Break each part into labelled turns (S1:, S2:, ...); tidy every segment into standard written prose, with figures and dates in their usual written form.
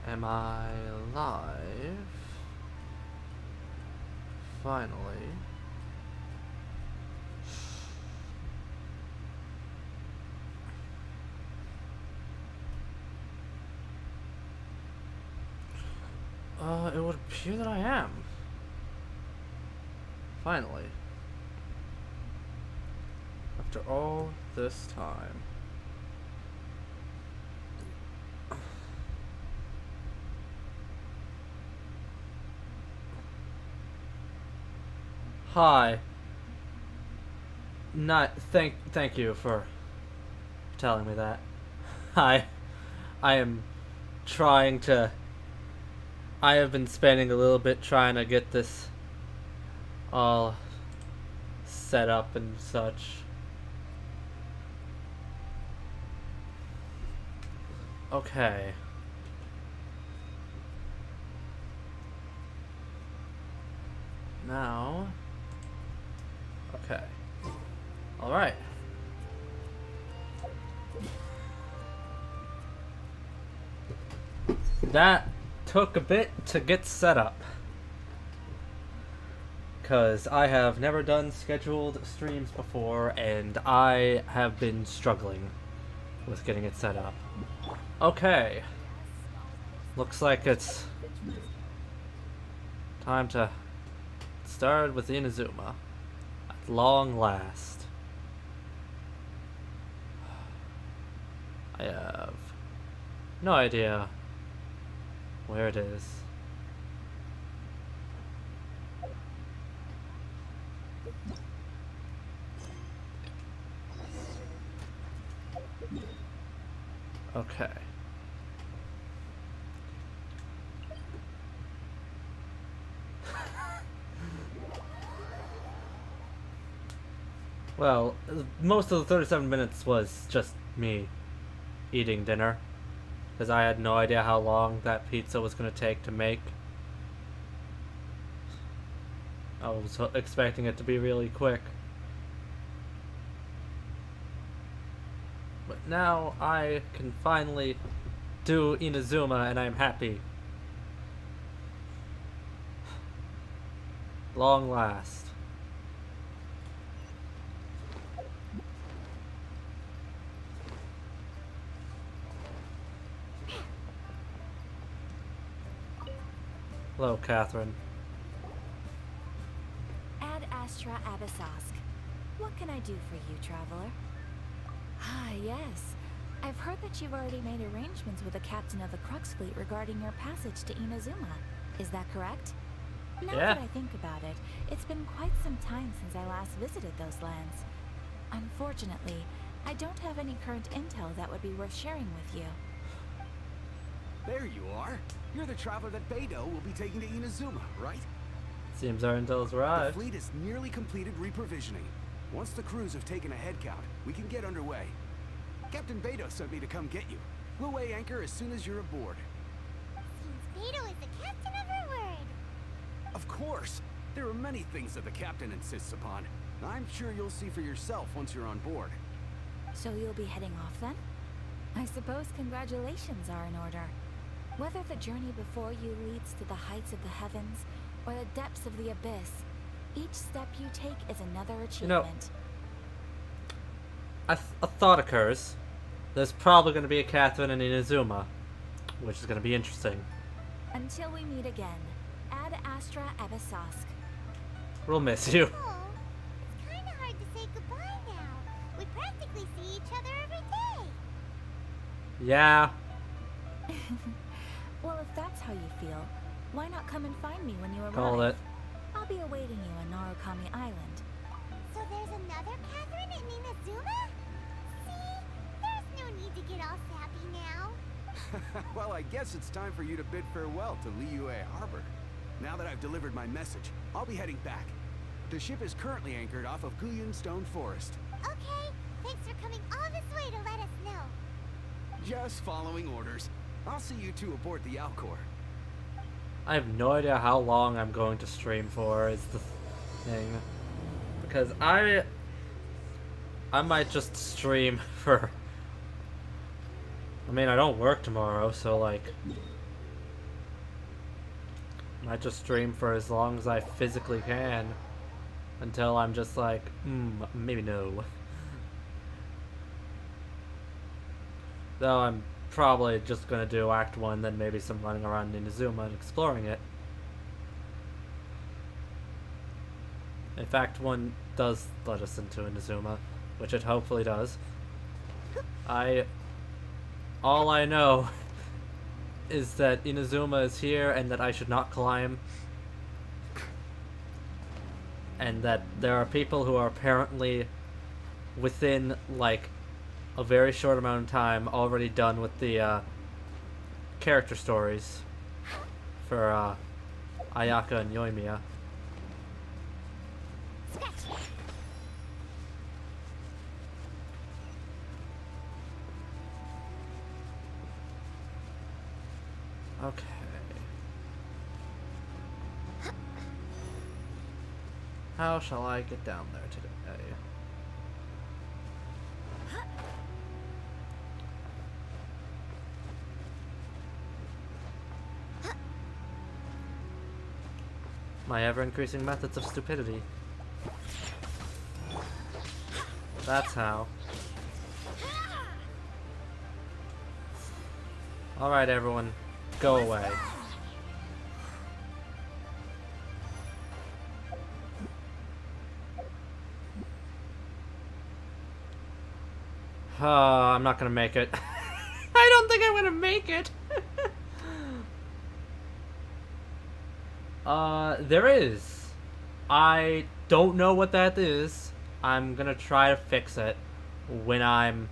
S1: Am I live? Finally. It would appear that I am. Finally. After all this time. Hi. Thank you for telling me that. I am trying to I have been spending a little bit trying to get this all set up and such. Okay. Now. Okay. Alright. That took a bit to get set up. Because I have never done scheduled streams before, and I have been struggling with getting it set up. Okay. Looks like it's time to start with Inazuma. At long last. I have no idea where it is. Okay. Well, most of the 37 minutes was just me eating dinner, because I had no idea how long that pizza was going to take to make. I was expecting it to be really quick. But now I can finally do Inazuma, and I'm happy. Long last. Hello, Catherine.
S2: Ad Astra Abyssosque. What can I do for you, traveler? Ah, yes. I've heard that you've already made arrangements with the captain of the Crux fleet regarding your passage to Inazuma. Is that correct? Now that I think about it, it's been quite some time since I last visited those lands. Unfortunately, I don't have any current intel that would be worth sharing with you.
S3: There you are. You're the traveler that Beidou will be taking to Inazuma, right?
S1: Seems our intel's arrived.
S3: The fleet has nearly completed reprovisioning. Once the crews have taken a head count, we can get underway. Captain Beidou sent me to come get you. We'll weigh anchor as soon as you're aboard.
S4: Seems Beidou is the captain of her word.
S3: Of course. There are many things that the captain insists upon. I'm sure you'll see for yourself once you're on board.
S2: So you'll be heading off then? I suppose congratulations are in order. Whether the journey before you leads to the heights of the heavens or the depths of the abyss, each step you take is another achievement.
S1: You know, a thought occurs. There's probably going to be a Catherine and Inazuma, which is going to be interesting.
S2: Until we meet again, Ad Astra Abyssosque.
S1: We'll miss you.
S4: Oh, it's kind of hard to say goodbye now. We practically see each other every day.
S1: Yeah.
S2: Well, if that's how you feel, why not come and find me when you arrive?
S1: Call it.
S2: I'll be awaiting you on Narukami Island.
S4: So there's another Catherine in Inazuma? See? There's no need to get all sappy now.
S3: Well, I guess it's time for you to bid farewell to Liyue Harbor. Now that I've delivered my message, I'll be heading back. The ship is currently anchored off of Guyan Stone Forest.
S4: Okay, thanks for coming all this way to let us know.
S3: Just following orders. I'll see you two aboard the Alcor.
S1: I have no idea how long I'm going to stream for is the thing. Because I I might just stream for... I mean, I don't work tomorrow, so like... I might just stream for as long as I physically can. Until I'm just like, maybe no. Though I'm probably just gonna do Act 1, then maybe some running around Inazuma and exploring it. If Act 1 does let us into Inazuma, which it hopefully does. All I know is that Inazuma is here and that I should not climb. And that there are people who are apparently within, like, a very short amount of time already done with the, character stories for, Ayaka and Yoimiya. Okay. How shall I get down there today? My ever-increasing methods of stupidity. That's how. Alright, everyone. Go away. I'm not gonna make it. I don't think I'm gonna make it. There is. I don't know what that is. I'm gonna try to fix it when I'm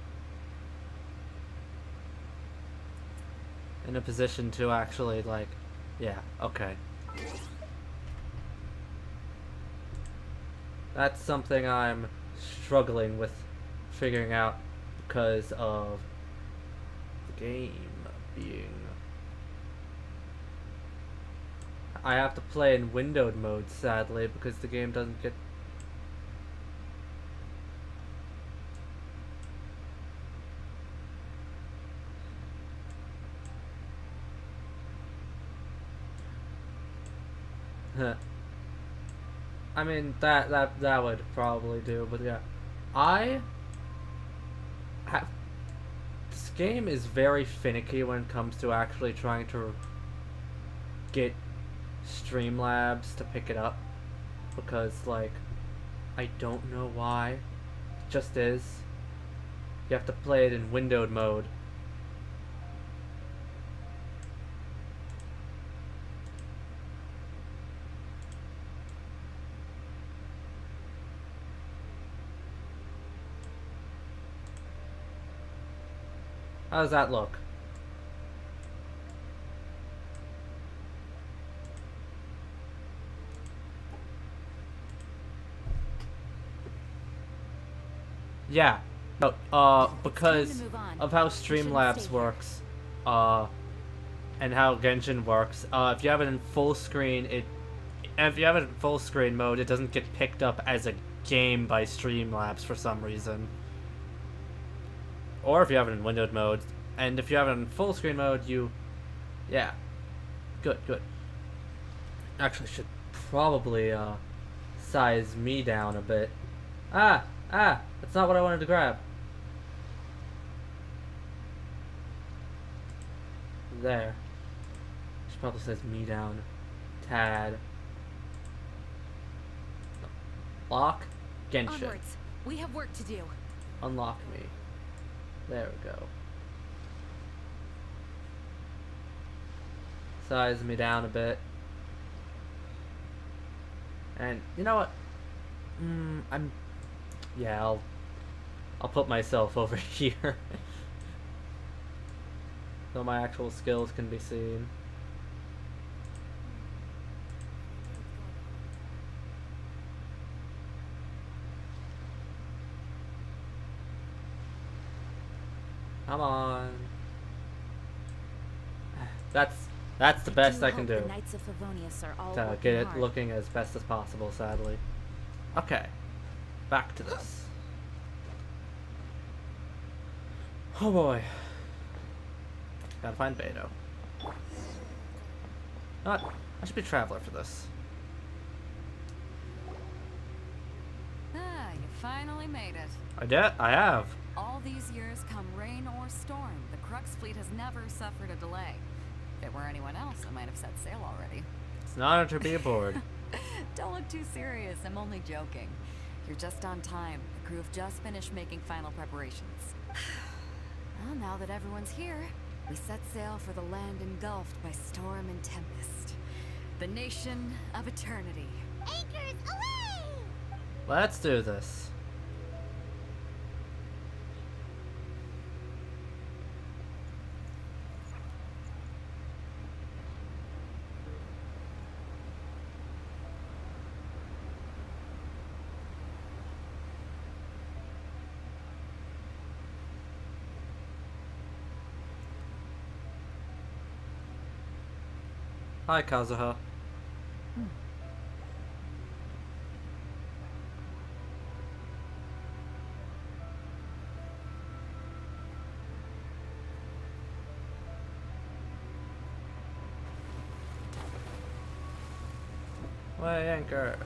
S1: in a position to actually, like, yeah, okay. That's something I'm struggling with figuring out because of the game being... I have to play in windowed mode, sadly, because the game doesn't get... I mean, that would probably do, but yeah. This game is very finicky when it comes to actually trying to get Streamlabs to pick it up, because, like, I don't know why. It just is. You have to play it in windowed mode. How does that look? Yeah. No, because of how Streamlabs works, and how Genshin works, if you have it in full screen, if you have it in full screen mode, it doesn't get picked up as a game by Streamlabs for some reason. Or if you have it in windowed mode, and if you have it in full screen mode, yeah. Good. Actually, should probably, size me down a bit. That's not what I wanted to grab. There. Should probably size me down. Tad. Lock. Genshin.
S2: Onwards. We have work to do.
S1: Unlock me. There we go. Size me down a bit. And you know what? Yeah, I'll put myself over here. So my actual skills can be seen. Come on. That's the best I can do.
S2: The Knights of Favonius are all
S1: To get it looking as best as possible, sadly. Okay. Back to this. Oh boy. Gotta find Beto. Not. I should be Traveler for this.
S5: Ah, you finally made it.
S1: I did. I have.
S5: All these years, come rain or storm, the Crux fleet has never suffered a delay. If it were anyone else, I might have set sail already.
S1: It's an honor to be aboard.
S5: Don't look too serious, I'm only joking. You're just on time. The crew have just finished making final preparations. Well, now that everyone's here, we set sail for the land engulfed by storm and tempest. The nation of eternity.
S4: Anchors away!
S1: Let's do this. Hi, Kazuha. Way anchor.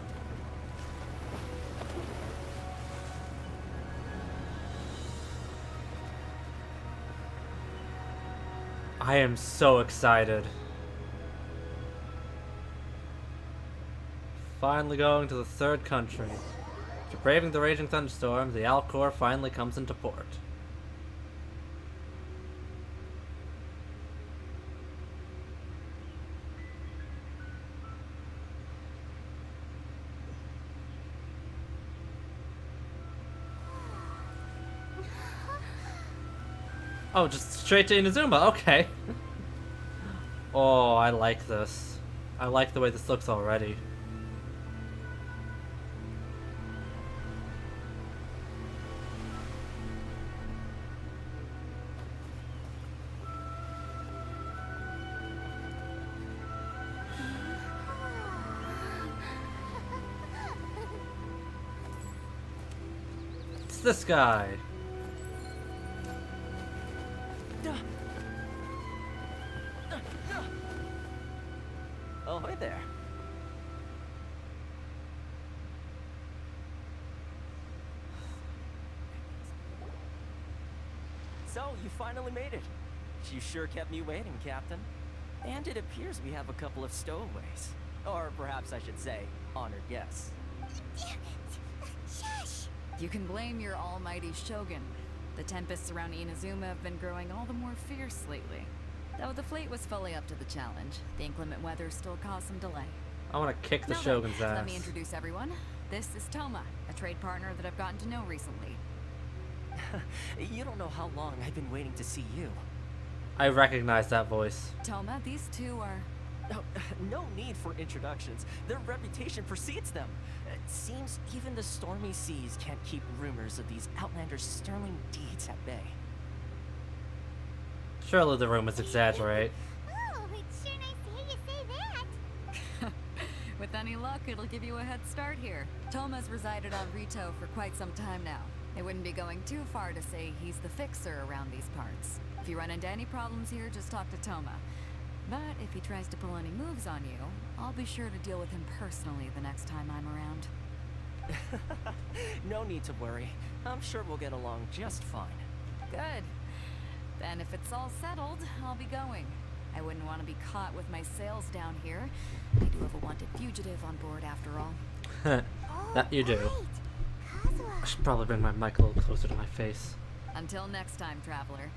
S1: I am so excited. Finally going to the third country. After braving the raging thunderstorm, the Alcor finally comes into port. Oh, just straight to Inazuma, okay. Oh, I like this. I like the way this looks already. It's this guy.
S6: Oh, hi there. So, you finally made it. You sure kept me waiting, Captain. And it appears we have a couple of stowaways. Or perhaps I should say, honored guests.
S4: Shush!
S5: You can blame your almighty Shogun. The tempests around Inazuma have been growing all the more fierce lately. Though the fleet was fully up to the challenge, the inclement weather still caused some delay.
S1: I want to kick the
S5: Now
S1: Shogun's
S5: then,
S1: ass.
S5: let me introduce everyone. This is Toma, a trade partner that I've gotten to know recently.
S6: You don't know how long I've been waiting to see you.
S1: I recognize that voice.
S5: Toma, these two are...
S6: Oh, no need for introductions. Their reputation precedes them. It seems even the stormy seas can't keep rumors of these outlanders' sterling deeds at bay.
S1: Surely the rumors exaggerate.
S4: Oh, it's sure nice to hear you say that.
S5: With any luck, it'll give you a head start here. Toma's resided on Rito for quite some time now. It wouldn't be going too far to say he's the fixer around these parts. If you run into any problems here, just talk to Toma. But if he tries to pull any moves on you, I'll be sure to deal with him personally the next time I'm around.
S6: No need to worry. I'm sure we'll get along just fine.
S5: Good. Then if it's all settled, I'll be going. I wouldn't want to be caught with my sails down here. I do have a wanted fugitive on board after all.
S1: That you do.
S4: Right. Kazuha.
S1: I should probably bring my mic a little closer to my face.
S5: Until next time, traveler.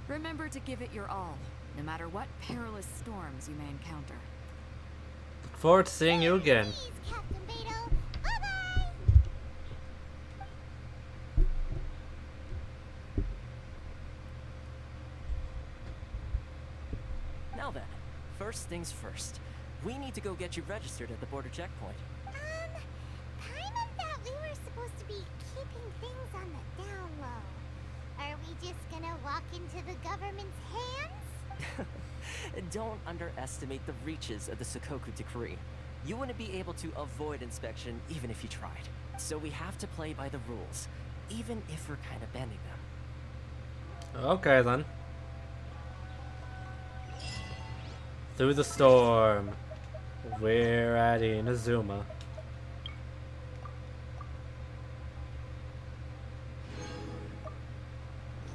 S5: Remember to give it your all, no matter what perilous storms you may encounter.
S1: Look forward to seeing you again.
S4: Please, Captain Beto. Bye-bye!
S6: Now then, first things first. We need to go get you registered at the border checkpoint.
S4: Paimon thought we were supposed to be keeping things on the down low. Are we just gonna walk into the government's hands?
S6: Don't underestimate the reaches of the Sakoku Decree. You wouldn't be able to avoid inspection even if you tried. So we have to play by the rules, even if we're kind of bending them.
S1: Okay then. Through the storm. We're at Inazuma.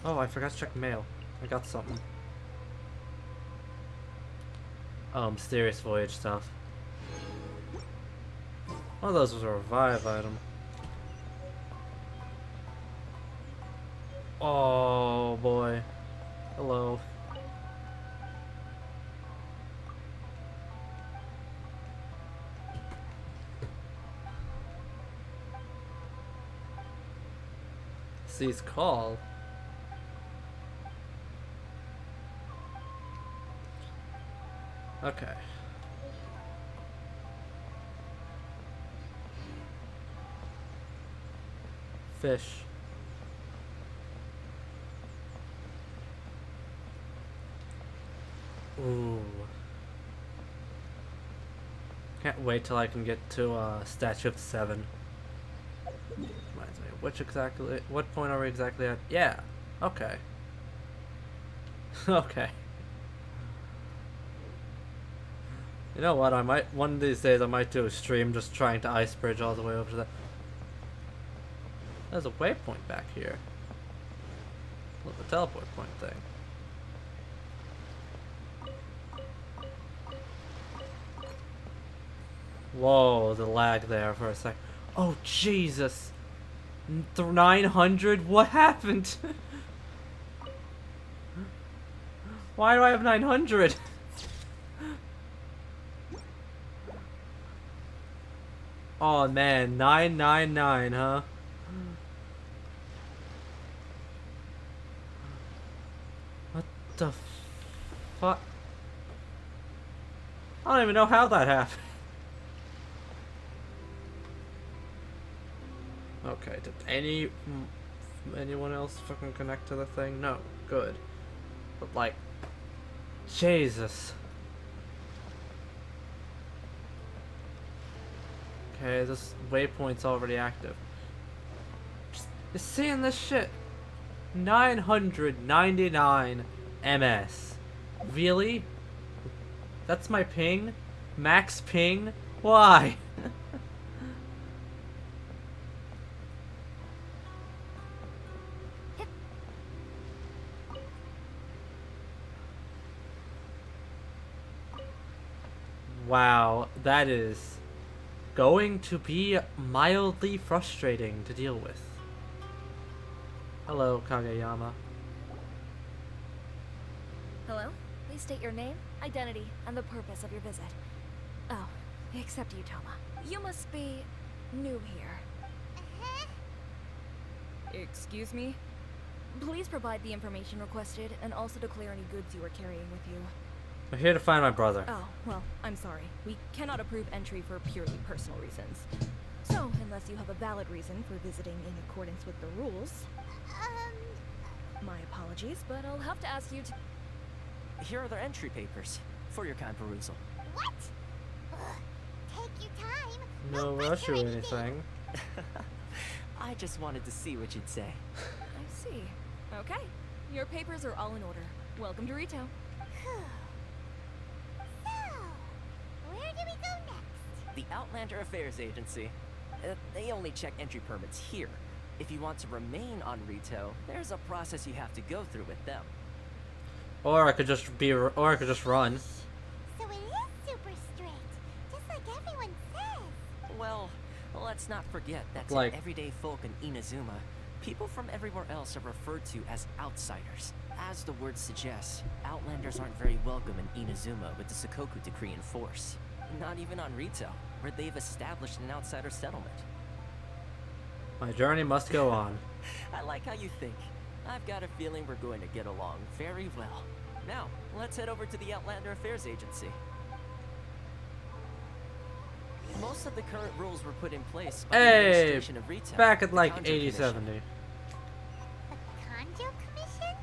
S1: Oh, I forgot to check mail. I got something. Oh, mysterious voyage stuff. One of those was a revive item. Oh boy. Hello. Cease call. Okay. Fish. Ooh. Can't wait till I can get to Statue of 7. Reminds me, what point are we exactly at? Yeah. Okay. Okay. You know what, one of these days I might do a stream just trying to ice bridge all the way over to that. There's a waypoint back here. Look, the teleport point thing. Whoa, the lag there for a sec. Oh, Jesus! 900? What happened? Why do I have 900? Oh man, 999, huh? What the fuck? I don't even know how that happened. Okay, did anyone else fucking connect to the thing? No, good. But like, Jesus. Okay, this waypoint's already active. Just seeing this shit. 999 MS. Really? That's my ping? Max ping? Why? Wow, that is going to be mildly frustrating to deal with. Hello, Kageyama.
S2: Hello? Please state your name, identity, and the purpose of your visit. Oh, except you, Toma. You must be new here. Excuse me? Please provide the information requested and also declare any goods you are carrying with you.
S1: I'm here to find my brother.
S2: Oh, well, I'm sorry. We cannot approve entry for purely personal reasons. So, unless you have a valid reason for visiting in accordance with the rules... My apologies, but I'll have to ask you to...
S6: Here are their entry papers for your kind perusal.
S4: What? Ugh, take your time.
S1: No rush or anything.
S6: I just wanted to see what you'd say.
S2: I see. Okay. Your papers are all in order. Welcome to Rito.
S4: So, where do we go next?
S6: The Outlander Affairs Agency. They only check entry permits here. If you want to remain on Rito, there's a process you have to go through with them.
S1: Or I could just run.
S4: So it is super strict, just like everyone says.
S6: Well, let's not forget that to
S1: Like-
S6: everyday folk in Inazuma, people from everywhere else are referred to as outsiders. As the word suggests, outlanders aren't very welcome in Inazuma with the Sakoku Decree in force. Not even on Rito, where they've established an outsider settlement.
S1: My journey must go on.
S6: I like how you think. I've got a feeling we're going to get along very well. Now, let's head over to the Outlander Affairs Agency. Most of the current rules were put in place by the
S1: Hey,
S6: administration of Rito.
S1: back at
S6: the
S1: like
S6: Kanjo
S1: 80,
S6: Commission.
S1: 70.
S4: The Kanjo Commission?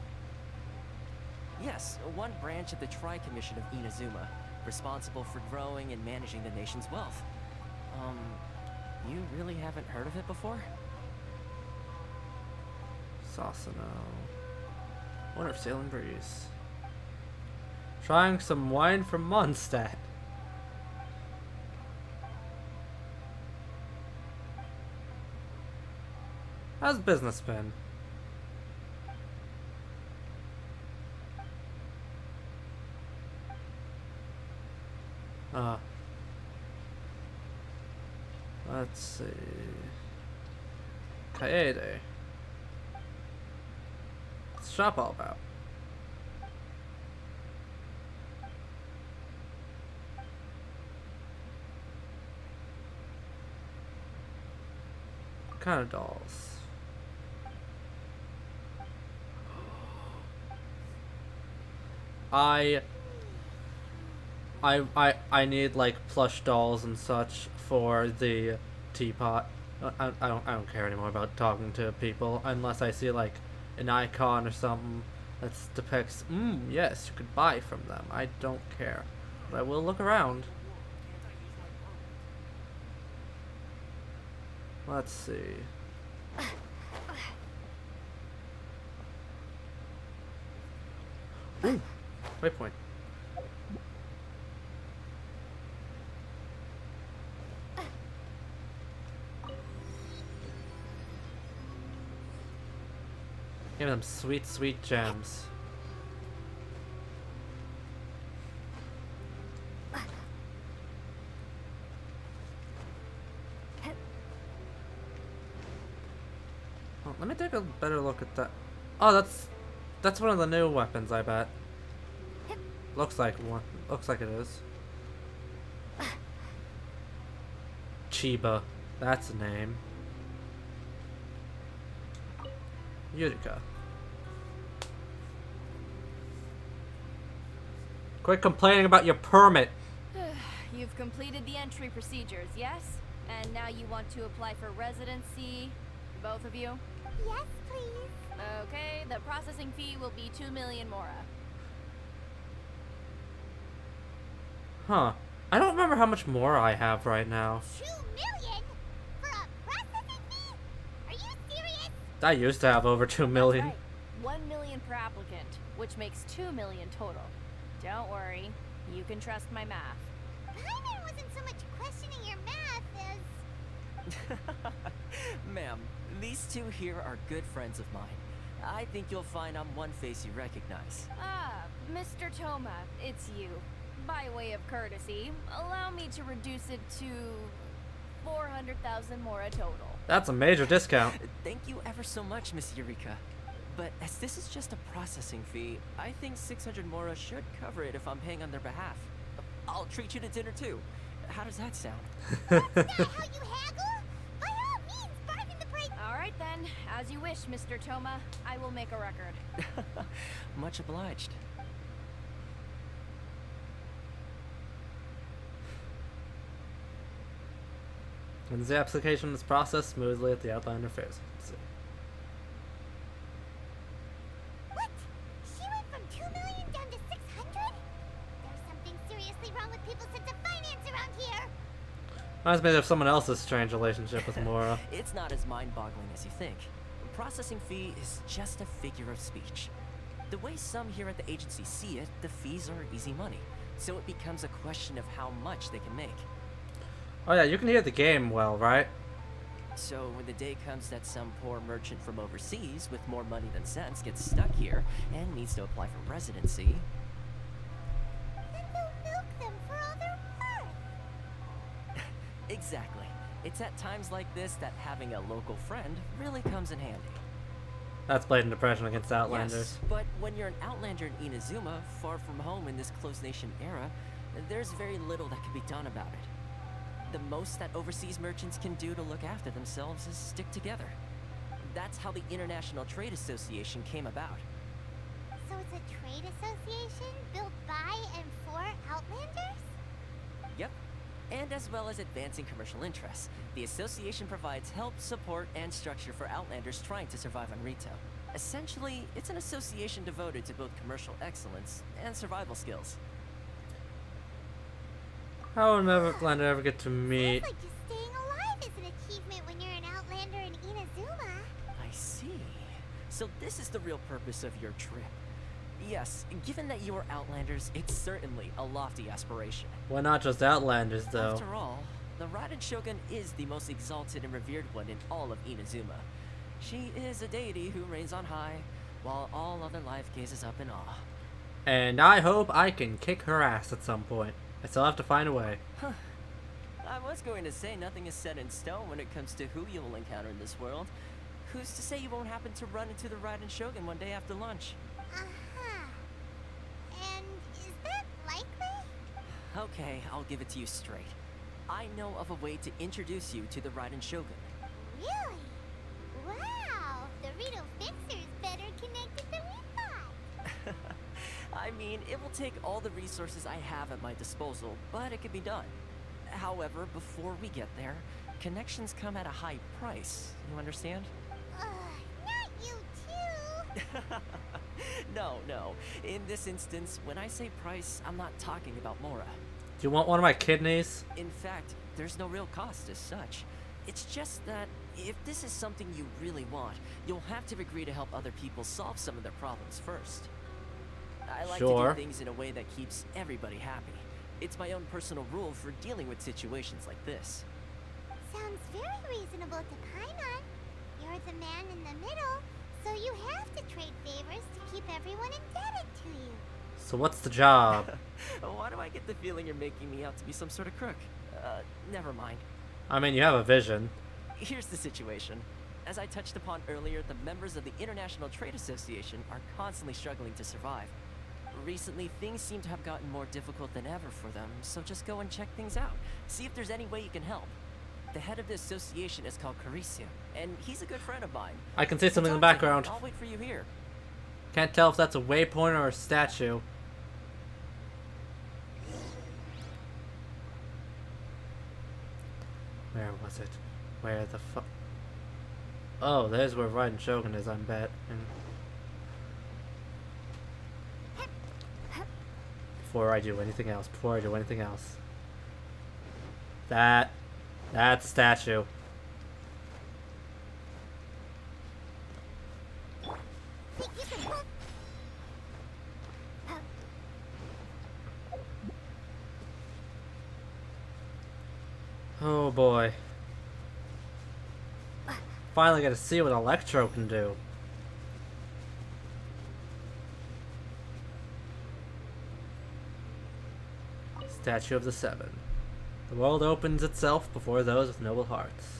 S6: Yes, one branch of the Tri-Commission of Inazuma, responsible for growing and managing the nation's wealth. You really haven't heard of it before?
S1: Sasano. Owner of Sailing Breeze. Trying some wine from Mondstadt. How's business been? Let's see. Kaede. What's the shop all about? What kind of dolls? I need like plush dolls and such for the teapot. I don't care anymore about talking to people unless I see like an icon or something that depicts yes, you could buy from them. I don't care. But I will look around. Let's see. Ooh, waypoint. Give them sweet, sweet gems. Oh, let me take a better look at that. Oh, that's one of the new weapons, I bet. Looks like one. Looks like it is. Chiba. That's a name. Utica. Quit complaining about your permit.
S7: You've completed the entry procedures, yes? And now you want to apply for residency? Both of you?
S4: Yes, please.
S7: Okay, the processing fee will be 2 million mora.
S1: Huh. I don't remember how much more I have right now.
S4: 2 million? For a processing fee? Are you serious?
S1: I used to have over 2 million.
S7: That's right. 1 million per applicant, which makes 2 million total. Don't worry, you can trust my math.
S4: Paimon wasn't so much questioning your math as...
S6: Ma'am, these two here are good friends of mine. I think you'll find I'm one face you recognize.
S7: Ah, Mr. Toma, it's you. By way of courtesy, allow me to reduce it to 400,000 mora total.
S1: That's a major discount.
S6: Thank you ever so much, Miss Eureka. But as this is just a processing fee, I think 600 mora should cover it if I'm paying on their behalf. I'll treat you to dinner too. How does that sound?
S4: That's not how you haggle! By all means, bargain the price!
S7: Alright then, as you wish, Mr. Toma. I will make a record.
S6: Much obliged.
S1: When the application is processed smoothly at the Outlander phase. Let's see.
S4: What? She went from 2 million down to 600? There's something seriously wrong with people's sense of finance around here!
S1: Reminds me of someone else's strange relationship with Mora.
S6: It's not as mind-boggling as you think. Processing fee is just a figure of speech. The way some here at the agency see it, the fees are easy money. So it becomes a question of how much they can make.
S1: Oh yeah, you can hear the game well, right?
S6: So when the day comes that some poor merchant from overseas with more money than sense gets stuck here and needs to apply for residency...
S4: Then they'll milk them for all they're worth!
S6: Exactly. It's at times like this that having a local friend really comes in handy.
S1: That's blatant depression against Outlanders.
S6: Yes, but when you're an Outlander in Inazuma, far from home in this closed nation era, there's very little that can be done about it. The most that overseas merchants can do to look after themselves is stick together. That's how the International Trade Association came about.
S4: So it's a trade association built by and for Outlanders?
S6: Yep. And as well as advancing commercial interests, the association provides help, support, and structure for Outlanders trying to survive on Rito. Essentially, it's an association devoted to both commercial excellence and survival skills.
S1: How will Outlander ever get to meet?
S4: Seems like just staying alive is an achievement when you're an Outlander in Inazuma.
S6: I see. So this is the real purpose of your trip. Yes, given that you are Outlanders, it's certainly a lofty aspiration.
S1: Why not just Outlanders, though?
S6: After all, the Raiden Shogun is the most exalted and revered one in all of Inazuma. She is a deity who reigns on high, while all other life gazes up in awe.
S1: And I hope I can kick her ass at some point. I still have to find a way.
S6: I was going to say nothing is set in stone when it comes to who you will encounter in this world. Who's to say you won't happen to run into the Raiden Shogun one day after lunch?
S4: Uh-huh. And is that likely?
S6: Okay, I'll give it to you straight. I know of a way to introduce you to the Raiden Shogun.
S4: Really? Wow! The Rito Fixer's better connected than we thought.
S6: I mean, it will take all the resources I have at my disposal, but it can be done. However, before we get there, connections come at a high price. You understand?
S4: Not you too!
S6: No. In this instance, when I say price, I'm not talking about Mora.
S1: Do you want one of my kidneys?
S6: In fact, there's no real cost as such. It's just that if this is something you really want, you'll have to agree to help other people solve some of their problems first. I like to
S1: Sure.
S6: do things in a way that keeps everybody happy. It's my own personal rule for dealing with situations like this.
S4: Sounds very reasonable to Paimon. You're the man in the middle, so you have to trade favors to keep everyone indebted to you.
S1: So what's the job?
S6: Why do I get the feeling you're making me out to be some sort of crook? Never mind.
S1: I mean, you have a vision.
S6: Here's the situation. As I touched upon earlier, the members of the International Trade Association are constantly struggling to survive. Recently, things seem to have gotten more difficult than ever for them, so just go and check things out. See if there's any way you can help. The head of the association is called Carissio, and he's a good friend of mine.
S1: I can see something in the
S6: Talk to him.
S1: background.
S6: I'll wait for you here.
S1: Can't tell if that's a waypoint or a statue. Where was it? Where the fuck? Oh, there's where Raiden Shogun is, I bet. Before I do anything else, That statue. Oh boy. Finally get to see what Electro can do. Statue of the Seven. The world opens itself before those with noble hearts.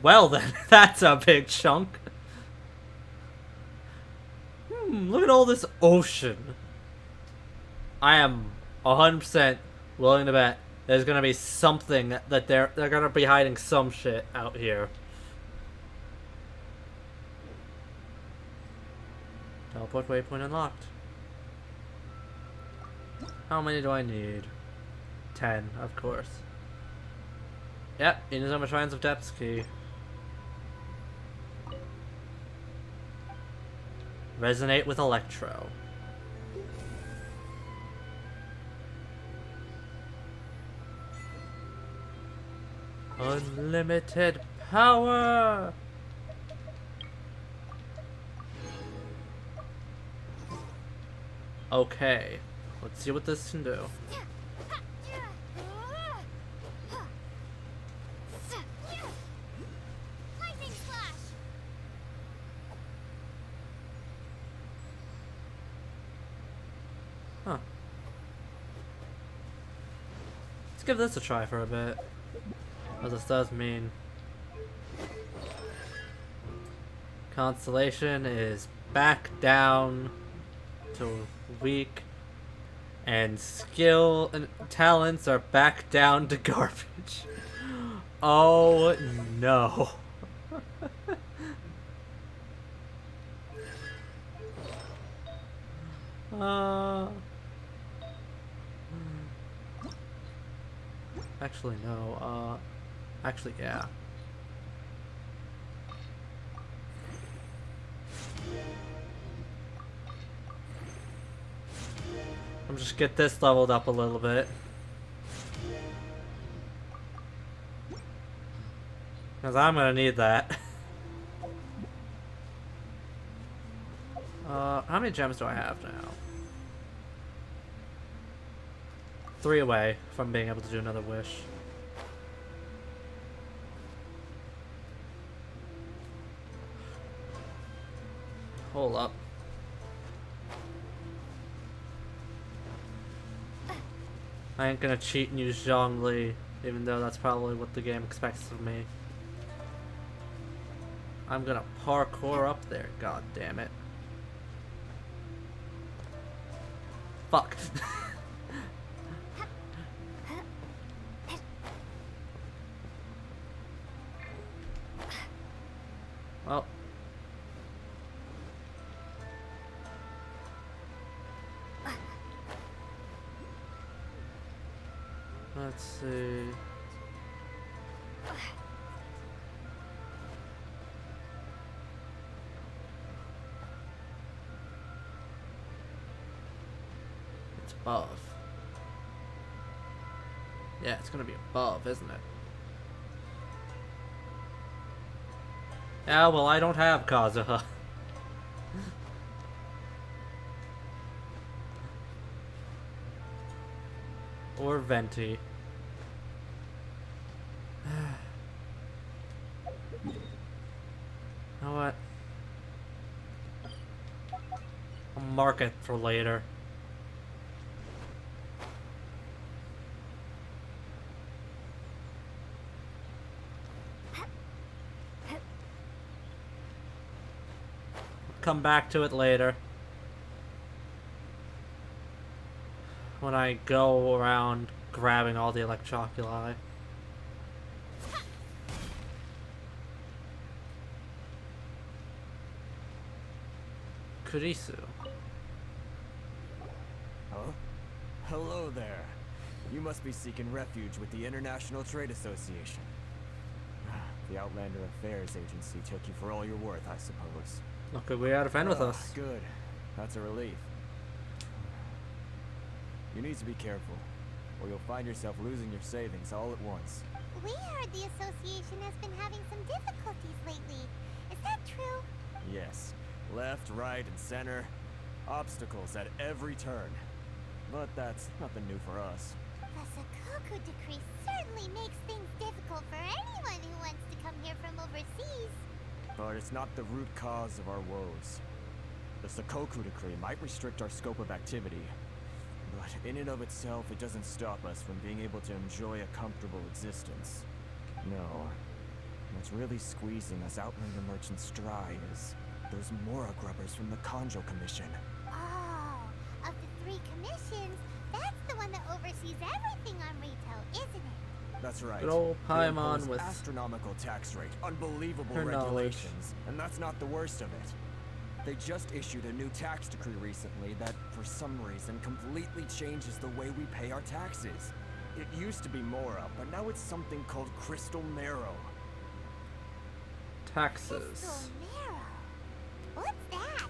S1: Well then, that's a big chunk. Look at all this ocean. I am 100% willing to bet there's gonna be something that they're gonna be hiding some shit out here. Teleport waypoint unlocked. How many do I need? 10, of course. Yep, Inazuma Shrines of Depths key. Resonate with Electro. Unlimited power! Okay, let's see what this can do.
S4: Lightning slash!
S1: Huh. Let's give this a try for a bit. What this does mean. Constellation is back down to weak, and skill and talents are back down to garbage. Oh no. Actually no, actually yeah. I'm just get this leveled up a little bit. Because I'm gonna need that. How many gems do I have now? 3 away from being able to do another wish. Hold up. I ain't gonna cheat and use Zhongli, even though that's probably what the game expects of me. I'm gonna parkour up there, god damn it. Fuck. Well. Let's see. It's above. Yeah, it's gonna be above, isn't it? Yeah, well, I don't have Kazuha. Or Venti. You know what? I'll mark it for later. Come back to it later. When I go around grabbing all the electroculi. Kurisu.
S8: Huh? Hello there. You must be seeking refuge with the International Trade Association. The Outlander Affairs Agency took you for all you're worth, I suppose.
S1: Look, we had a friend with us.
S8: Good. That's a relief. You need to be careful, or you'll find yourself losing your savings all at once.
S4: We heard the association has been having some difficulties lately. Is that true?
S8: Yes. Left, right, and center. Obstacles at every turn. But that's nothing new for us.
S4: The Sakoku decree certainly makes things difficult for anyone who wants to come here from overseas.
S8: But it's not the root cause of our woes. The Sakoku decree might restrict our scope of activity, but in and of itself, it doesn't stop us from being able to enjoy a comfortable existence. No. What's really squeezing us Outlander merchants dry is those Mora grubbers from the Conjo Commission.
S4: Oh, of the 3 commissions, that's the one that oversees everything on retail, isn't it?
S8: That's right.
S1: Good old
S8: They
S1: Paimon
S8: impose
S1: with
S8: astronomical tax rate, unbelievable
S1: her knowledge.
S8: regulations, and that's not the worst of it. They just issued a new tax decree recently that, for some reason, completely changes the way we pay our taxes. It used to be Mora, but now it's something called Crystal Marrow.
S1: Taxes.
S4: Crystal Marrow. What's that?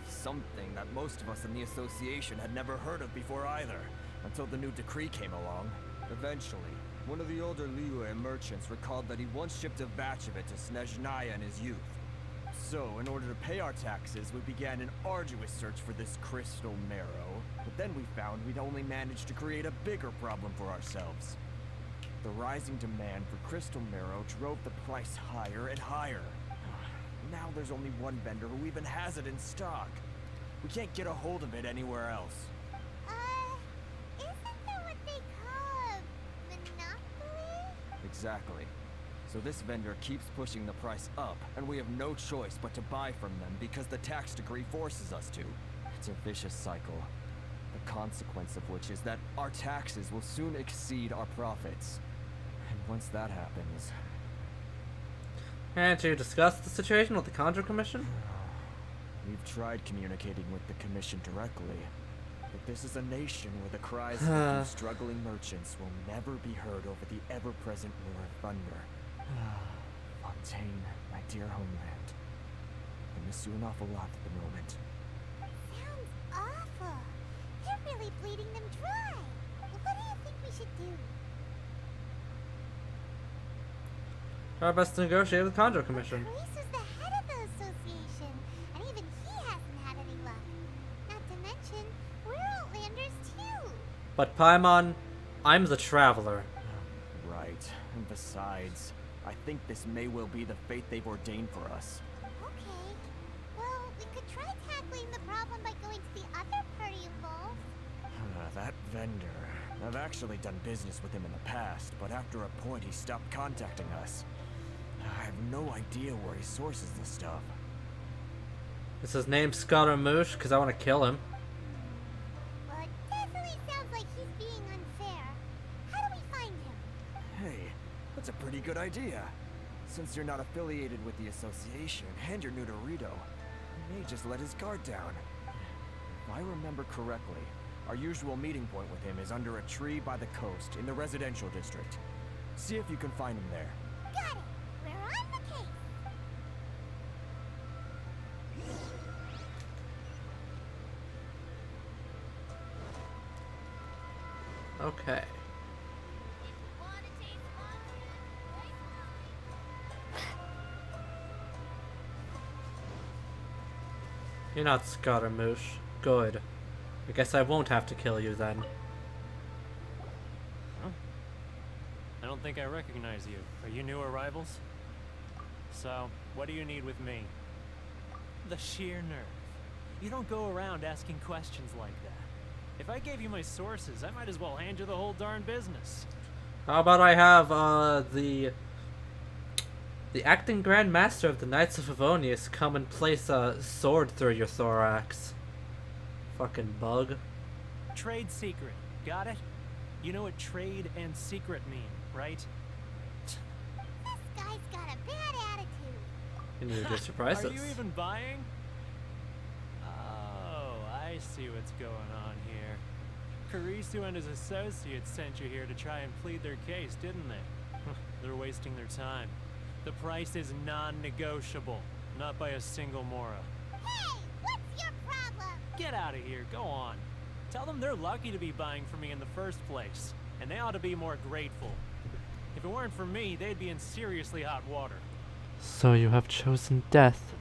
S8: Something that most of us in the association had never heard of before either, until the new decree came along. Eventually, one of the older Liyue merchants recalled that he once shipped a batch of it to Snezhnaya in his youth. So, in order to pay our taxes, we began an arduous search for this crystal marrow, but then we found we'd only managed to create a bigger problem for ourselves. The rising demand for crystal marrow drove the price higher and higher. Now there's only one vendor who even has it in stock. We can't get a hold of it anywhere else.
S4: Isn't that what they call a monopoly?
S8: Exactly. So this vendor keeps pushing the price up, and we have no choice but to buy from them because the tax decree forces us to. It's a vicious cycle. The consequence of which is that our taxes will soon exceed our profits. And once that happens...
S1: And to discuss the situation with the Conjo Commission?
S8: We've tried communicating with the Commission directly, but this is a nation where the cries of a few struggling merchants will never be heard over the ever-present roar of thunder. Fontaine, my dear homeland. I miss you an awful lot at the moment.
S4: Sounds awful. You're really bleeding them dry. What do you think we should do?
S1: Try our best to negotiate with the Conjo Commission.
S4: Chris is the head of the association, and even he hasn't
S1: But Paimon, I'm the traveler.
S8: Right. And besides, I think this may well be the fate they've ordained for us.
S4: Okay. Well, we could try tackling the problem by going to the other party involved.
S8: That vendor. I've actually done business with him in the past, but after a point he stopped contacting us. I have no idea where he sources the stuff.
S1: Is his name Scaramouche? Because I want to kill him.
S4: Well, it definitely sounds like he's being unfair. How do we find him?
S8: Hey, that's a pretty good idea. Since you're not affiliated with the association and you're new to Rito, you may just let his guard down. If I remember correctly, our usual meeting point with him is under a tree by the coast in the residential district. See if you can find him there.
S4: Got it. We're on the case.
S1: Okay. You're not Scaramouche. Good. I guess I won't have to kill you then.
S9: Huh? I don't think I recognize you. Are you new arrivals? So, what do you need with me? The sheer nerve. You don't go around asking questions like that. If I gave you my sources, I might as well hand you the whole darn business.
S1: How about I have the acting Grand Master of the Knights of Favonius come and place a sword through your thorax. Fucking bug.
S9: Trade secret. Got it? You know what trade and secret mean, right?
S4: This guy's got a bad attitude.
S1: And you just surprised
S9: Are
S1: us.
S9: you even buying? Oh, I see what's going on here. Karisu and his associates sent you here to try and plead their case, didn't they? They're wasting their time. The price is non-negotiable, not by a single Mora.
S4: Hey, what's your problem?
S9: Get out of here, go on. Tell them they're lucky to be buying from me in the first place, and they ought to be more grateful. If it weren't for me, they'd be in seriously hot water.
S1: So you have chosen death.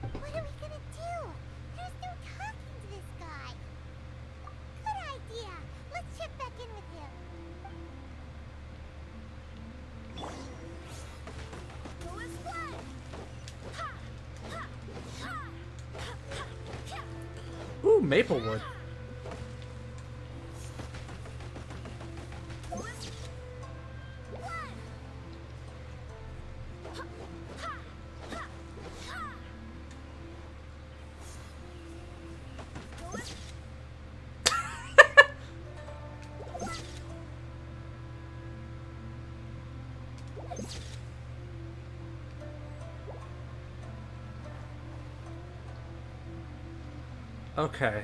S4: What are we gonna do? There's no talking to this guy. Good idea. Let's check back in with him.
S1: Ooh, Maplewood. Okay.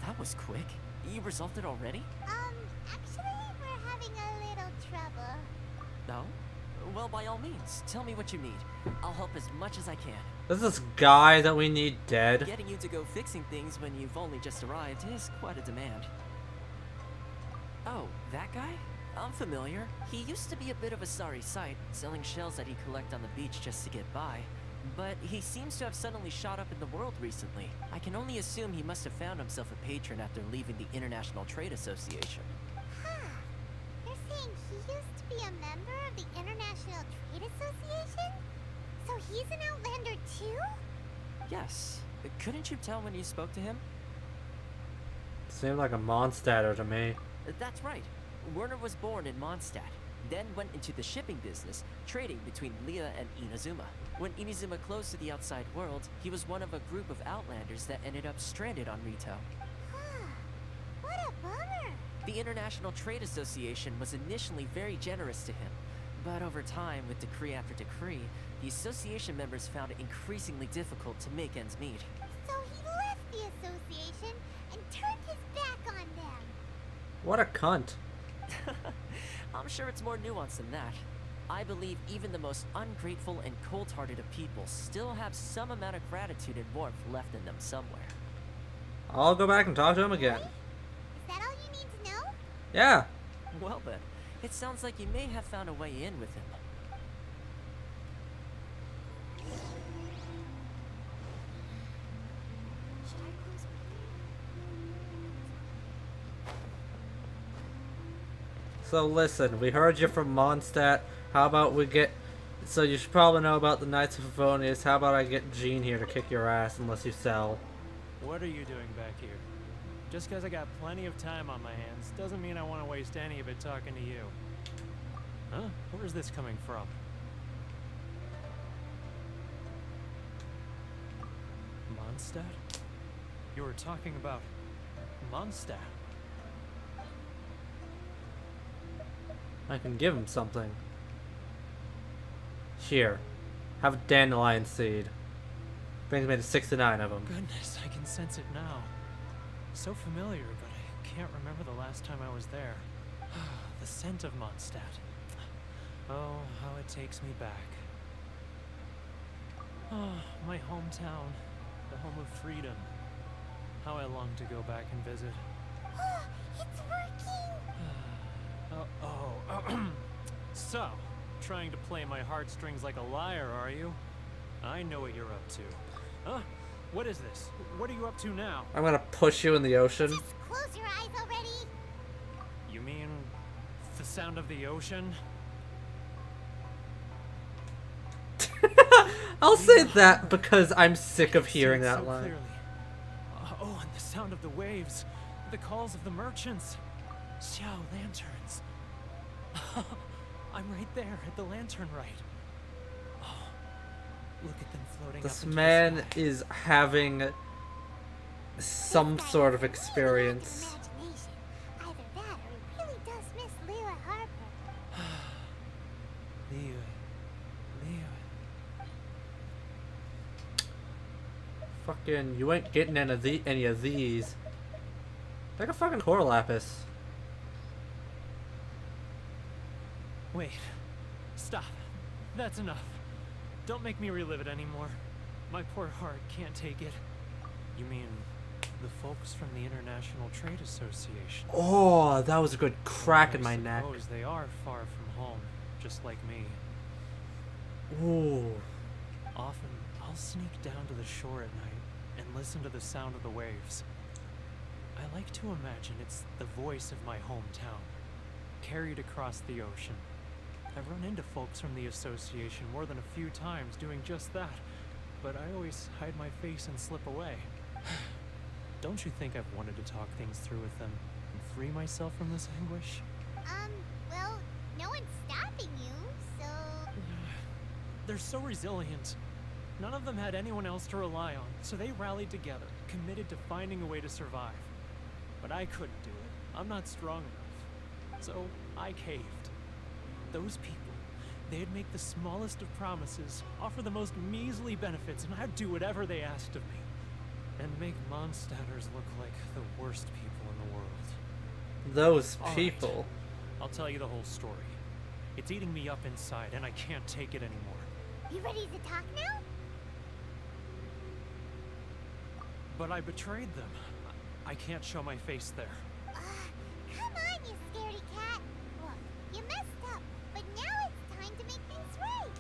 S6: That was quick. You resolved it already?
S4: Actually, we're having a little trouble.
S6: No? Well, by all means, tell me what you need. I'll help as much as I can.
S1: Is this guy that we need dead?
S6: Getting you to go fixing things when you've only just arrived is quite a demand. Oh, that guy? I'm familiar. He used to be a bit of a sorry sight, selling shells that he'd collect on the beach just to get by. But he seems to have suddenly shot up in the world recently. I can only assume he must have found himself a patron after leaving the International Trade Association.
S4: Huh. You're saying he used to be a member of the International Trade Association? So he's an Outlander too?
S6: Yes. Couldn't you tell when you spoke to him?
S1: Seemed like a Mondstatter to me.
S6: That's right. Werner was born in Mondstadt, then went into the shipping business, trading between Leah and Inazuma. When Inazuma closed to the outside world, he was one of a group of Outlanders that ended up stranded on Rito.
S4: Huh. What a bummer.
S6: The International Trade Association was initially very generous to him, but over time, with decree after decree, the association members found it increasingly difficult to make ends meet.
S4: So he left the association and turned his back on them.
S1: What a cunt.
S6: I'm sure it's more nuanced than that. I believe even the most ungrateful and cold-hearted of people still have some amount of gratitude and warmth left in them somewhere.
S1: I'll go back and talk to him again.
S4: Is that all you need to know?
S1: Yeah.
S6: Well then, it sounds like you may have found a way in with him.
S4: Should I close
S1: So listen, we heard you from Mondstadt. How about we get... So you should probably know about the Knights of Favonius. How about I get Jean here to kick your ass unless you sell?
S9: What are you doing back here? Just because I got plenty of time on my hands doesn't mean I want to waste any of it talking to you. Huh? Where's this coming from? Mondstadt? You were talking about Mondstadt.
S1: I can give him something. Here. Have a dandelion seed. Brings me to 69 of them.
S9: Goodness, I can sense it now. So familiar, but I can't remember the last time I was there. The scent of Mondstadt. Oh, how it takes me back. Oh, my hometown. The home of freedom. How I long to go back and visit.
S4: It's working!
S9: So, trying to play my heartstrings like a liar, are you? I know what you're up to. Huh? What is this? What are you up to now?
S1: I'm gonna push you in the ocean.
S4: Just close your eyes already!
S9: You mean the sound of the ocean?
S1: I'll say that because I'm sick of
S9: I see
S1: hearing
S9: it
S1: that
S9: so
S1: line.
S9: clearly. Oh, and the sound of the waves. The calls of the merchants. Xiao lanterns. I'm right there at the lantern right. Oh, look at them floating
S1: This
S9: up into
S1: man
S9: the sky.
S1: is having some sort of experience.
S4: Imagination. Either that or he really does miss Liyue Harbor.
S9: Liyue.
S1: Fucking, you ain't getting any of these. Like a fucking core lapis.
S9: Wait. Stop. That's enough. Don't make me relive it anymore. My poor heart can't take it. You mean the folks from the International Trade Association?
S1: Oh, that was a good crack in my neck.
S9: I suppose they are far from home, just like me.
S1: Ooh.
S9: Often, I'll sneak down to the shore at night and listen to the sound of the waves. I like to imagine it's the voice of my hometown, carried across the ocean. I've run into folks from the association more than a few times doing just that, but I always hide my face and slip away. Don't you think I've wanted to talk things through with them and free myself from this anguish?
S4: Well, no one's stopping you, so...
S9: They're so resilient. None of them had anyone else to rely on, so they rallied together, committed to finding a way to survive. But I couldn't do it. I'm not strong enough. So I caved. Those people, they'd make the smallest of promises, offer the most measly benefits, and I'd do whatever they asked of me. And make Mondstadters look like the worst people in the world.
S1: Those
S9: All right.
S1: people.
S9: I'll tell you the whole story. It's eating me up inside, and I can't take it anymore.
S4: You ready to talk now?
S9: But I betrayed them. I can't show my face there.
S4: Come on, you scaredy cat. Look, you messed up, but now it's time to make things right.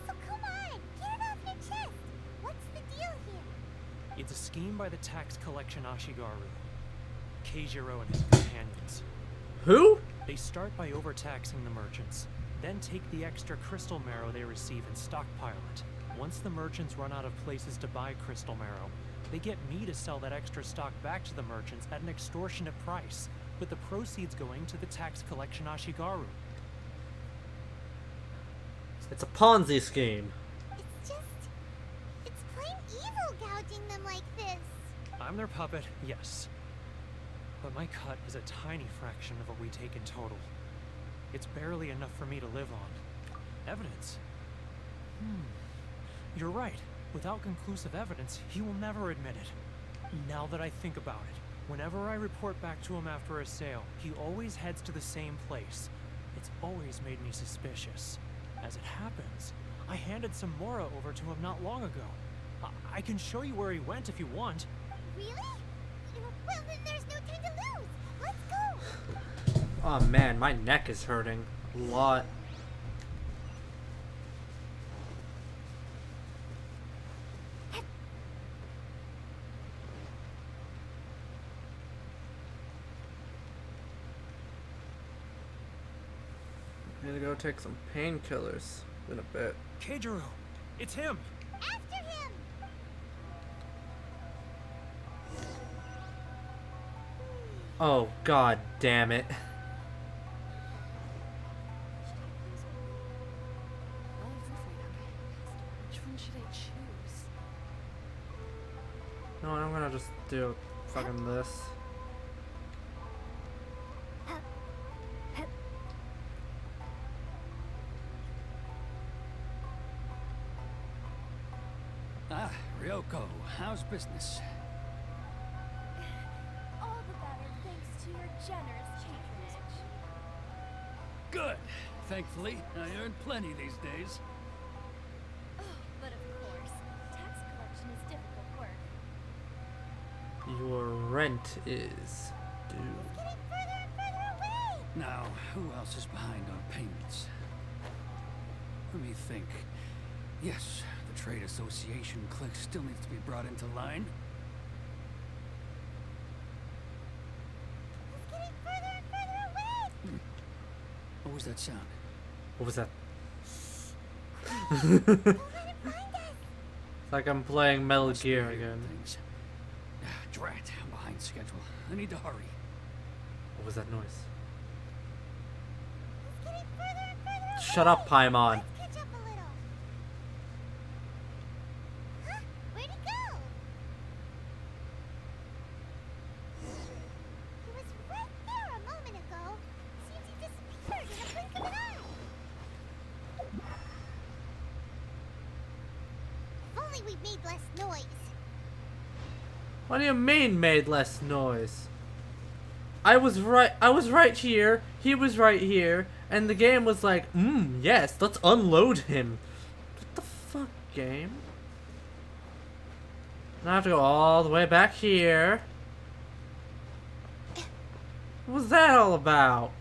S4: So come on, get it off your chest. What's the deal here?
S9: It's a scheme by the tax collection Ashigaru, Keijiro and his companions.
S1: Who?
S9: They start by overtaxing the merchants, then take the extra crystal marrow they receive and stockpile it. Once the merchants run out of places to buy crystal marrow, they get me to sell that extra stock back to the merchants at an extortionate price, with the proceeds going to the tax collection Ashigaru.
S1: It's a Ponzi scheme.
S4: It's plain evil gouging them like this.
S9: I'm their puppet, yes. But my cut is a tiny fraction of what we take in total. It's barely enough for me to live on. Evidence? You're right. Without conclusive evidence, he will never admit it. Now that I think about it, whenever I report back to him after a sale, he always heads to the same place. It's always made me suspicious. As it happens, I handed some Mora over to him not long ago. I can show you where he went if you want.
S4: Really? Well, then there's no time to lose. Let's go.
S1: Oh man, my neck is hurting a lot. I'm gonna go take some painkillers in a bit.
S9: Keijiro, it's him.
S4: After him.
S1: Oh god damn it.
S5: Which one should I choose?
S1: No, I'm gonna just do fucking this.
S10: Ah, Ryoko, how's business?
S7: All the better thanks to your generous patronage.
S10: Good. Thankfully, I earn plenty these days.
S7: Oh, but of course, tax collection is difficult work.
S1: Your rent is due.
S4: Getting further and further away.
S10: Now, who else is behind on payments? Let me think. Yes, the Trade Association clique still needs to be brought into line.
S4: It's getting further and further away.
S10: What was that sound?
S1: What was that?
S4: Don't let him find us.
S1: It's like I'm playing Metal
S10: Must be
S1: Gear
S10: hearing
S1: again.
S10: Things. Ah, drat, I'm behind schedule. I need to hurry.
S1: What was that noise?
S4: It's getting further and further away.
S1: Shut up, Paimon.
S4: Let's catch up a little. Huh? Where'd he go? He was right there a moment ago. Seems he disappeared in a blink of an eye. If only we made less noise.
S1: What do you mean made less noise? I was right here, he was right here, and the game was like, yes, let's unload him. What the fuck, game? Now I have to go all the way back here. What was that all about?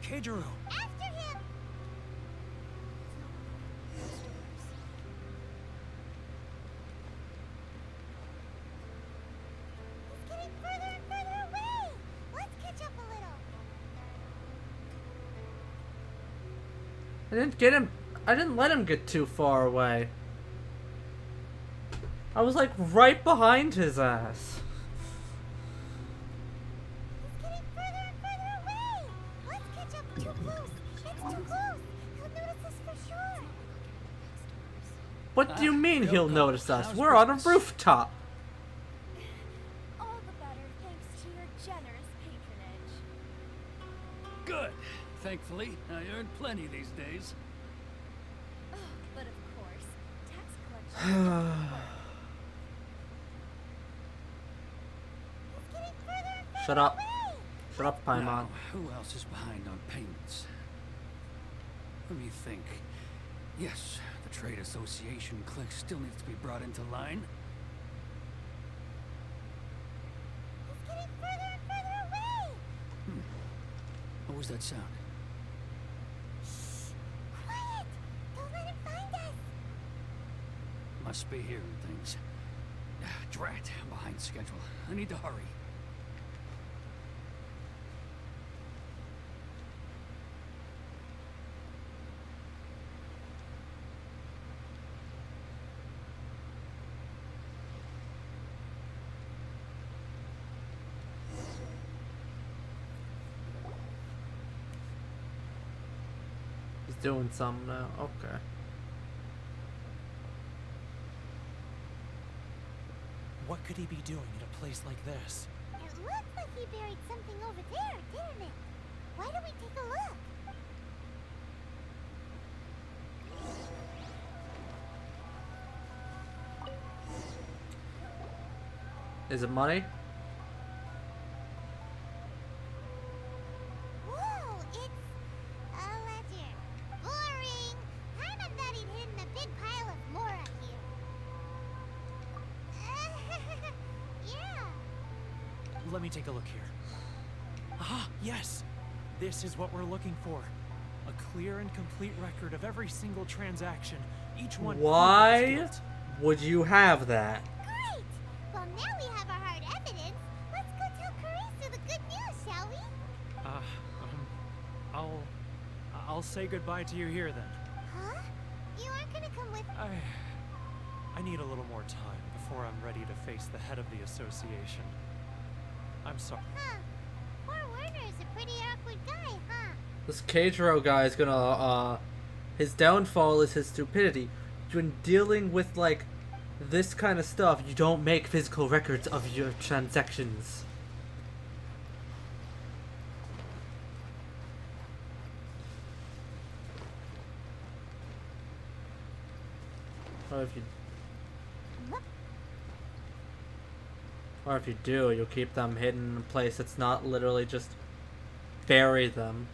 S9: Keijiro,
S4: After him. He's getting further and further away. Let's catch up a little.
S1: I didn't get him. I didn't let him get too far away. I was like right behind his ass.
S4: He's getting further and further away. Let's catch up too close. It's too close. He'll notice us for sure.
S1: What do you mean he'll
S10: Ryoko,
S1: notice us?
S10: how's
S1: We're on a
S10: business?
S1: rooftop.
S7: All the better thanks to your generous patronage.
S10: Good. Thankfully, I earn plenty these days.
S7: Oh, but of course, tax collection is difficult work.
S4: He's getting further and further
S1: Shut up.
S4: away.
S1: Shut up, Paimon.
S10: Now, who else is behind on payments? Let me think. Yes, the Trade Association clique still needs to be brought into line.
S4: He's getting further and further away.
S10: What was that sound?
S4: Quiet. Don't let him find us.
S10: Must be hearing things. Ah, drat, I'm behind schedule. I need to hurry.
S1: He's doing something now. Okay.
S9: what could he be doing at a place like this?
S4: It looked like he buried something over there, didn't it? Why don't we take a look?
S1: Is it money?
S4: Whoa, it's a ledger. Boring. Paimon thought he'd hidden a big pile of more
S9: let me take a look here. Ah, yes! This is what we're looking for. A clear and complete record of every single transaction, each one.
S1: Why would you have that?
S4: Great! Well, now we have our hard evidence. Let's go tell Carissa the good news, shall we?
S9: I'll say goodbye to you here then.
S4: Huh? You aren't gonna come with...
S9: I need a little more time before I'm ready to face the head of the association. I'm sorry.
S4: Huh. Poor Werner is a pretty awkward guy, huh?
S1: This Keijiro guy is gonna, his downfall is his stupidity. When dealing with, like, this kind of stuff, you don't make physical records of your transactions. Or if you do, you'll keep them hidden in a place that's not literally just bury them.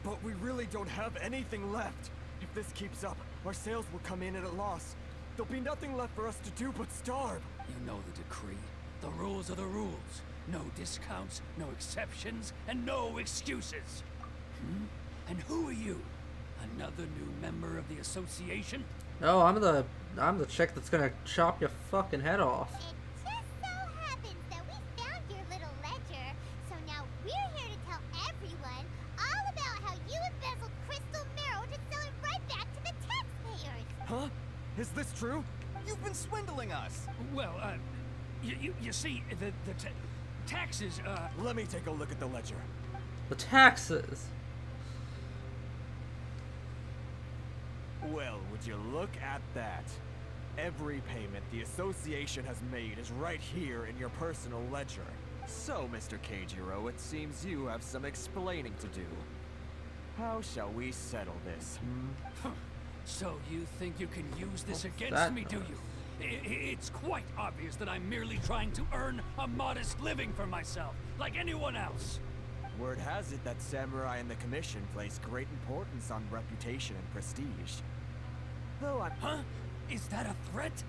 S8: But we really don't have anything left. If this keeps up, our sales will come in at a loss. There'll be nothing left for us to do but starve.
S10: You know the decree. The rules are the rules. No discounts, no exceptions, and no excuses. And who are you? Another new member of the association?
S1: No, I'm the chick that's gonna chop your fucking head off.
S4: It just so happens that we found your little ledger, so now we're here to tell everyone all about how you embezzled crystal marrow to sell it right back to the taxpayers.
S8: Huh? Is this true? You've been swindling us.
S10: Well, you see, the taxes,
S8: Let me take a look at the ledger.
S1: The taxes.
S8: Well, would you look at that? Every payment the association has made is right here in your personal ledger. So, Mr. Keijiro, it seems you have some explaining to do. How shall we settle this,
S10: So you think you can use this against
S1: that
S10: me, do you? It's quite obvious that I'm merely trying to earn a modest living for myself, like anyone else.
S8: Word has it that samurai and the commission place great importance on reputation and prestige. Though I'm...
S10: Huh? Is that a threat?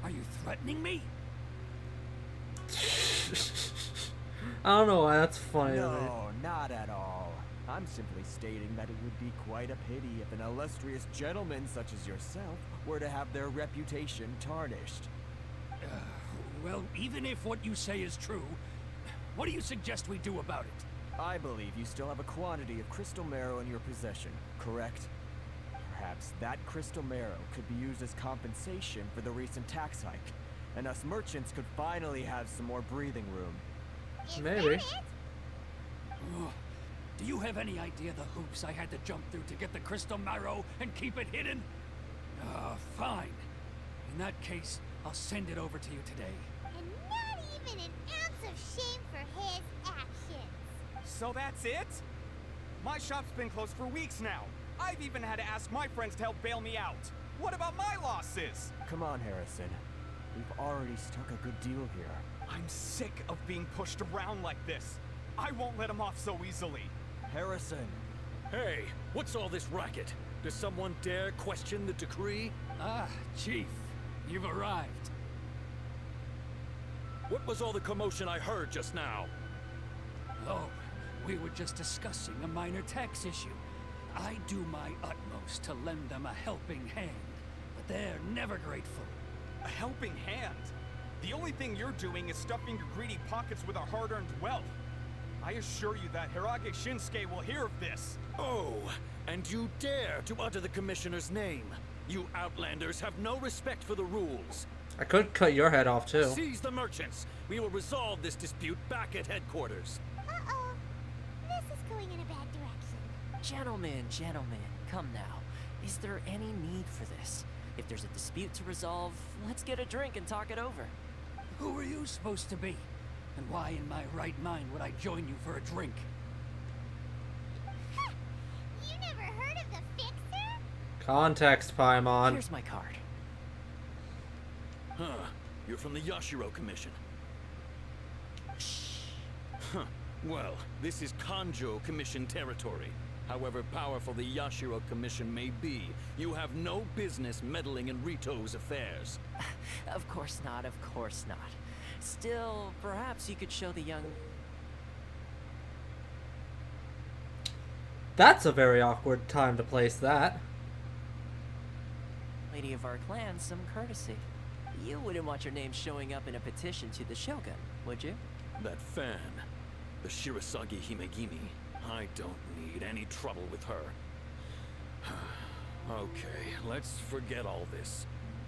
S10: Are you threatening me?
S1: I don't know why that's funny.
S8: No, not at all. I'm simply stating that it would be quite a pity if an illustrious gentleman such as yourself were to have their reputation tarnished.
S10: Well, even if what you say is true, what do you suggest we do about it?
S8: I believe you still have a quantity of crystal marrow in your possession, correct? Perhaps that crystal marrow could be used as compensation for the recent tax hike, and us merchants could finally have some more breathing room.
S4: Is
S1: Maybe.
S4: that it?
S10: Do you have any idea the hoops I had to jump through to get the crystal marrow and keep it hidden? Fine. In that case, I'll send it over to you today.
S4: And not even an ounce of shame for his actions.
S11: So that's it? My shop's been closed for weeks now. I've even had to ask my friends to help bail me out. What about my losses?
S8: Come on, Harrison. We've already struck a good deal here.
S11: I'm sick of being pushed around like this. I won't let him off so easily.
S8: Harrison!
S12: Hey, what's all this racket? Does someone dare question the decree?
S10: Ah, Chief, you've arrived.
S12: What was all the commotion I heard just now?
S10: Oh, we were just discussing a minor tax issue. I do my utmost to lend them a helping hand, but they're never grateful.
S11: A helping hand? The only thing you're doing is stuffing your greedy pockets with our hard-earned wealth. I assure you that Hirage Shinsuke will hear of this.
S12: Oh, and you dare to utter the commissioner's name. You outlanders have no respect for the rules.
S1: I could cut your head off too.
S12: Seize the merchants. We will resolve this dispute back at headquarters.
S4: Uh-oh. This is going in a bad direction.
S6: Gentlemen, come now. Is there any need for this? If there's a dispute to resolve, let's get a drink and talk it over.
S10: Who are you supposed to be? And why in my right mind would I join you for a drink?
S4: You never heard of the Fixer?
S1: Context, Paimon.
S6: Here's my card.
S12: Huh. You're from the Yashiro Commission. Huh. Well, this is Kanjo Commission territory. However powerful the Yashiro Commission may be, you have no business meddling in Rito's affairs.
S6: Of course not, of course not. Still, perhaps you could show the young...
S1: That's a very awkward time to place that.
S6: lady of our clan some courtesy. You wouldn't want your name showing up in a petition to the Shogun, would you?
S12: That fan, the Shirasagi Himegimi, I don't need any trouble with her. Okay, let's forget all this.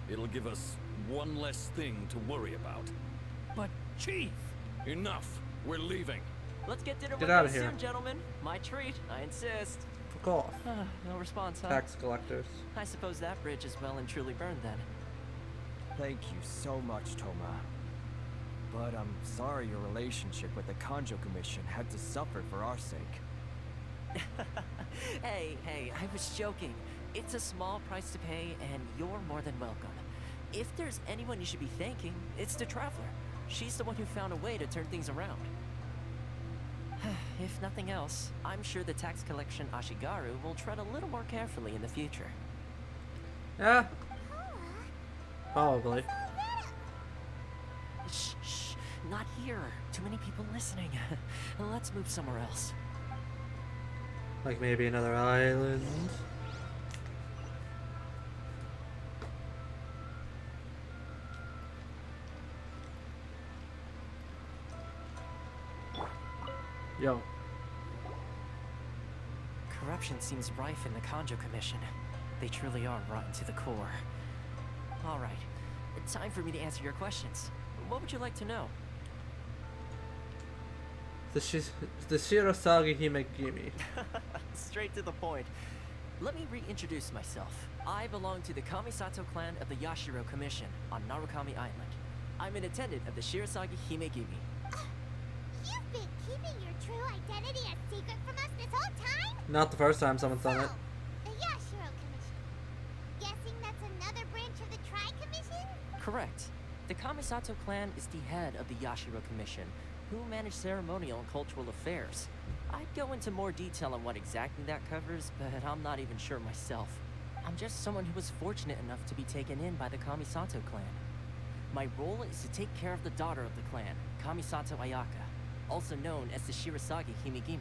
S12: It'll give us one less thing to worry about.
S10: But, Chief!
S12: Enough! We're leaving.
S6: Let's get dinner
S1: Get
S6: with
S1: outta
S6: us
S1: here.
S6: soon, gentlemen. My treat, I insist.
S1: Fuck off.
S6: No response, huh?
S1: Tax collectors.
S6: I suppose that bridge is well and truly burned then.
S8: Thank you so much, Toma. But I'm sorry your relationship with the Kanjo Commission had to suffer for our sake.
S6: Hey, I was joking. It's a small price to pay, and you're more than welcome. If there's anyone you should be thanking, it's the Traveler. She's the one who found a way to turn things around. If nothing else, I'm sure the tax collection Ashigaru will tread a little more carefully in the future.
S1: Yeah. Probably.
S6: Shh, not here. Too many people listening. Let's move somewhere else.
S1: Like maybe another island. Yo.
S6: Corruption seems rife in the Kanjo Commission. They truly are rotten to the core. Alright, time for me to answer your questions. What would you like to know?
S1: The Shirasagi Himegimi.
S6: Straight to the point. Let me reintroduce myself. I belong to the Kamisato clan of the Yashiro Commission on Narukami Island. I'm an attendant of the Shirasagi Himegimi.
S4: You've been keeping your true identity a secret from us this whole time?
S1: Not the first time someone's done it.
S4: The Yashiro Commission. Guessing that's another branch of the Tri-Commission?
S6: Correct. The Kamisato clan is the head of the Yashiro Commission, who manage ceremonial and cultural affairs. I'd go into more detail on what exactly that covers, but I'm not even sure myself. I'm just someone who was fortunate enough to be taken in by the Kamisato clan. My role is to take care of the daughter of the clan, Kamisato Ayaka, also known as the Shirasagi Himegimi.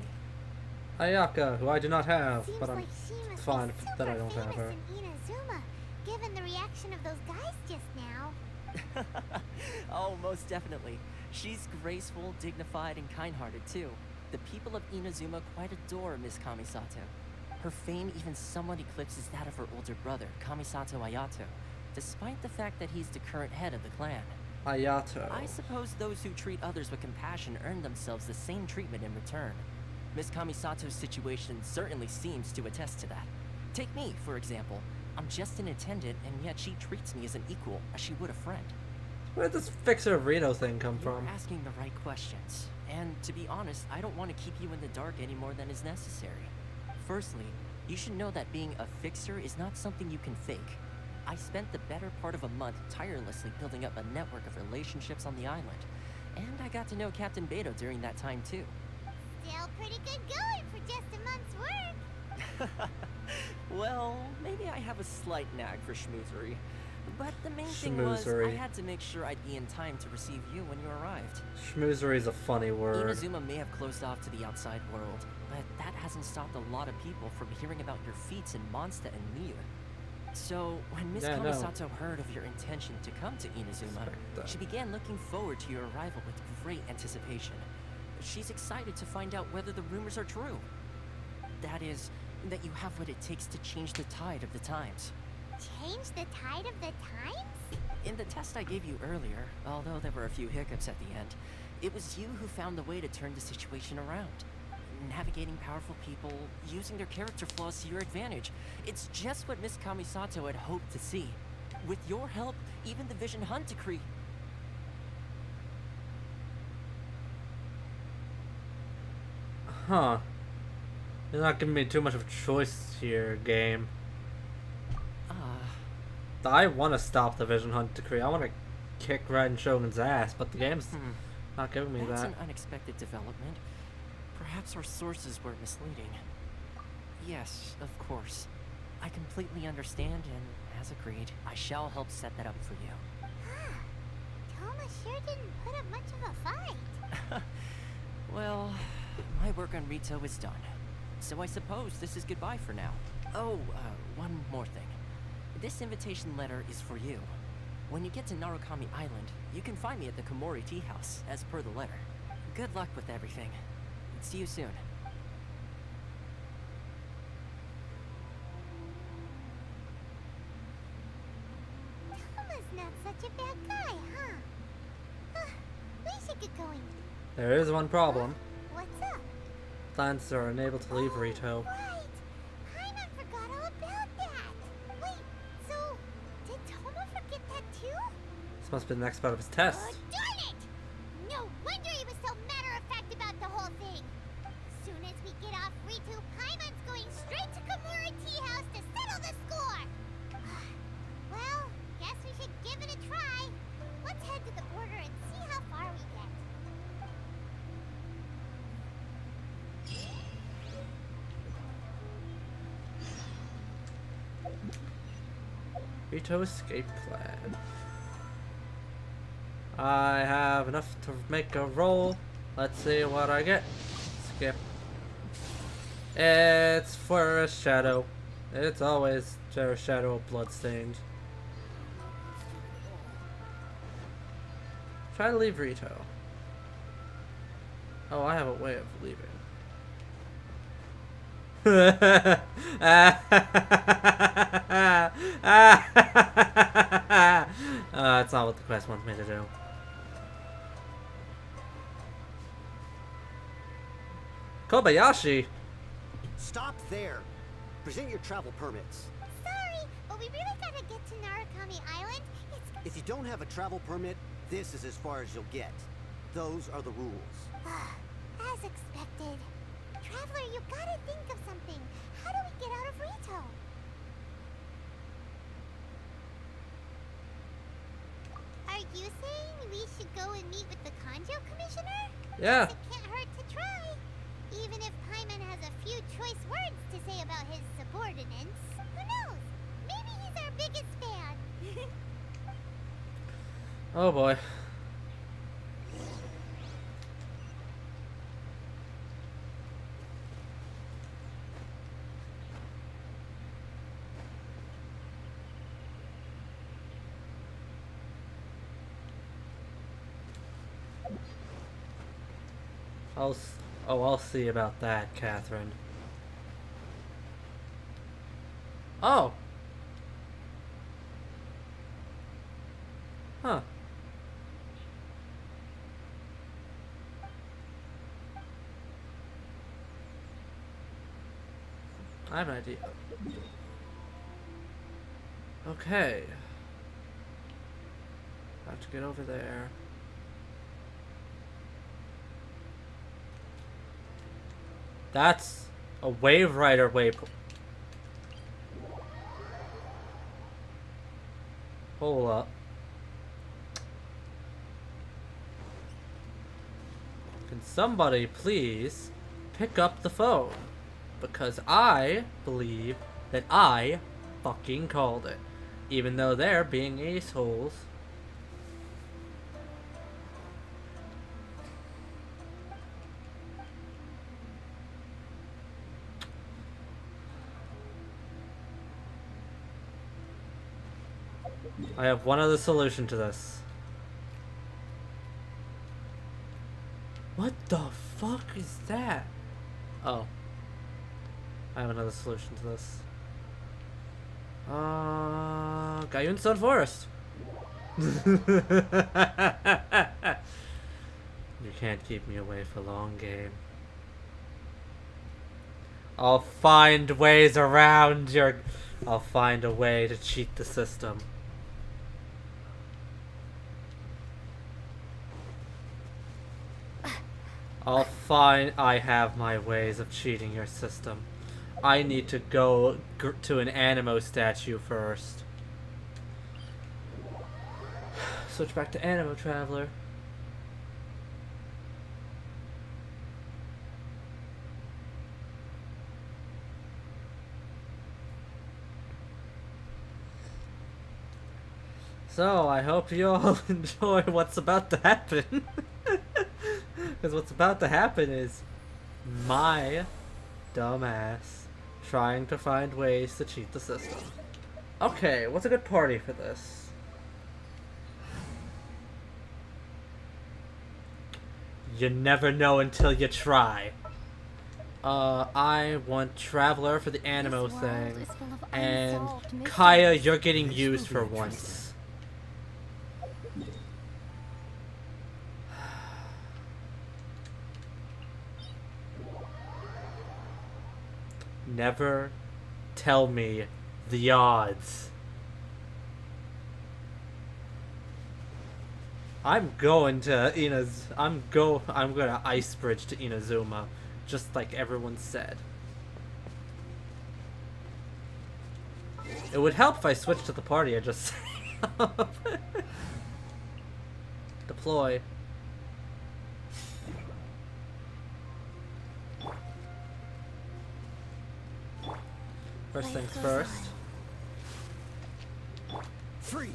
S1: Ayaka, who I do not have,
S4: Seems
S1: but I'm
S4: like she must
S1: fine
S4: be
S1: that I
S4: super
S1: don't have
S4: famous
S1: her.
S4: in Inazuma, given the reaction of those guys just now.
S6: Oh, most definitely. She's graceful, dignified, and kind-hearted too. The people of Inazuma quite adore Miss Kamisato. Her fame even somewhat eclipses that of her older brother, Kamisato Ayato, despite the fact that he's the current head of the clan.
S1: Ayato.
S6: I suppose those who treat others with compassion earn themselves the same treatment in return. Miss Kamisato's situation certainly seems to attest to that. Take me, for example. I'm just an attendant, and yet she treats me as an equal, as she would a friend.
S1: Where did this Fixer of Reno thing come
S6: You're
S1: from?
S6: asking the right questions. And to be honest, I don't want to keep you in the dark any more than is necessary. Firstly, you should know that being a fixer is not something you can fake. I spent the better part of a month tirelessly building up a network of relationships on the island. And I got to know Captain Beto during that time too.
S4: Still pretty good going for just a month's work.
S6: Well, maybe I have a slight knack for schmoozery. But the main thing was, I
S1: Schmoozery.
S6: had to make sure I'd be in time to receive you when you arrived.
S1: Schmoozery is a funny word.
S6: Inazuma may have closed off to the outside world, but that hasn't stopped a lot of people from hearing about your feats in Mondstadt and Miu. So, when Miss
S1: Yeah, I know.
S6: Kamisato heard of your intention to come to Inazuma,
S1: that.
S6: she began looking forward to your arrival with great anticipation. She's excited to find out whether the rumors are true. That is, that you have what it takes to change the tide of the times.
S4: Change the tide of the times?
S6: In the test I gave you earlier, although there were a few hiccups at the end, it was you who found the way to turn the situation around. Navigating powerful people, using their character flaws to your advantage. It's just what Miss Kamisato had hoped to see. With your help, even the Vision Hunt Decree.
S1: Huh. You're not giving me too much of a choice here, game. I want to stop the Vision Hunt Decree. I want to kick Raiden Shogun's ass, but the game's not giving me
S6: That's
S1: that.
S6: an unexpected development. Perhaps our sources were misleading. Yes, of course. I completely understand, and as agreed, I shall help set that up for you.
S4: Thomas sure didn't put up much of a fight.
S6: Well, my work on Rito is done. So I suppose this is goodbye for now. Oh, one more thing. This invitation letter is for you. When you get to Narukami Island, you can find me at the Komori Tea House, as per the letter. Good luck with everything. See you soon.
S4: Thomas not such a bad guy, huh? We should get going.
S1: There is one problem.
S4: What's up?
S1: Plants are unable to leave Rito.
S4: Right! Paimon forgot all about that! Wait, so did Toma forget that too?
S1: This must be the next part of his test.
S4: Oh, darn it! No wonder he was so matter-of-fact about the whole thing! Soon as we get off Ritu, Paimon's going straight to Komori Tea House to settle the score! Well, guess we should give it a try. Let's head to the border and see how far we get.
S1: Rito escape plan. I have enough to make a roll. Let's see what I get. Skip. It's for a shadow. It's always for a shadow bloodstained. Try to leave Rito. Oh, I have a way of leaving. That's not what the quest wants me to do. Kobayashi!
S13: Stop there! Present your travel permits.
S4: Sorry, but we really gotta get to Narukami Island.
S13: If you don't have a travel permit, this is as far as you'll get. Those are the rules.
S4: As expected. Traveler, you gotta think of something. How do we get out of Rito? Are you saying we should go and meet with the Kanjo Commissioner?
S1: Yeah.
S4: It can't hurt to try. Even if Paimon has a few choice words to say about his subordinates. Who knows? Maybe he's our biggest fan.
S1: Oh boy. I'll see about that, Catherine. Oh. Huh. I have an idea. Okay. Have to get over there. That's a Wave Rider waypoint. Hold up. Can somebody please pick up the phone? Because I believe that I fucking called it. Even though they're being assholes. I have one other solution to this. What the fuck is that? Oh. I have another solution to this. Gayun Stone Forest. You can't keep me away for long, game. I'll find ways around your... I'll find a way to cheat the system. I have my ways of cheating your system. I need to go to an Animo statue first. Switch back to Animo Traveler. So, I hope you all enjoy what's about to happen. Because what's about to happen is my dumbass trying to find ways to cheat the system. Okay, what's a good party for this? You never know until you try. I want Traveler for the Animo thing, and Kaya, you're getting used for once. Never tell me the odds. I'm going to I'm gonna ice bridge to Inazuma, just like everyone said. It would help if I switched to the party I just set up. Deploy. First things first.
S8: Freeze!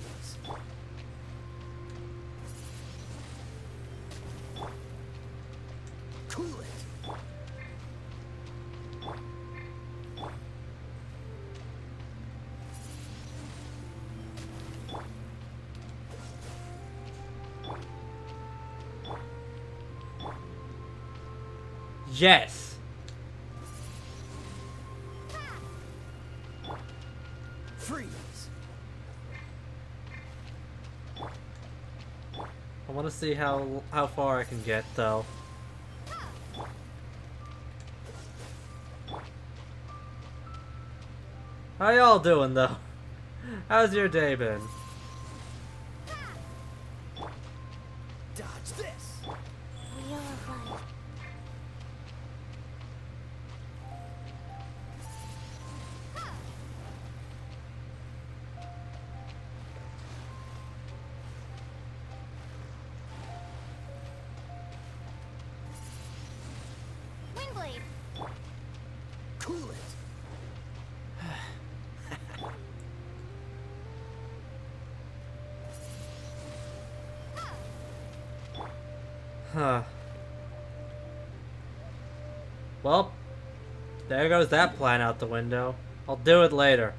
S8: Cool it!
S1: Yes!
S8: Freeze!
S1: I want to see how far I can get, though. How y'all doing, though? How's your day been?
S8: Dodge this!
S4: Wheel of Life. Windblade.
S8: Cool it!
S1: Huh. Well, there goes that plan out the window. I'll do it later.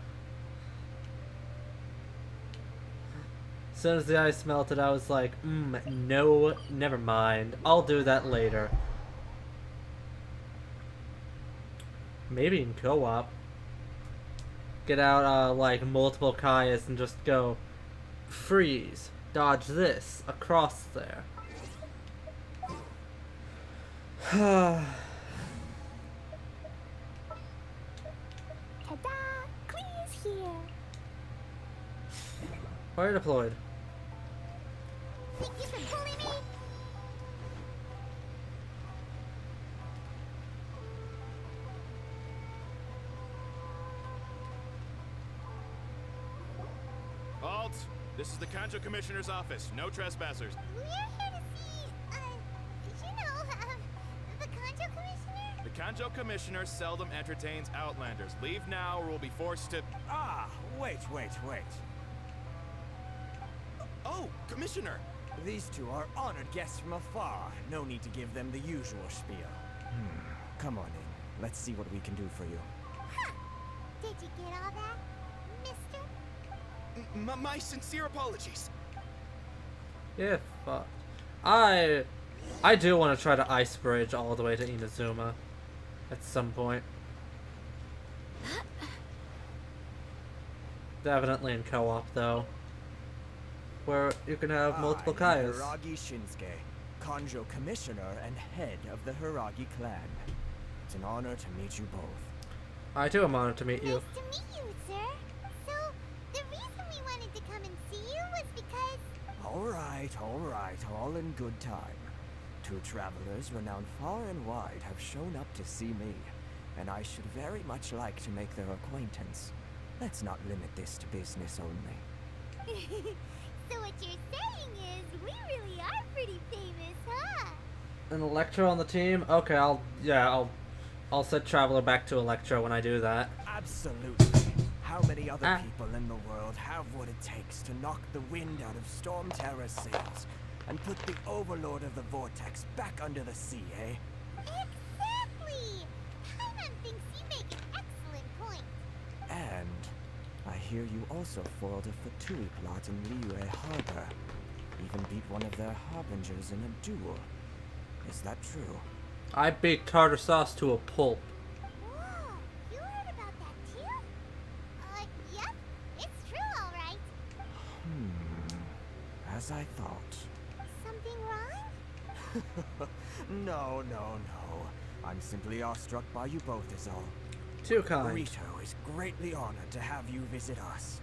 S1: As soon as the ice melted, I was like, no, never mind. I'll do that later. Maybe in co-op. Get out, like, multiple Kayas and just go freeze, dodge this, across there.
S4: Ta-da! Clee's here.
S1: Fire deployed.
S4: Think you can bully me?
S14: Halt! This is the Kanjo Commissioner's office. No trespassers.
S4: We're here to see, the Kanjo Commissioner?
S14: The Kanjo Commissioner seldom entertains Outlanders. Leave now or we'll be forced to...
S8: Ah, wait.
S14: Oh, Commissioner!
S8: These two are honored guests from afar. No need to give them the usual spiel. Come on in. Let's see what we can do for you.
S4: Huh. Did you get all that, mister?
S14: My sincere apologies.
S1: Yeah, fuck. I do want to try to ice bridge all the way to Inazuma at some point. Definitely in co-op though, where you can have multiple Kayas.
S8: Hiragi Shinsuke, Kanjo Commissioner and head of the Hiragi clan. It's an honor to meet you both.
S1: I too am honored to meet you.
S4: Nice to meet you, sir. So, the reason we wanted to come and see you was because...
S8: All right, all in good time. Two travelers renowned far and wide have shown up to see me, and I should very much like to make their acquaintance. Let's not limit this to business only.
S4: So what you're saying is, we really are pretty famous, huh?
S1: An Electro on the team? Okay, I'll set Traveler back to Electro when I do that.
S8: Absolutely. How many other people in the world have what it takes to knock the wind out of Storm Terror's sails and put the Overlord of the Vortex back under the sea, eh?
S4: Exactly! Paimon thinks you make an excellent point.
S8: And I hear you also foiled a Fatui plot in Liyue Harbor. Even beat one of their harbingers in a duel. Is that true?
S1: I beat tartar sauce to a pulp.
S4: Whoa, you heard about that too? Yep, it's true, alright.
S8: As I thought.
S4: Something wrong?
S8: No. I'm simply awestruck by you both is all.
S1: Too kind.
S8: Rito is greatly honored to have you visit us.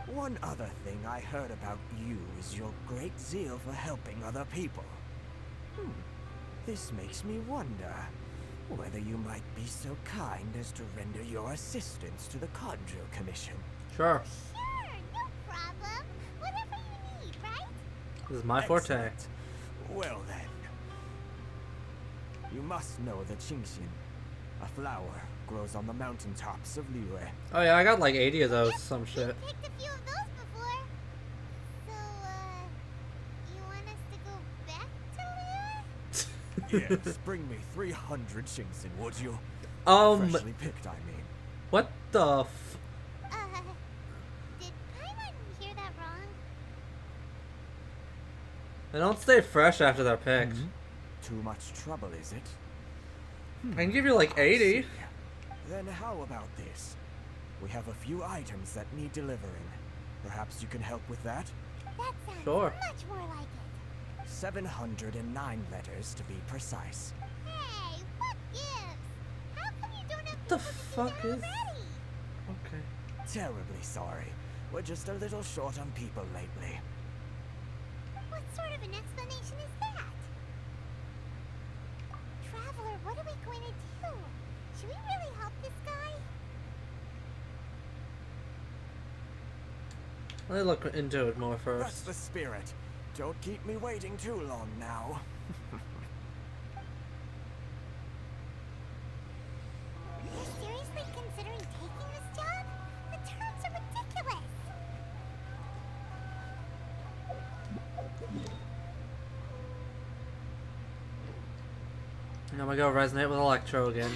S8: One other thing I heard about you is your great zeal for helping other people. This makes me wonder whether you might be so kind as to render your assistance to the Conjure Commission.
S1: Sure.
S4: Sure, no problem. Whatever you need, right?
S1: This is my forte.
S8: Excellent. Well then. You must know that Qingxian, a flower, grows on the mountaintops of Liyue.
S1: Oh yeah, I got like 80 of those, some shit.
S4: Picked a few of those before. So, you want us to go back to Liyue?
S8: Yes, bring me 300 Qingxian, would you? Freshly picked, I mean.
S1: What the
S4: Did Paimon hear that wrong?
S1: They don't stay fresh after they're picked.
S8: Too much trouble, is it?
S1: I can give you like 80.
S8: Then how about this? We have a few items that need delivering. Perhaps you can help with that?
S4: That sounds
S1: Sure.
S4: much more like it.
S8: 709 letters to be precise.
S4: Hey, what gives? How come you don't have
S1: What the
S4: people to do
S1: fuck
S4: that
S1: is...
S4: already?
S1: Okay.
S8: Terribly sorry. We're just a little short on people lately.
S4: What sort of an explanation is that? Traveler, what are we going to do? Should we really help this guy?
S1: Let me look into it more first.
S8: That's the spirit. Don't keep me waiting too long now.
S4: You're seriously considering taking this job? The terms are ridiculous.
S1: Now we go resonate with Electro again.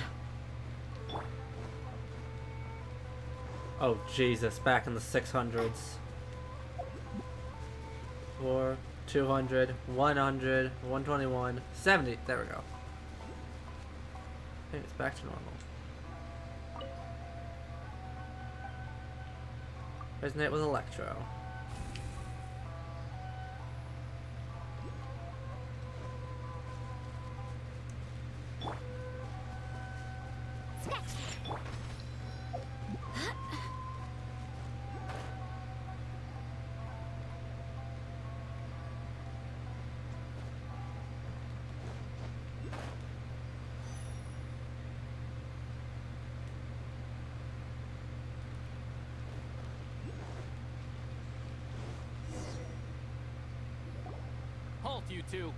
S1: Oh Jesus, back in the 600s. 4, 200, 100, 121, 70. There we go. Hey, it's back to normal. Resonate with Electro.
S9: Halt, you two!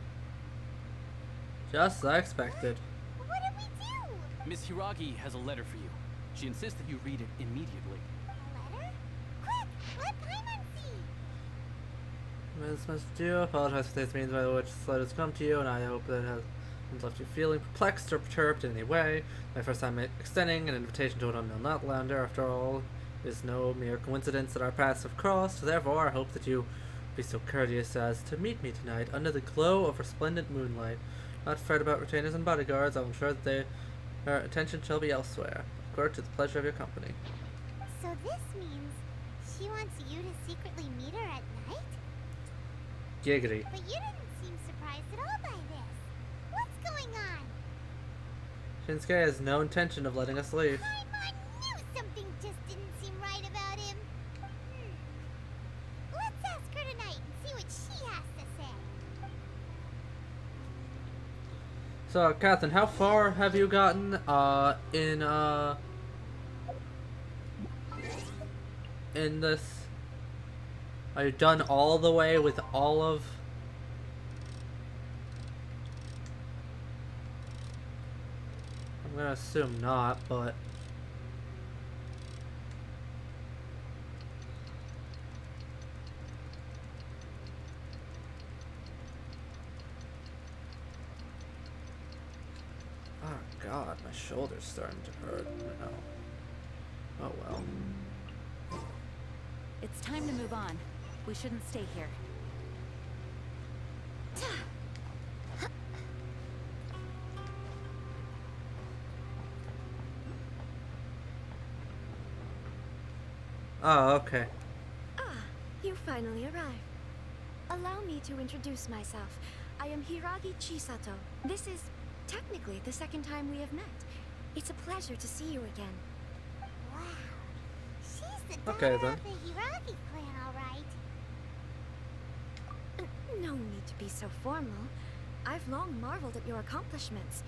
S1: Just as I expected.
S4: What did we do?
S15: Miss Hiragi has a letter for you. She insists that you read it immediately.
S4: Letter? Quick, let Paimon see.
S1: Ms. must do. Apologize for this means by which this letter has come to you, and I hope that it has left you feeling perplexed or perturbed in any way. My first time extending an invitation to an unknown outlander, after all, is no mere coincidence that our paths have crossed. Therefore, I hope that you be so courteous as to meet me tonight under the glow of resplendent moonlight. Not fret about retainers and bodyguards. I will ensure that their attention shall be elsewhere. Of course, to the pleasure of your company.
S4: So this means she wants you to secretly meet her at night?
S1: Giggity.
S4: But you didn't seem surprised at all by this. What's going on?
S1: Shinsuke has no intention of letting us leave.
S4: Paimon knew something just didn't seem right about him. Let's ask her tonight and see what she has to say.
S1: So, Catherine, how far have you gotten in this? Are you done all the way with all of? I'm gonna assume not, but God, my shoulder's starting to hurt now. Oh well.
S5: It's time to move on. We shouldn't stay here.
S1: Oh, okay.
S16: Ah, you finally arrived. Allow me to introduce myself. I am Hiragi Chisato. This is technically the second time we have met. It's a pleasure to see you again.
S4: Wow. She's the
S1: Okay,
S4: daughter
S1: then.
S4: of the Hiragi clan, all right.
S16: No need to be so formal. I've long marveled at your accomplishments,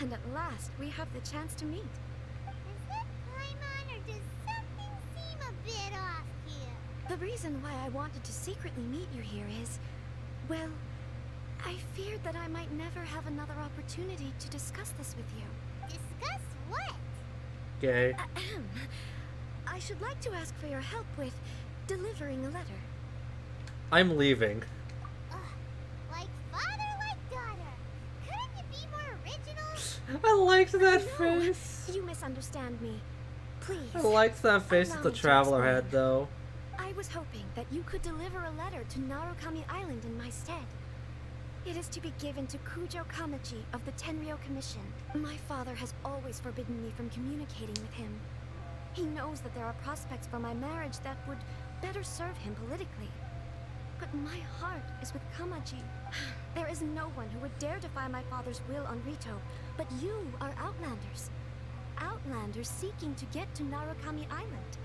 S16: and at last we have the chance to meet.
S4: Is it Paimon, or does something seem a bit off here?
S16: The reason why I wanted to secretly meet you here is, well, I feared that I might never have another opportunity to discuss this with you.
S4: Discuss what?
S1: Gay.
S16: Ahem. I should like to ask for your help with delivering a letter.
S1: I'm leaving.
S4: Like father, like daughter. Couldn't you be more original?
S1: I liked that
S16: No,
S1: face.
S16: you misunderstand me. Please.
S1: I liked that face that
S16: allow
S1: the
S16: me to
S1: traveler
S16: explain.
S1: had, though.
S16: I was hoping that you could deliver a letter to Narukami Island in my stead. It is to be given to Kujo Kamachi of the Tenryou Commission. My father has always forbidden me from communicating with him. He knows that there are prospects for my marriage that would better serve him politically. But my heart is with Kamachi. There is no one who would dare defy my father's will on Rito, but you are Outlanders. Outlanders seeking to get to Narukami Island.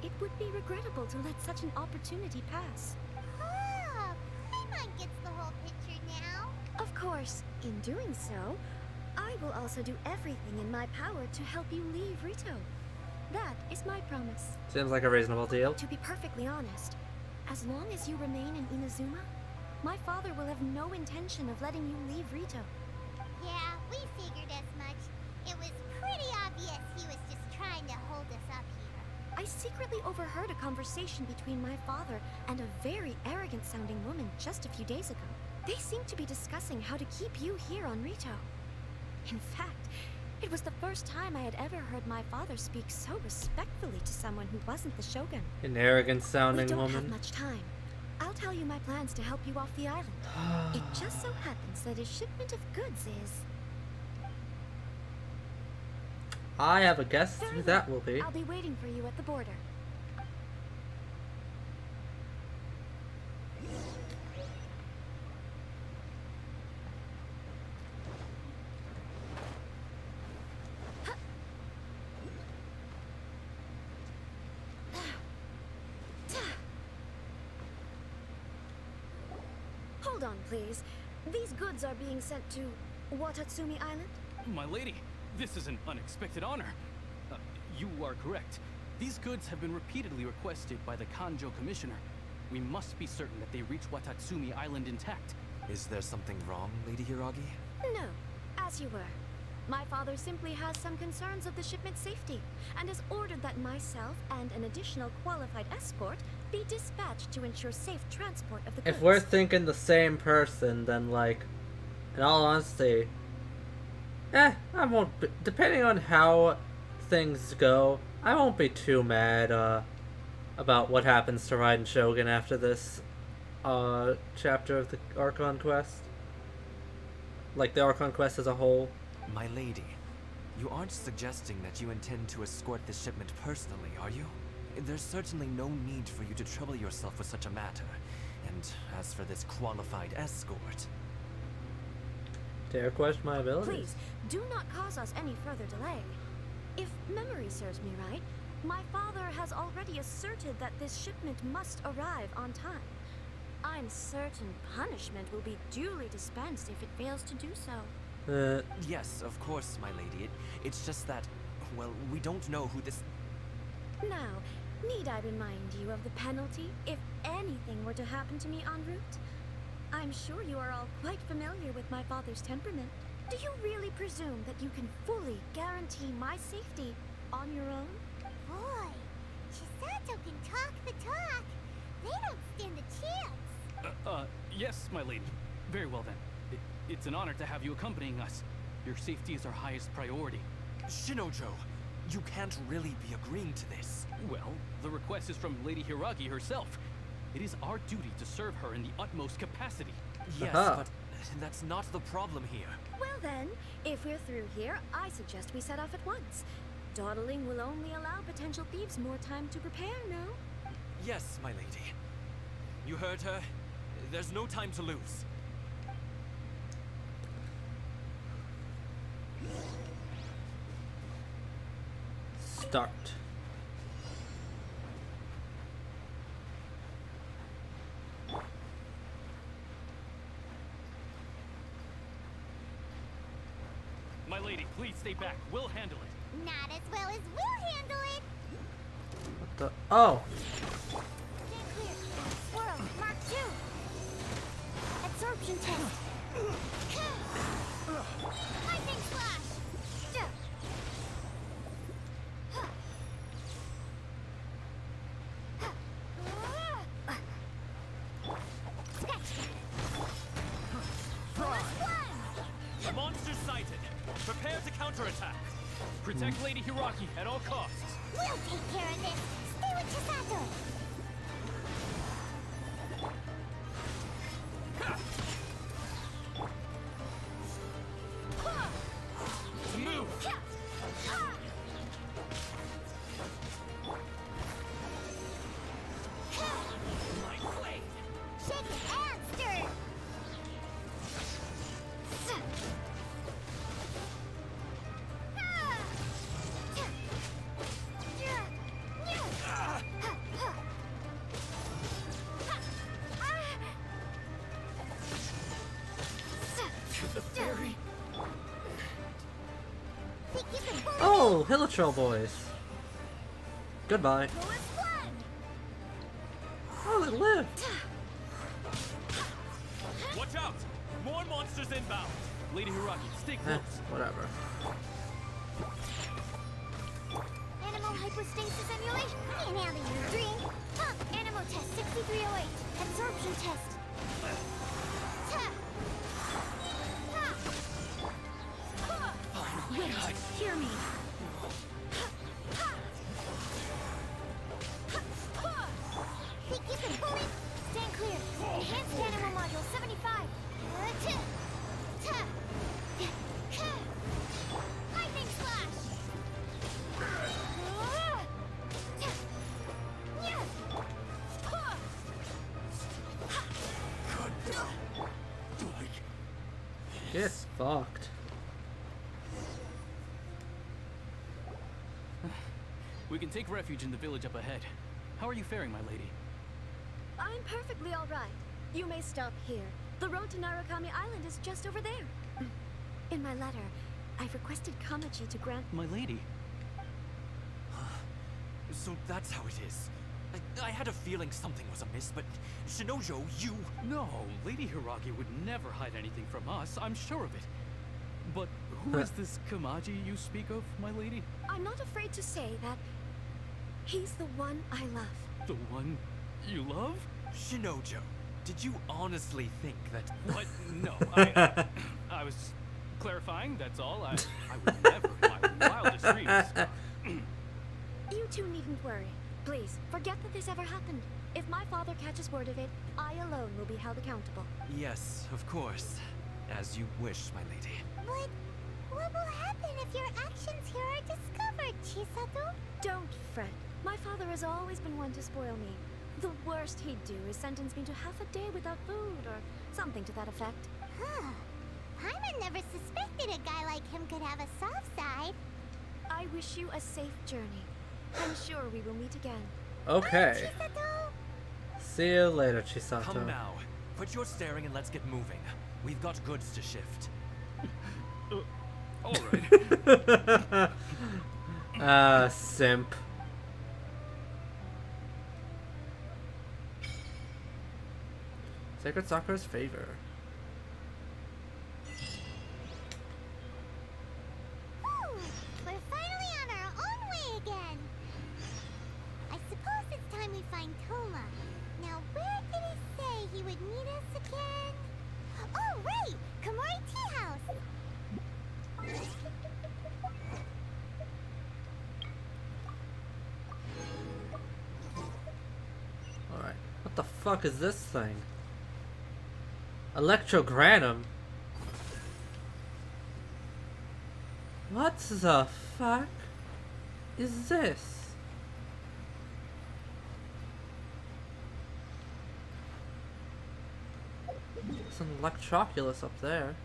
S16: It would be regrettable to let such an opportunity pass.
S4: Oh, Paimon gets the whole picture now.
S16: Of course, in doing so, I will also do everything in my power to help you leave Rito. That is my promise.
S1: Seems like a reasonable deal.
S16: To be perfectly honest, as long as you remain in Inazuma, my father will have no intention of letting you leave Rito.
S4: Yeah, we figured as much. It was pretty obvious he was just trying to hold us up here.
S16: I secretly overheard a conversation between my father and a very arrogant-sounding woman just a few days ago. They seemed to be discussing how to keep you here on Rito. In fact, it was the first time I had ever heard my father speak so respectfully to someone who wasn't the shogun.
S1: An arrogant
S16: We
S1: sounding
S16: don't have
S1: woman.
S16: much time. I'll tell you my plans to help you off the island. It just so happens that a shipment of goods is...
S1: I have a guess who
S16: Very
S1: that
S16: well.
S1: will be.
S16: I'll be waiting for you at the border. Hold on, please. These goods are being sent to Watatsumi Island?
S15: My lady, this is an unexpected honor. You are correct. These goods have been repeatedly requested by the Kanjo Commissioner. We must be certain that they reach Watatsumi Island intact.
S17: Is there something wrong, Lady Hiragi?
S16: No, as you were. My father simply has some concerns of the shipment's safety, and has ordered that myself and an additional qualified escort be dispatched to ensure safe transport of the goods.
S1: If we're thinking the same person, then, like, in all honesty, I won't be, depending on how things go, I won't be too mad, about what happens to Raiden Shogun after this, chapter of the Archon Quest. Like, the Archon Quest as a whole.
S17: My lady, you aren't suggesting that you intend to escort the shipment personally, are you? There's certainly no need for you to trouble yourself with such a matter. And as for this qualified escort...
S1: Dare question my abilities.
S16: Please, do not cause us any further delay. If memory serves me right, my father has already asserted that this shipment must arrive on time. I'm certain punishment will be duly dispensed if it fails to do so.
S17: Yes, of course, my lady. It's just that, well, we don't know who this...
S16: Now, need I remind you of the penalty if anything were to happen to me en route? I'm sure you are all quite familiar with my father's temperament. Do you really presume that you can fully guarantee my safety on your own?
S4: Boy, Chisato can talk the talk. They don't stand a chance.
S15: Yes, my lady. Very well then. It's an honor to have you accompanying us. Your safety is our highest priority.
S17: Shinojo, you can't really be agreeing to this.
S15: Well, the request is from Lady Hiragi herself. It is our duty to serve her in the utmost capacity.
S17: Yes, but that's not the problem here.
S16: Well then, if we're through here, I suggest we set off at once. Dawdling will only allow potential thieves more time to prepare, no?
S17: Yes, my lady. You heard her. There's no time to lose.
S1: Start.
S15: My lady, please stay back. We'll handle it.
S4: Not as well as we'll handle it.
S1: What the? Oh.
S4: Stay clear. Swirl, Mark 2. Absorption test. Lightning slash.
S15: Monster sighted. Prepare to counterattack. Protect Lady Hiragi at all costs.
S4: We'll take care of this. Stay with Chisato.
S15: Move.
S4: My blade. Shake it and stir.
S1: Oh, Hilichurl boys. Goodbye. Oh, they lived.
S15: Watch out! More monsters inbound. Lady Hiragi, stay close.
S1: Whatever.
S4: Animal hypostasis emulation. Can't handle your drink. Animal test 6308. Absorption test.
S16: Wait, hear me.
S4: Think you can pull it? Stand clear. Enhanced animal module 75. Lightning slash.
S1: Get fucked.
S15: We can take refuge in the village up ahead. How are you faring, my lady?
S16: I'm perfectly all right. You may stop here. The road to Narukami Island is just over there. In my letter, I've requested Kamaji to grant...
S15: My lady.
S17: So that's how it is. I had a feeling something was amiss, but Shinojo, you...
S15: No, Lady Hiragi would never hide anything from us, I'm sure of it. But who is this Kamaji you speak of, my lady?
S16: I'm not afraid to say that he's the one I love.
S15: The one you love?
S17: Shinojo, did you honestly think that...
S15: What? No, I was clarifying, that's all. I would never in my wildest dreams.
S16: You two needn't worry. Please, forget that this ever happened. If my father catches word of it, I alone will be held accountable.
S17: Yes, of course. As you wish, my lady.
S4: But what will happen if your actions here are discovered, Chisato?
S16: Don't fret. My father has always been one to spoil me. The worst he'd do is sentence me to half a day without food or something to that effect.
S4: Huh. Paimon never suspected a guy like him could have a soft side.
S16: I wish you a safe journey. I'm sure we will meet again.
S1: Okay.
S4: Chisato?
S1: See you later, Chisato.
S17: Come now. Quit your staring and let's get moving. We've got goods to shift.
S15: Alright.
S1: Simp. Sacred Sakura's favor.
S4: Whew, we're finally on our own way again. I suppose it's time we find Toma. Now, where did he say he would meet us again? Oh, right! Komori Tea House!
S1: Alright. What the fuck is this thing? Electrogranum? What the fuck is this? There's an Electroculus up there.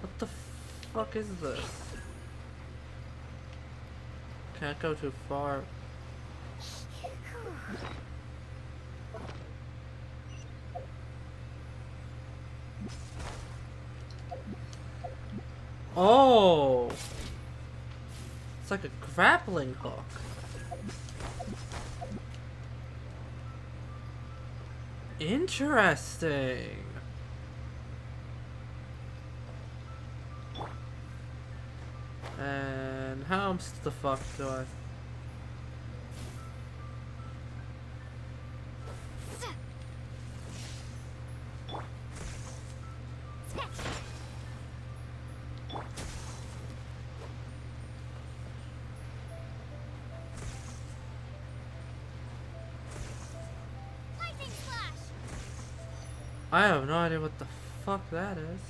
S1: What the fuck is this? Can't go too far. Oh! It's like a grappling hook. Interesting. And how the fuck do I... I have no idea what the fuck that is.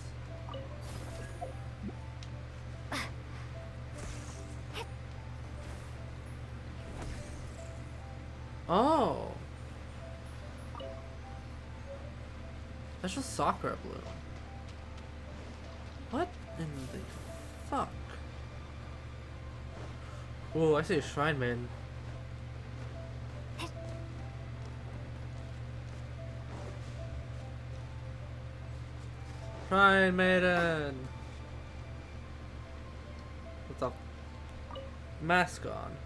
S1: Oh. That's just Sakura Blue. What in the fuck? Whoa, I see a Shrine Maiden. Shrine Maiden! With a mask on.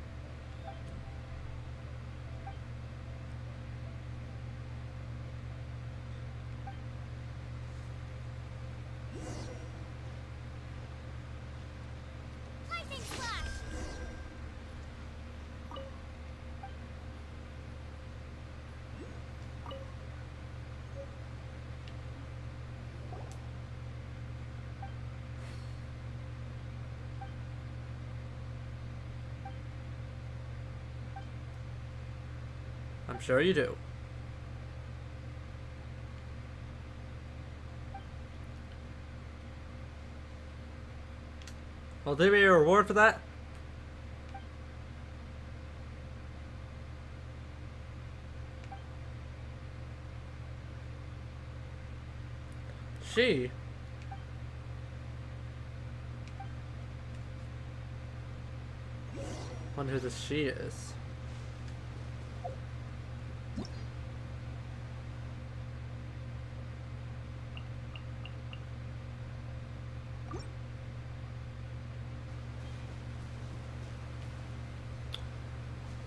S1: I'm sure you do. Well, did we get a reward for that? She. Wonder who this she is.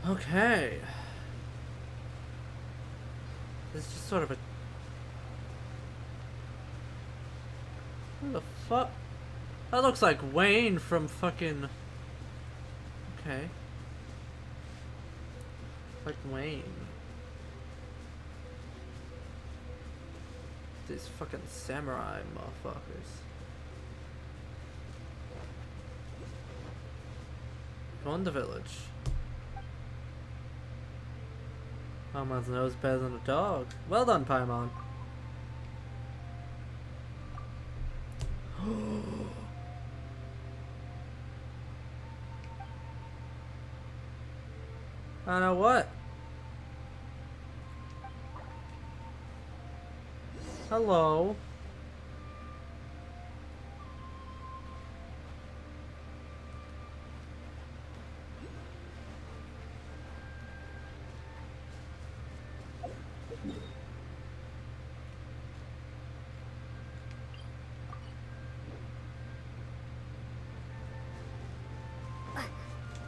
S1: Okay. This is just sort of a... What the fuck? That looks like Wayne from fucking... Okay. Like Wayne. These fucking samurai motherfuckers. Go in the village. Paimon's nose better than a dog. Well done, Paimon. I know what? Hello.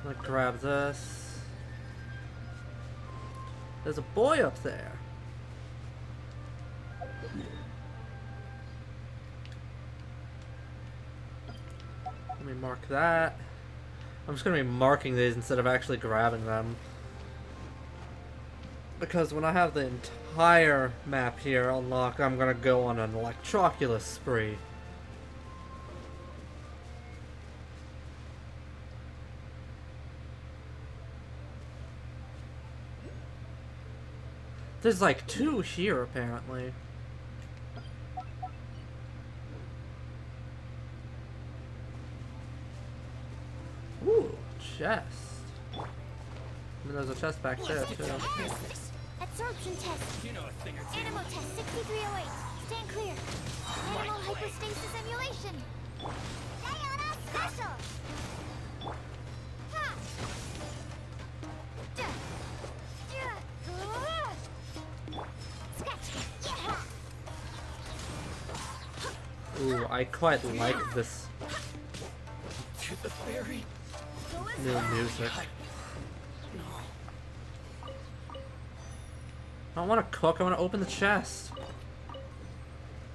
S1: I'm gonna grab this. There's a boy up there. Let me mark that. I'm just gonna be marking these instead of actually grabbing them. Because when I have the entire map here unlocked, I'm gonna go on an Electroculus spree. There's like 2 here apparently. Ooh, chest. I mean, there's a chest back there too.
S4: Absorption test.
S12: You know a thing or two.
S4: Animal test 6308. Stand clear. Animal hypostasis emulation. Diana special. Ha. Duh. Duh. Scratch. Yeah.
S1: Ooh, I quite like this
S12: To the ferry.
S1: new music. I don't want to cook, I want to open the chest.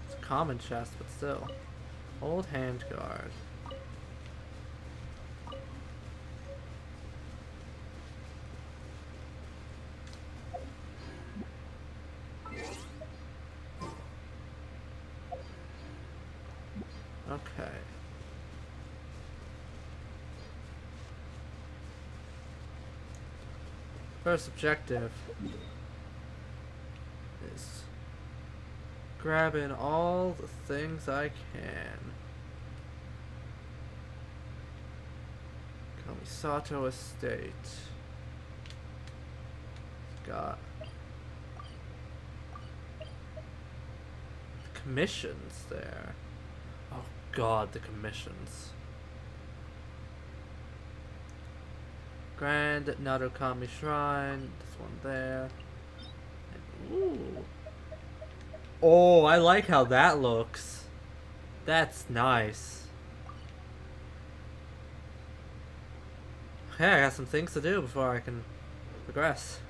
S1: It's a common chest, but still. Old hand guard. Okay. First objective is grabbing all the things I can. Kamisato Estate. Got the commissions there. Oh god, the commissions. Grand Narukami Shrine, this one there. And, ooh. Oh, I like how that looks. That's nice. Okay, I got some things to do before I can progress.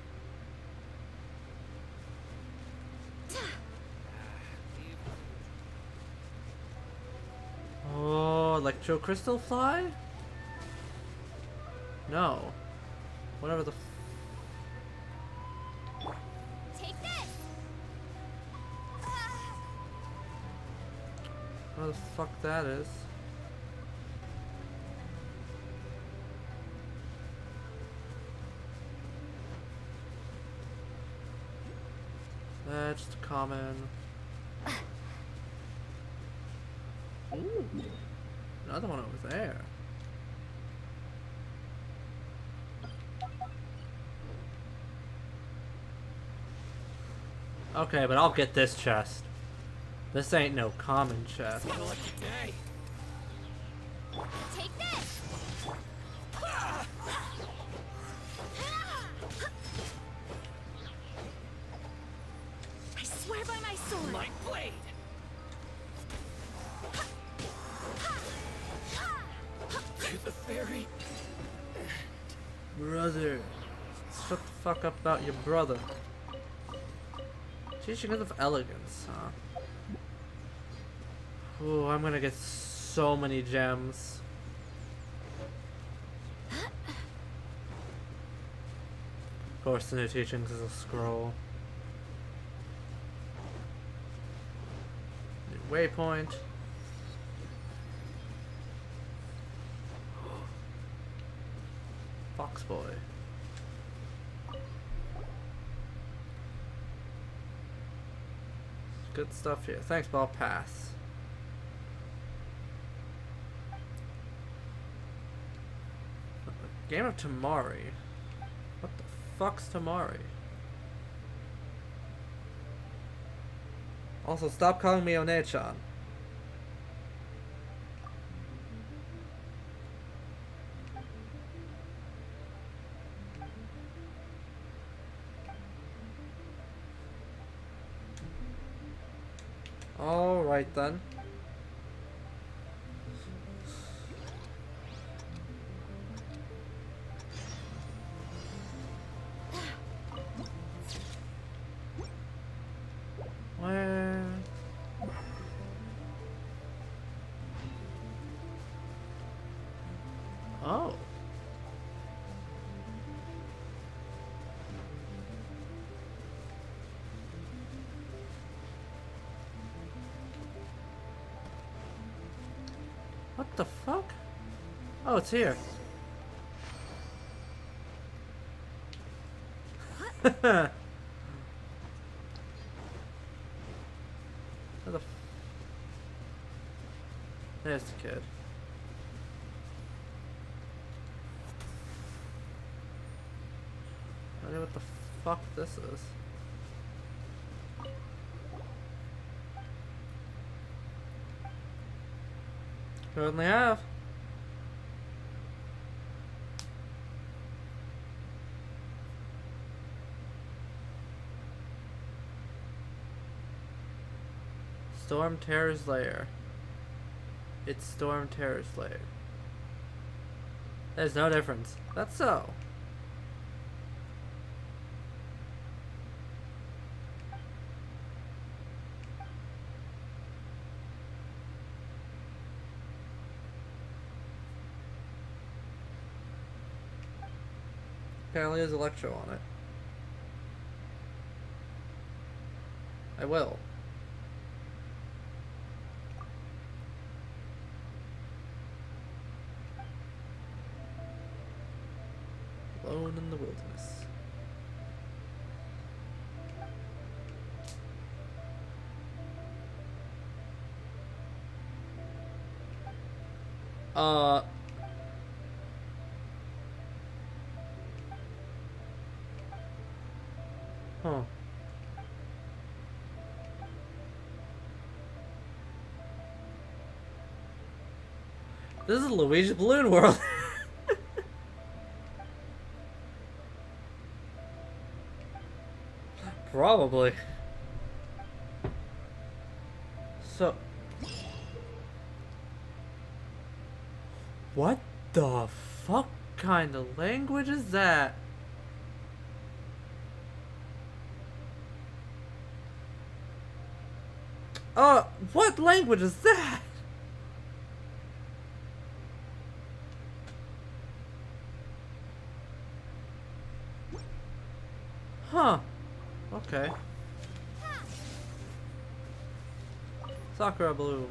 S1: Oh, electro crystal fly? No. Whatever the
S4: Take this.
S1: whatever the fuck that is. That's just common. Ooh. Another one over there. Okay, but I'll get this chest. This ain't no common chest.
S4: Take this.
S16: I swear by my sword.
S12: My blade. To the ferry.
S1: Brother. Shut the fuck up about your brother. Teaching of elegance, huh? Ooh, I'm gonna get so many gems. Of course, the new teachings is a scroll. New waypoint. Fox boy. Good stuff here. Thanks, but I'll pass. Game of Tamari. What the fuck's Tamari? Also, stop calling me One-chan. Alright then. Where? Oh. What the fuck? Oh, it's here. Where the There's the kid. I wonder what the fuck this is. Certainly have. Storm Terror's lair. It's Storm Terror's lair. There's no difference. That's so. Apparently there's Electro on it. I will. Alone in the wilderness. Huh. This is Luigi's Balloon World. Probably. So, what the fuck kind of language is that? What language is that? Huh. Okay. Sakura Bloom.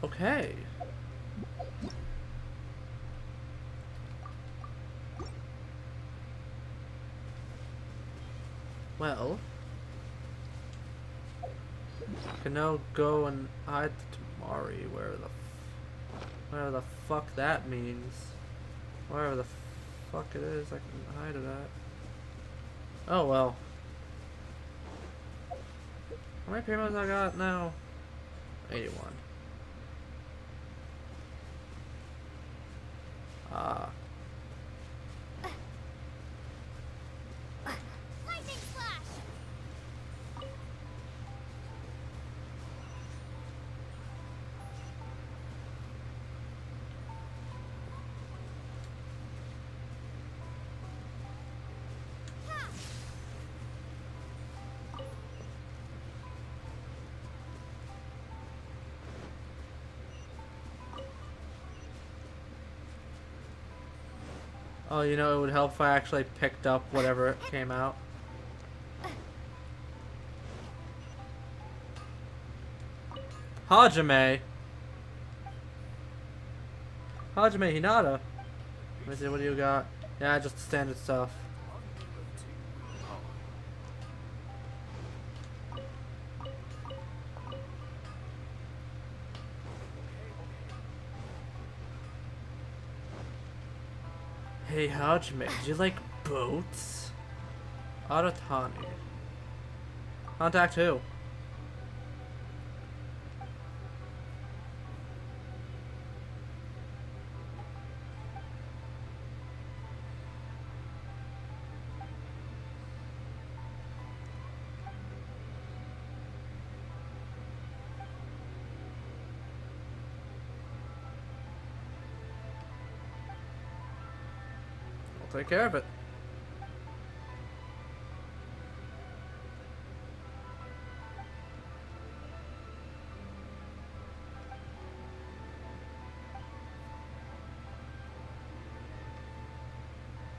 S1: Okay. Well, I can now go and hide the Tamari, wherever the fuck that means. Wherever the fuck it is, I can hide it at. Oh well. How many primos I got now? 81. Ah.
S4: Lightning flash!
S1: Oh, you know, it would help if I actually picked up whatever came out. Hajime. Hajime Hinata. Let me see, what do you got? Yeah, just the standard stuff. Hey Hajime, do you like boats? Aratani. Contact who? I'll take care of it.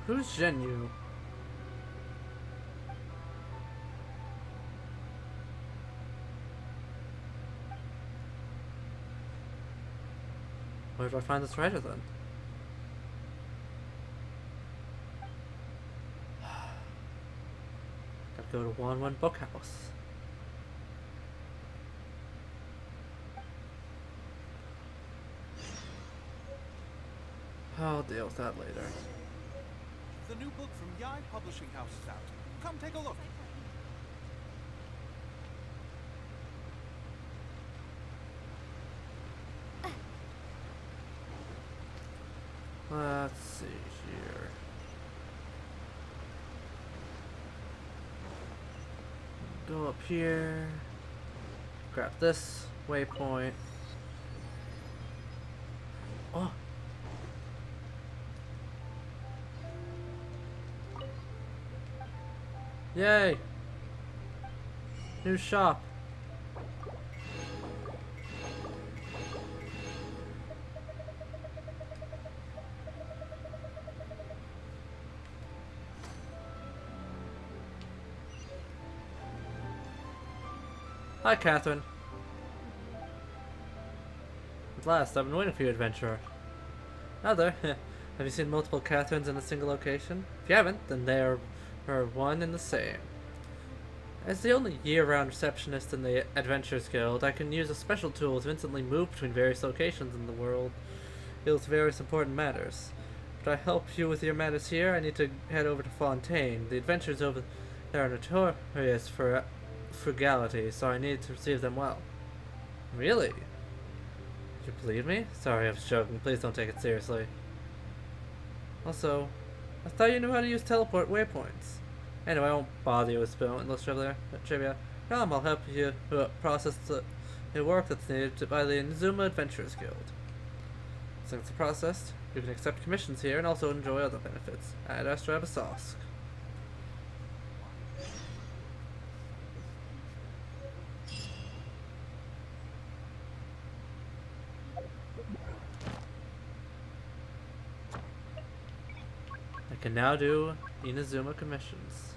S1: Who's Zhenyu? Where do I find this writer then? Gotta go to 1-1 Bookhouse. I'll deal with that later.
S18: The new book from Yai Publishing House is out. Come take a look.
S1: Let's see here. Go up here. Grab this waypoint. Oh. Yay! New shop. Hi, Catherine. At last, I've been waiting for you, adventurer. Have you seen multiple Catherines in a single location? If you haven't, then they are one and the same. As the only year-round receptionist in the Adventurers Guild, I can use a special tool to instantly move between various locations in the world. It deals with various important matters. To help you with your matters here, I need to head over to Fontaine. The adventurers over there are notorious for frugality, so I need to receive them well. Really? You believe me? Sorry, I was joking. Please don't take it seriously. Also, I thought you knew how to use teleport waypoints. Anyway, I won't bother you with pointless trivia. Come, I'll help you process the work that's needed by the Inazuma Adventurers Guild. Since it's processed, you can accept commissions here and also enjoy other benefits at Astrabasosk. I can now do Inazuma commissions.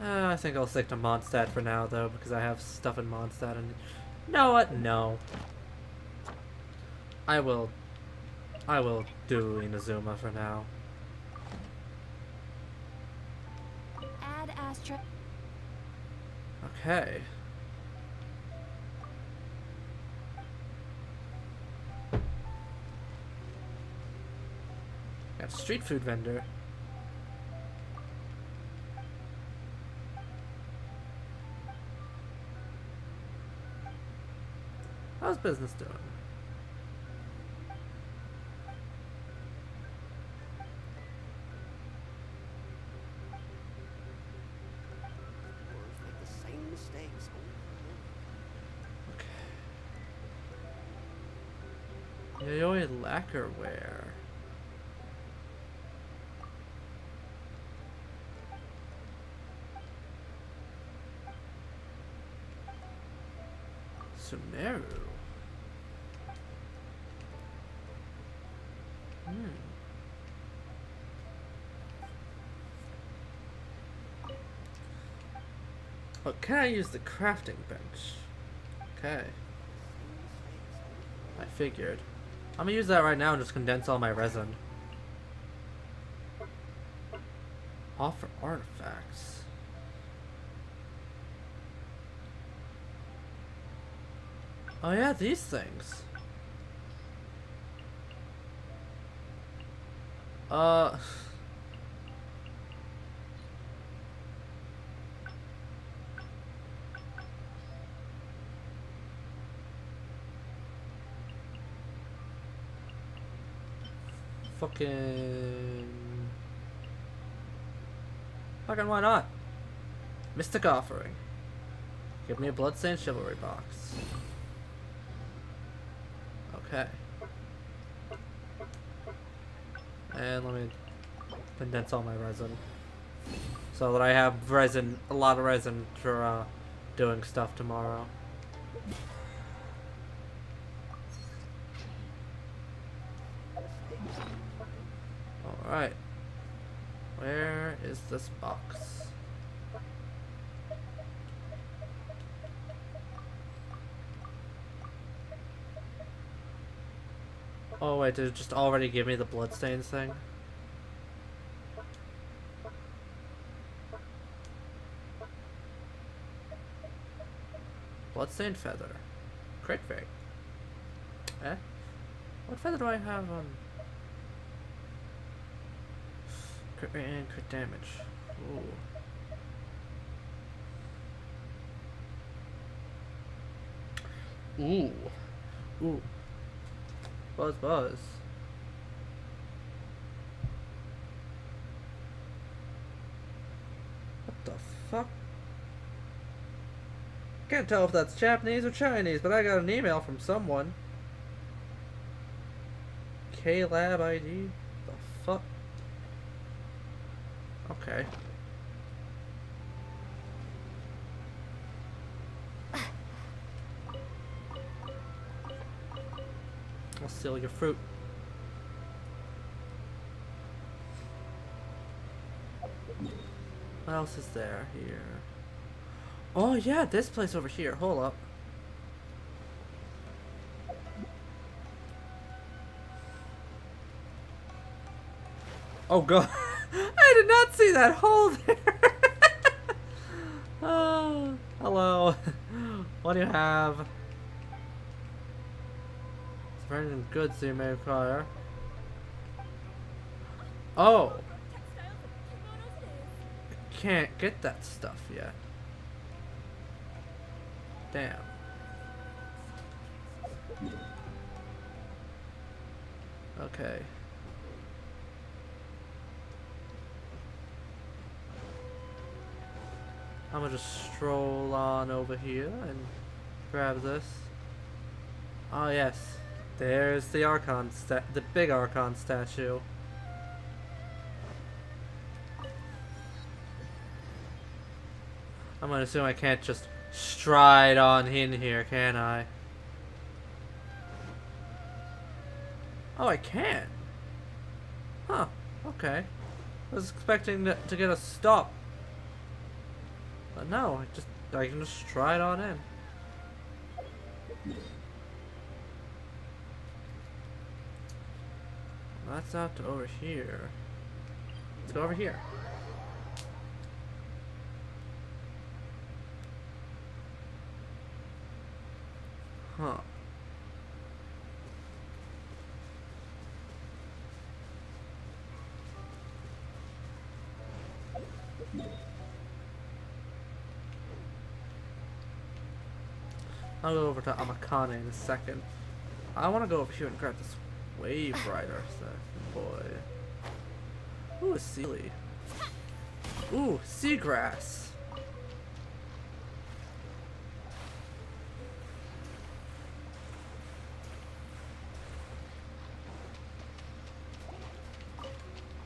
S1: I think I'll stick to Mondstadt for now, though, because I have stuff in Mondstadt. And you know what? No. I will do Inazuma for now.
S2: Add Astra.
S1: Okay. Got a street food vendor. How's business doing?
S13: Make the same mistakes over and over.
S1: Yayoi lacquerware. Sumeru. Oh, can I use the crafting bench? Okay. I figured. I'm gonna use that right now and just condense all my resin. Offer artifacts. Oh yeah, these things. Fucking why not? Mystic Offering. Give me a Bloodstained Chivalry box. Okay. And let me condense all my resin. So that I have resin, a lot of resin for doing stuff tomorrow. Alright. Where is this box? Oh wait, did it just already give me the bloodstains thing? Bloodstained feather. Crit fake. Eh? What feather do I have on? Crit rate and crit damage. Ooh. Ooh. Ooh. Buzz buzz. What the fuck? Can't tell if that's Japanese or Chinese, but I got an email from someone. K-Lab ID? The fuck? Okay. I'll steal your fruit. What else is there here? Oh yeah, this place over here. Hold up. Oh god. I did not see that hole there. Oh, hello. What do you have? It's very good, so you may require. Oh. I can't get that stuff yet. Damn. Okay. I'm gonna just stroll on over here and grab this. Oh yes, there's the Archon the big Archon statue. I'm gonna assume I can't just stride on in here, can I? Oh, I can. Huh. Okay. I was expecting to get a stop. But no, I can just stride on in. That's out to over here. Let's go over here. Huh. I'll go over to Amakane in a second. I want to go over here and grab this Wave Rider thing, boy. Ooh, a Sealy. Ooh, Seagrass.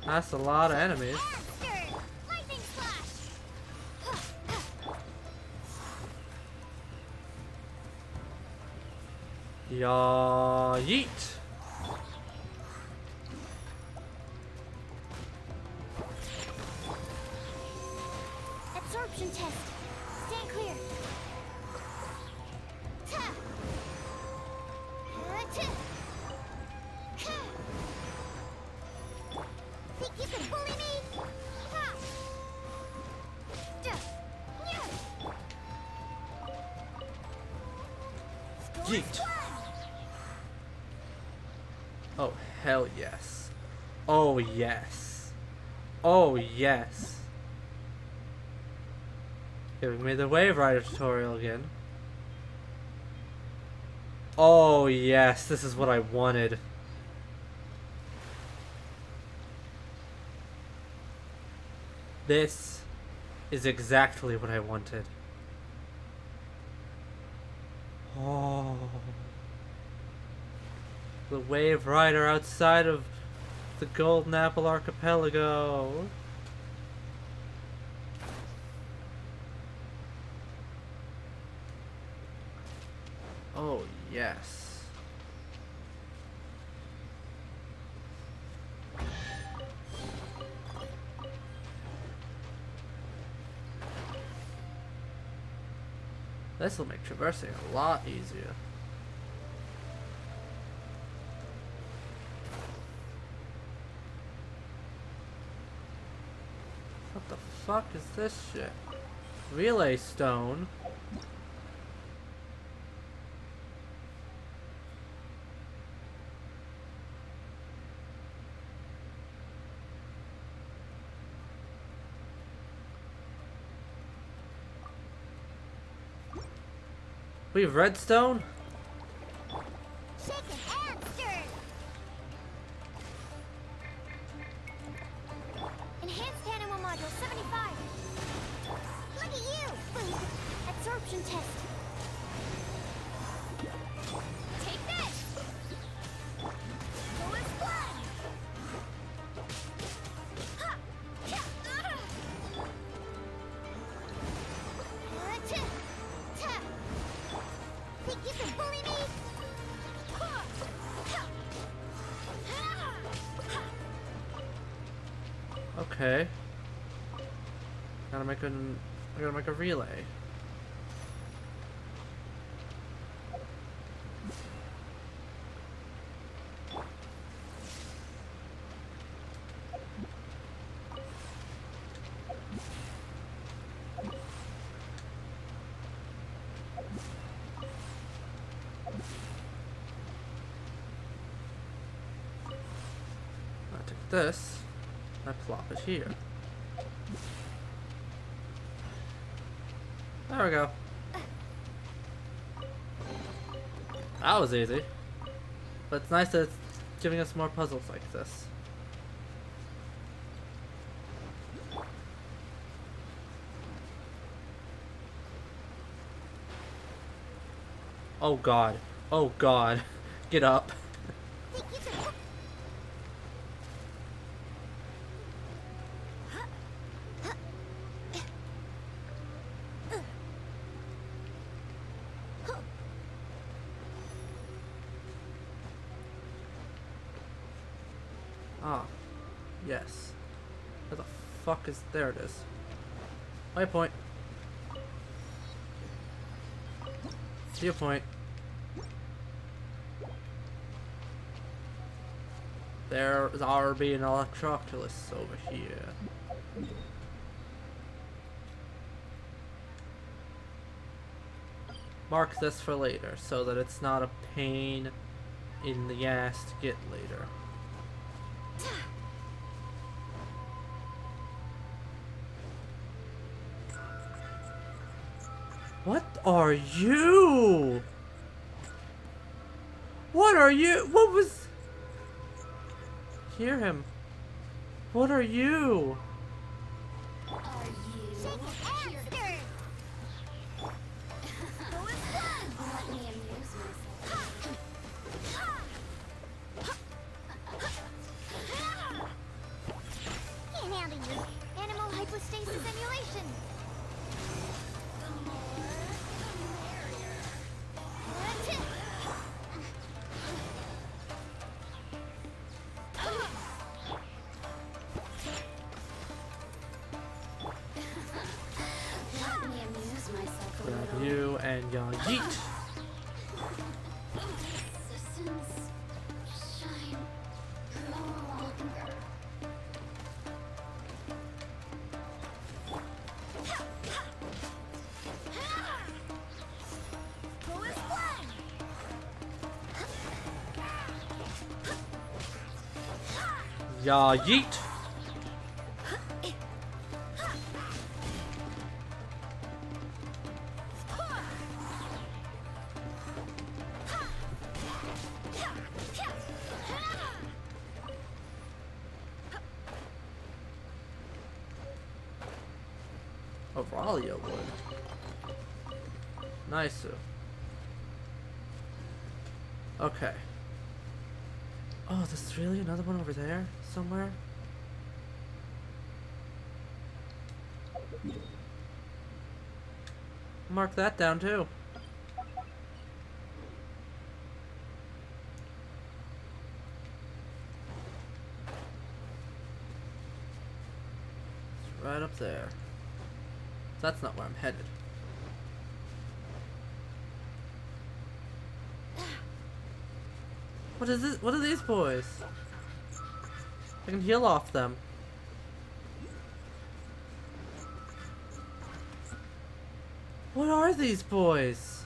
S1: That's a lot of enemies. Yeah, yeet.
S4: Absorption test. Stand clear. Think you can bully me?
S1: Yeet. Oh, hell yes. Oh, yes. Oh, yes. Giving me the Wave Rider tutorial again. Oh, yes. This is what I wanted. This is exactly what I wanted. Oh. The Wave Rider outside of the Golden Apple Archipelago. Oh, yes. This will make traversing a lot easier. What the fuck is this shit? Relay stone. We have redstone?
S4: Shaken and stirred. Enhanced animal module 75. Look at you! Wait, absorption test. Take this! Go as blood! Ha! Ha! Ta! Ta! Think you can bully me?
S1: Okay. I gotta make a relay. I take this, I plop it here. There we go. That was easy. But it's nice that it's giving us more puzzles like this. Oh god. Oh god. Get up. Ah, yes. Where the fuck is... There it is. Waypoint. Viewpoint. There's RB and Electroculus over here. Mark this for later, so that it's not a pain in the ass to get later. What are you? What are you? What was... Hear him. What are you?
S4: Can't handle you. Animal hypostasis emulation.
S1: Grab you and y'all yeet. Y'all yeet. Auralia wood. Nice. Okay. Oh, there's really another one over there somewhere? Mark that down too. It's right up there. That's not where I'm headed. What is this? What are these boys? I can heal off them. What are these boys?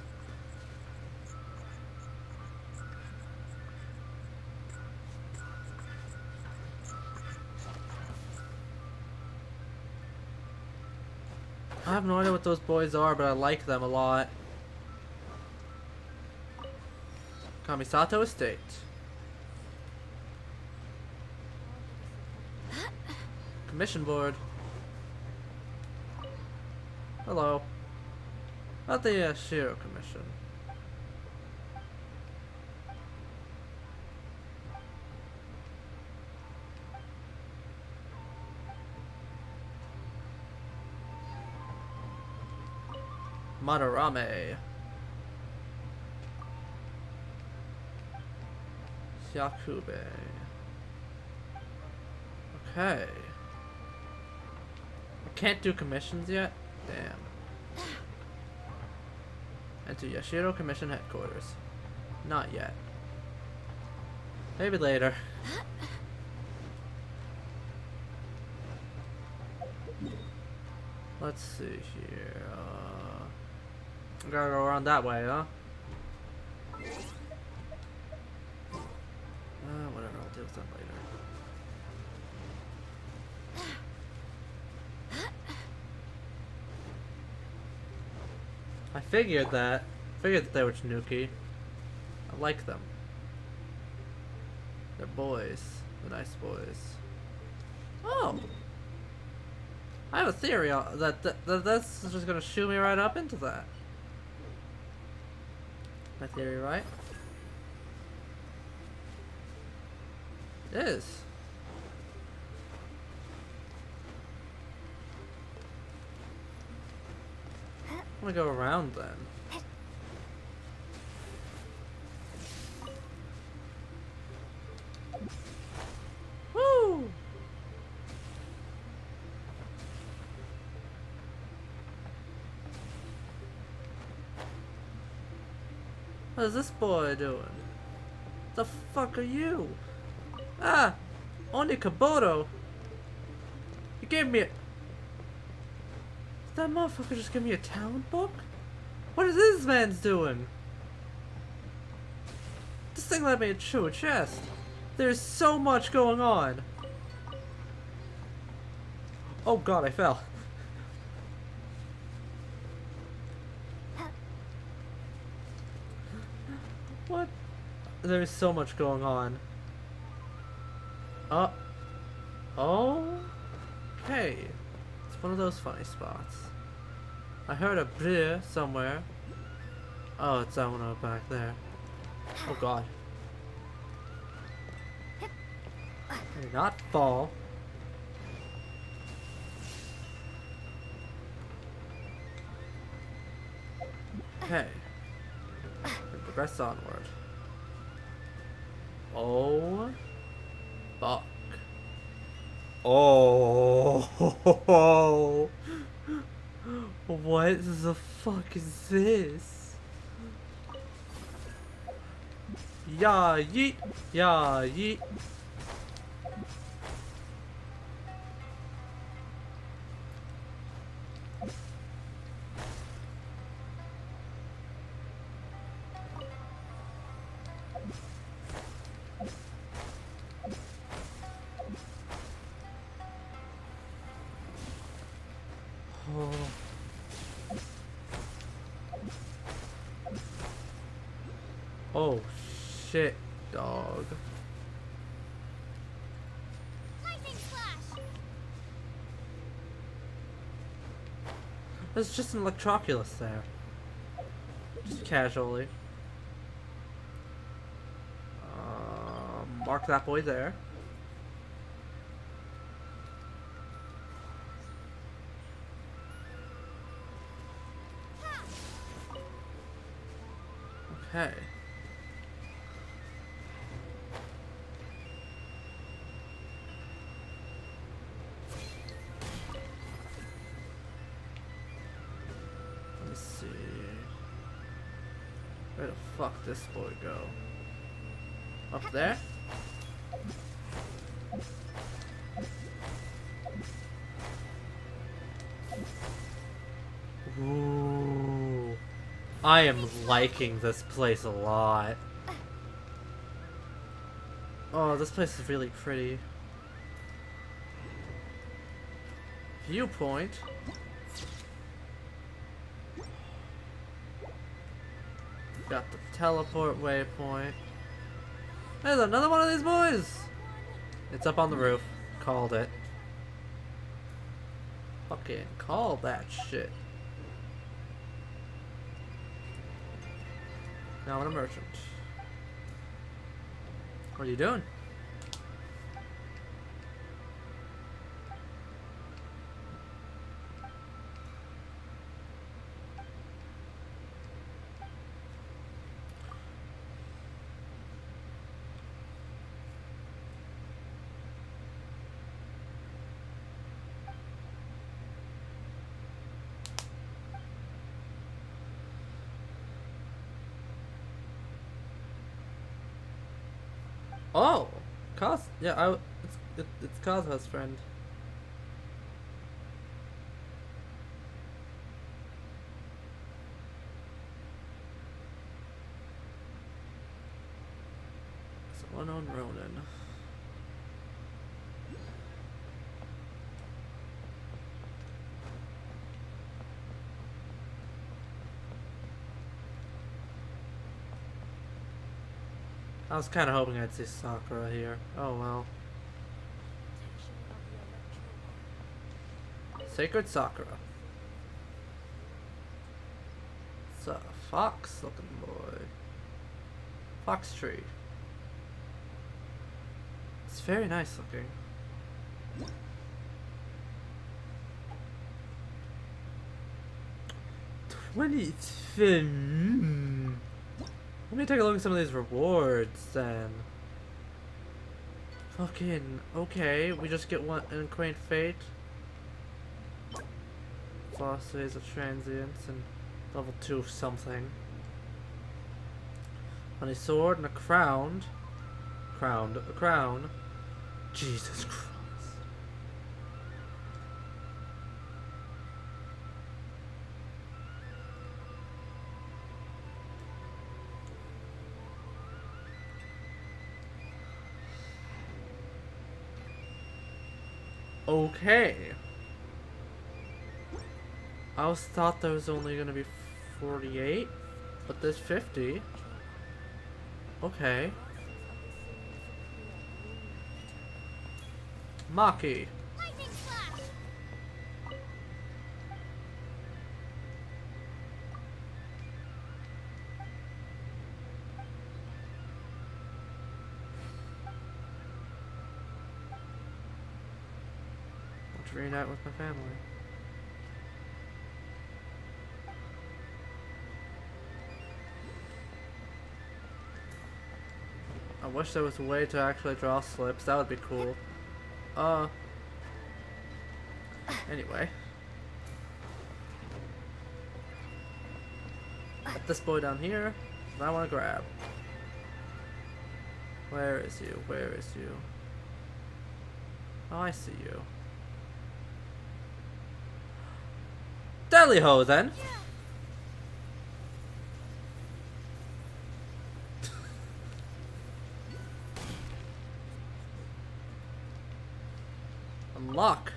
S1: I have no idea what those boys are, but I like them a lot. Kamisato Estate. Commission board. Hello. About the Shiro Commission. Madarame. Yakube. Okay. I can't do commissions yet? Damn. Enter Yashiro Commission Headquarters. Not yet. Maybe later. Let's see here. Gotta go around that way, huh? Whatever, I'll deal with that later. I figured that they were Tanuki. I like them. They're boys. They're nice boys. Oh! I have a theory that's just gonna shoot me right up into that. My theory, right? It is. I'm gonna go around then. Woo! What is this boy doing? The fuck are you? Ah! Oni Kabuto! You gave me a... Did that motherfucker just give me a talent book? What is this man's doing? This thing let me chew a chest. There's so much going on. Oh god, I fell. What? There's so much going on. Okay. It's one of those funny spots. I heard a bleh somewhere. Oh, it's that one up back there. Oh god. I did not fall. Okay. We progress onward. Oh. Fuck. Oh. What the fuck is this? Yeah, yeet. Yeah, yeet. Oh shit, dog. There's just an Electroculus there. Just casually. Mark that boy there. Okay. Let me see. Where the fuck this boy go? Up there? Ooh. I am liking this place a lot. Oh, this place is really pretty. Viewpoint. Got the teleport waypoint. There's another one of these boys! It's up on the roof. Called it. Fucking call that shit. Now I'm a merchant. What are you doing? Oh, yeah, it's Kazuha's friend. Someone on Ronin. I was kind of hoping I'd see Sakura here. Oh well. Sacred Sakura. It's a fox looking boy. Fox tree. It's very nice looking. Let me take a look at some of these rewards then. Fucking okay, we just get one in Quaint Fate. Velocities of transience and level 2 something. On a sword and a crown. A crown. Jesus Christ. Okay. I always thought there was only gonna be 48, but there's 50. Okay. Maki. Want to reunite with my family. I wish there was a way to actually draw slips. That would be cool. Anyway. Got this boy down here that I want to grab. Where is you? Where is you? Oh, I see you. Deadly Ho, then. Unlock.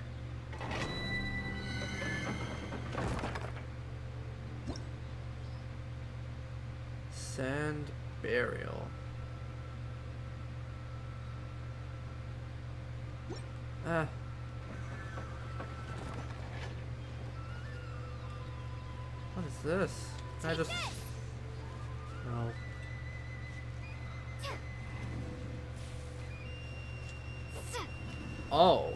S1: Sand burial. What is this? Can I just... No. Oh.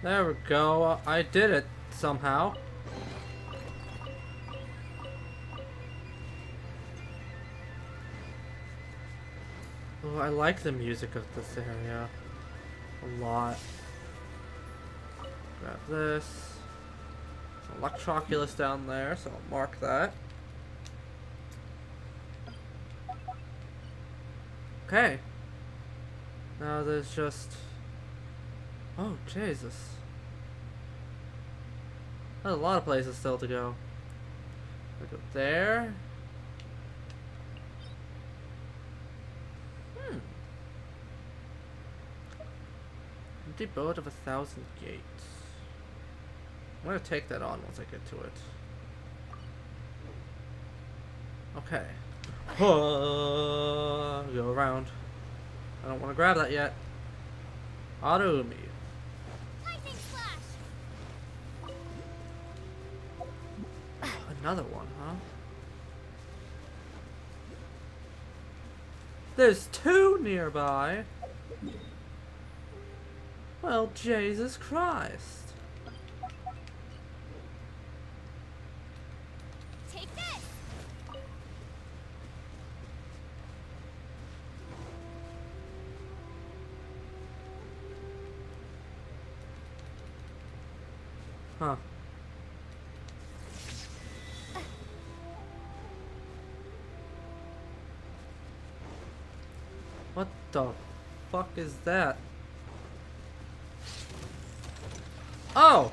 S1: There we go. I did it somehow. Oh, I like the music of this area a lot. Grab this. There's Electroculus down there, so I'll mark that. Okay. Now there's just... Oh, Jesus. There's a lot of places still to go. I go there. Empty boat of 1,000 gates. I'm gonna take that on once I get to it. Okay. Go around. I don't want to grab that yet. Auto me. Another one, huh? There's two nearby. Well, Jesus Christ.
S4: Take this.
S1: Huh. What the fuck is that? Oh!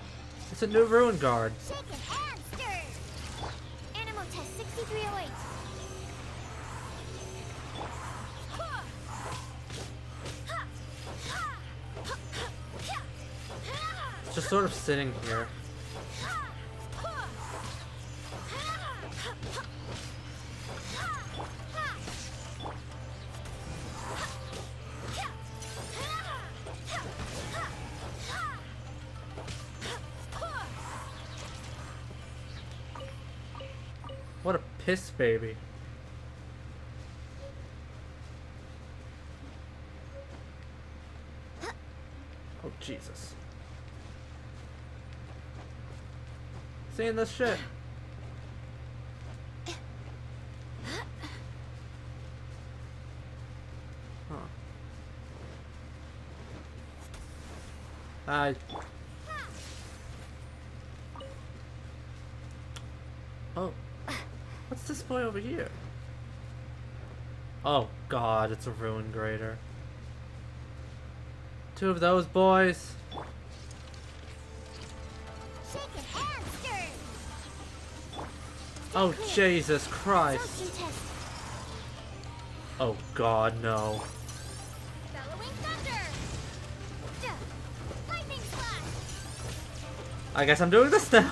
S1: It's a new ruin guard.
S4: Shake it and stir. Animal test 6308.
S1: It's just sort of sitting here. What a piss baby. Oh, Jesus. Seeing this shit. Huh. Oh. What's this boy over here? Oh God, it's a ruin grader. Two of those boys.
S4: Shake it and stir.
S1: Oh Jesus Christ.
S4: Absorption test.
S1: Oh God, no.
S4: Bellowing thunder. Lightning slash.
S1: I guess I'm doing this now.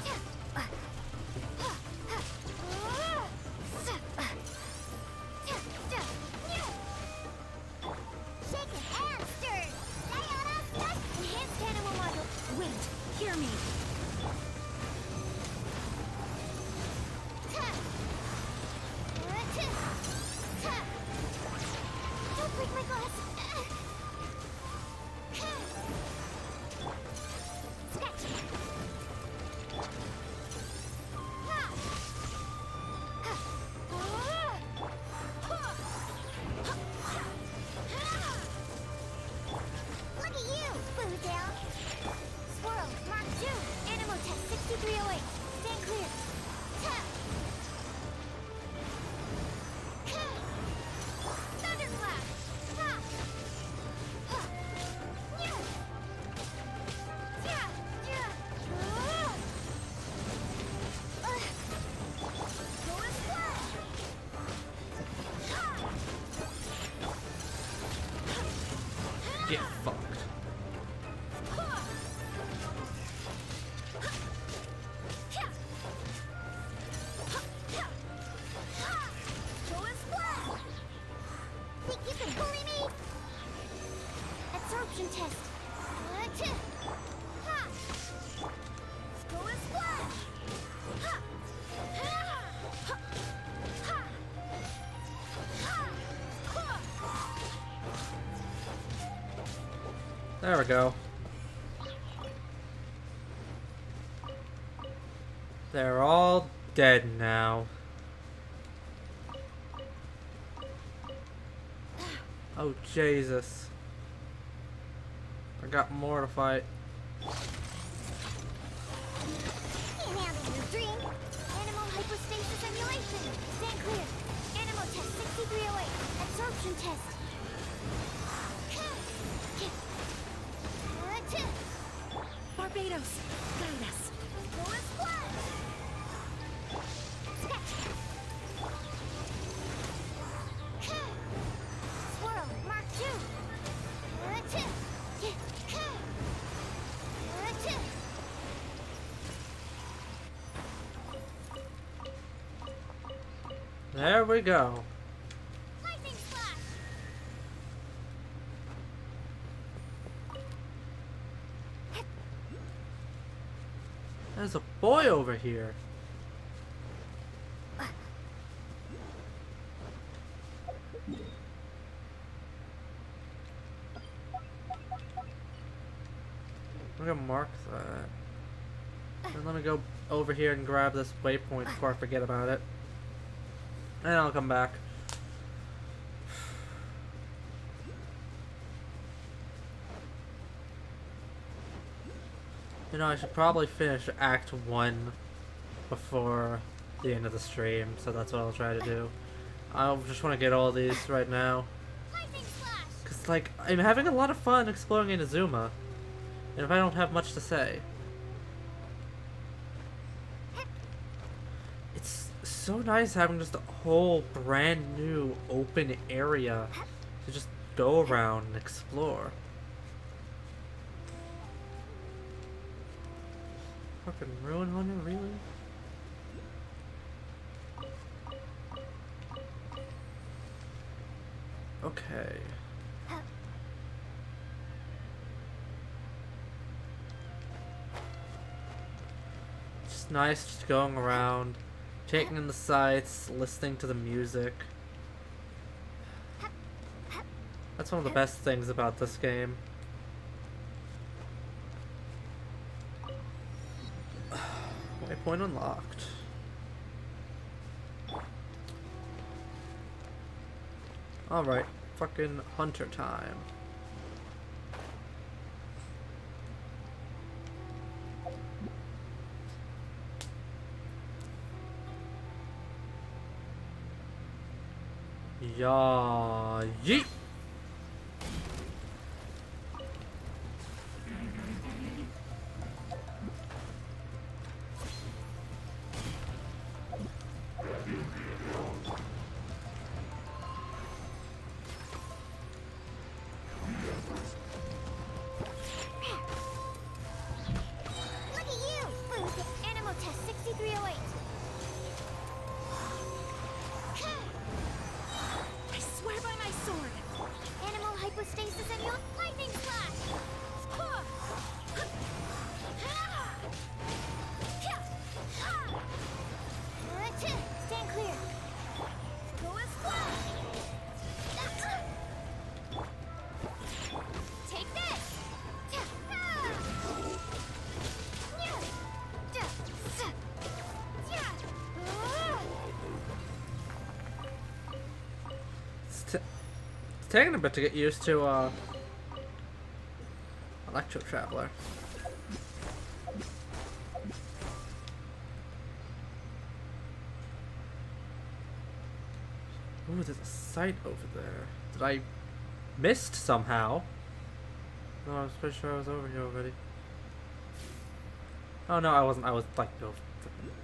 S1: Get fucked.
S4: Think you can bully me? Absorption test. Ha! Go and splash! Ha! Ha! Ha!
S1: There we go. They're all dead now. Oh, Jesus. I got more to fight.
S4: Can't handle your drink. Animal hypostasis emulation. Stand clear. Animal test 6308. Absorption test.
S16: Barbados, guide us.
S4: Forward squad. Swirl, Mark 2.
S1: There we go.
S4: Lightning slash.
S1: There's a boy over here. I'm gonna mark that. And let me go over here and grab this waypoint before I forget about it. And I'll come back. You know, I should probably finish Act 1 before the end of the stream, so that's what I'll try to do. I just want to get all these right now. Because, like, I'm having a lot of fun exploring Inazuma. And if I don't have much to say. It's so nice having just a whole brand new open area to just go around and explore. Fucking Ruin Hunter, really? Okay. Just nice just going around, taking in the sights, listening to the music. That's one of the best things about this game. Waypoint unlocked. Alright, fucking hunter time. Yeah, yeet!
S4: Look at you! Animal test 6308.
S16: I swear by my sword.
S4: Animal hypostasis and your lightning slash. Stand clear. Go and splash. Take this.
S1: It's taking a bit to get used to, Electro Traveler. Ooh, there's a site over there. Did I missed somehow? No, I was pretty sure I was over here already. Oh no, I wasn't. I was like over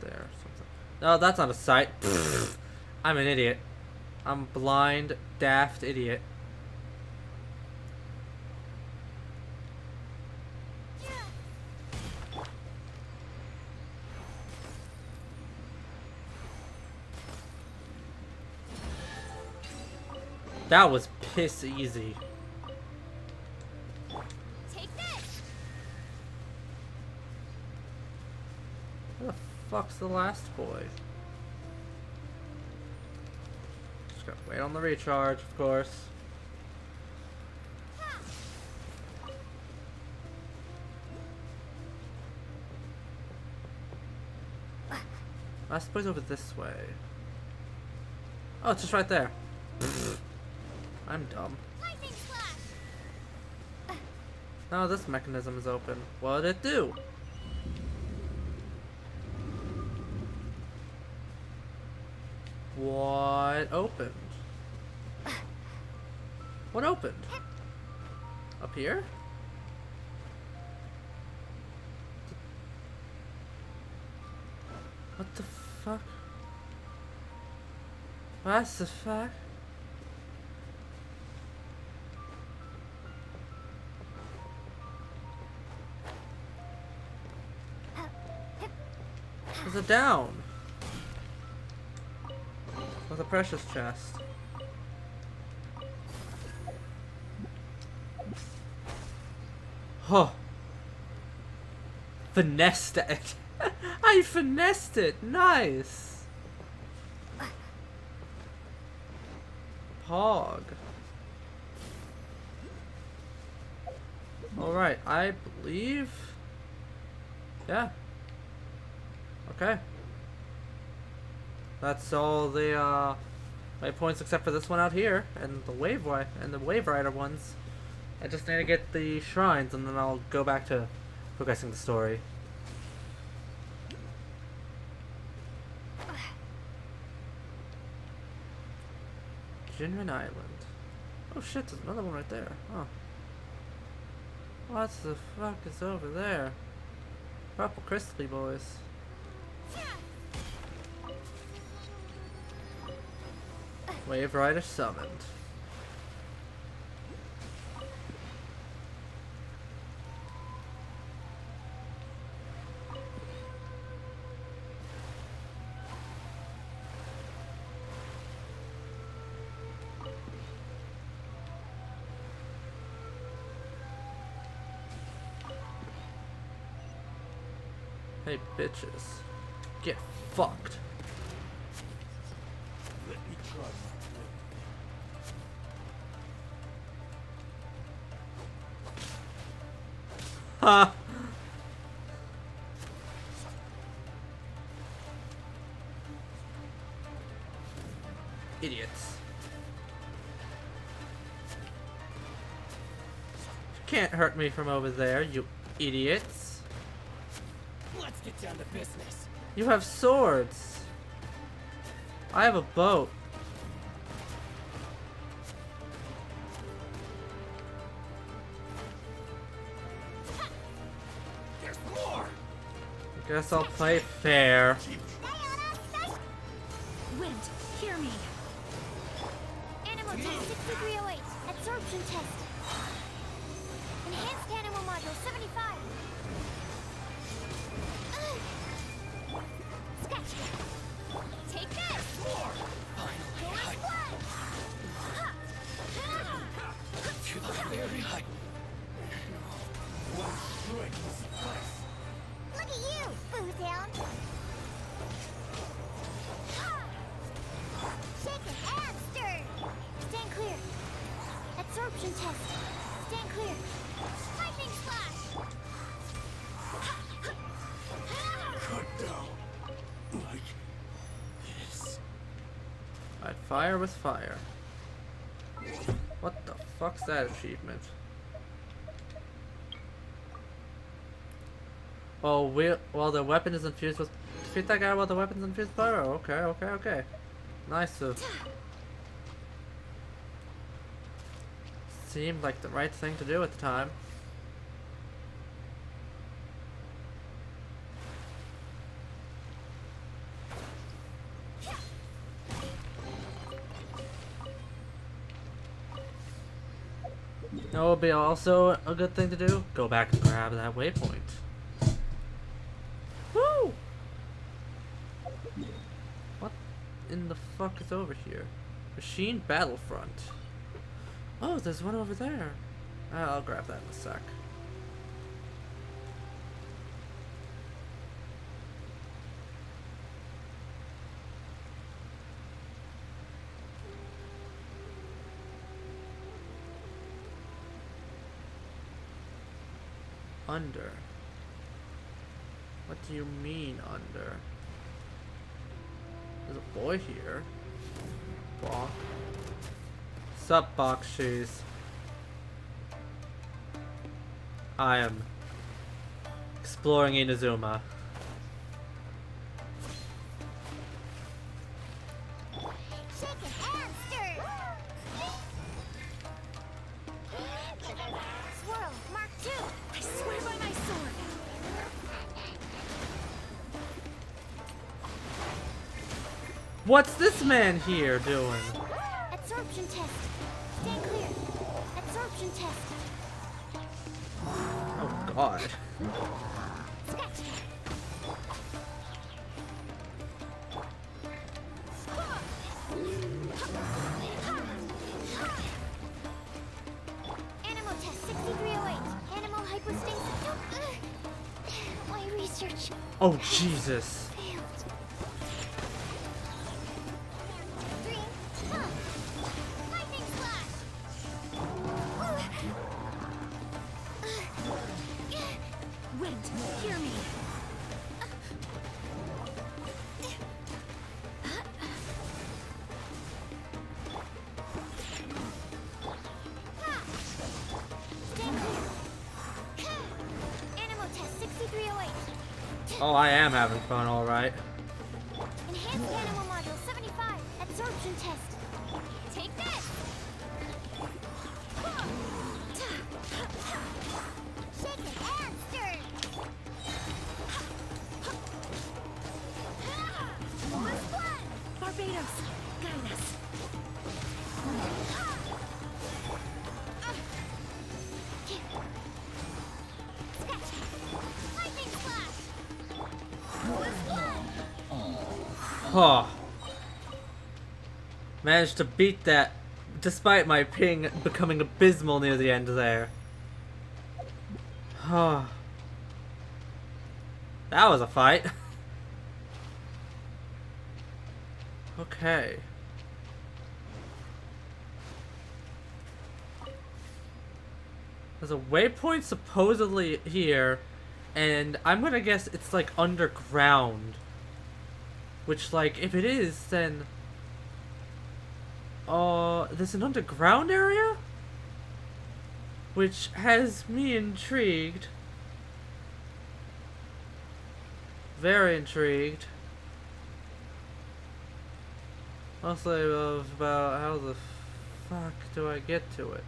S1: there or something. No, that's not a site. I'm an idiot. I'm a blind, daft idiot. That was piss easy.
S4: Take this.
S1: Where the fuck's the last boy? Just gotta wait on the recharge, of course. I suppose over this way. Oh, it's just right there. I'm dumb. Now this mechanism is open. What did it do? What opened? What opened? Up here? What the fuck? What the fuck? There's a down with a precious chest. Huh. Finessed it. I finessed it. Nice. Pog. Alright, I believe. Yeah. Okay. That's all the waypoints except for this one out here and the wave rider ones. I just need to get the shrines and then I'll go back to progressing the story. Jinrin Island. Oh shit, there's another one right there. Huh. What the fuck is over there? Purple crystally boys. Wave Rider summoned. Hey bitches, get fucked.
S12: Let me try
S1: Ha! Idiots. You can't hurt me from over there, you idiots.
S6: Let's get down to business.
S1: You have swords. I have a boat.
S6: There's more.
S1: I guess I'll play fair.
S16: Wind, hear me.
S4: Animal test 6308. Absorption test. Enhanced animal module 75. Scratch. Take this.
S6: To the very height. One strike will suffice.
S4: Look at you, Boozound. Shaken and stirred. Stand clear. Absorption test. Stand clear. Lightning slash.
S12: cut down. Like this.
S1: I'd fire with fire. What the fuck's that achievement? Oh, well, the weapon is infused with. Defeat that guy while the weapon's infused with fire. Okay. Nice. Seemed like the right thing to do at the time. That would be also a good thing to do. Go back and grab that waypoint. Woo! What in the fuck is over here? Machine Battlefront. Oh, there's one over there. I'll grab that in a sec. Under. What do you mean under? There's a boy here. Walk. Sup, box cheese. I am exploring Inazuma.
S4: Swirl, Mark 2. I swear by my sword.
S1: What's this man here doing?
S4: Absorption test. Stand clear. Absorption test.
S1: Oh god.
S4: Scratch. Animal test 6308. Animal hypostasis. My research.
S1: Oh Jesus.
S4: Lightning flash.
S16: Wind, hear me.
S4: Animal test 6308.
S1: Oh, I am having fun, alright.
S4: Enhanced animal module 75. Absorption test. Take this. Shaken and stirred. This one.
S16: Barbados, guide us.
S4: Scratch. Lightning flash. This one.
S1: Huh. Managed to beat that despite my ping becoming abysmal near the end there. Huh. That was a fight. Okay. There's a waypoint supposedly here, and I'm gonna guess it's like underground. Which, like, if it is, then... there's an underground area? Which has me intrigued. Very intrigued. Mostly about how the fuck do I get to it?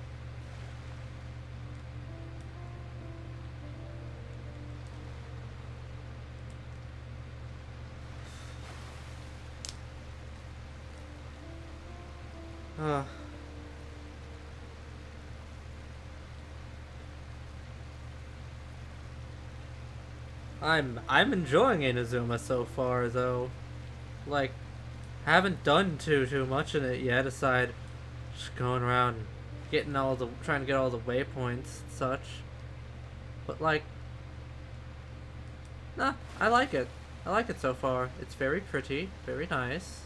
S1: I'm enjoying Inazuma so far, though. Like, haven't done too much in it yet, aside just going around getting trying to get all the waypoints and such. But like, nah, I like it. I like it so far. It's very pretty, very nice.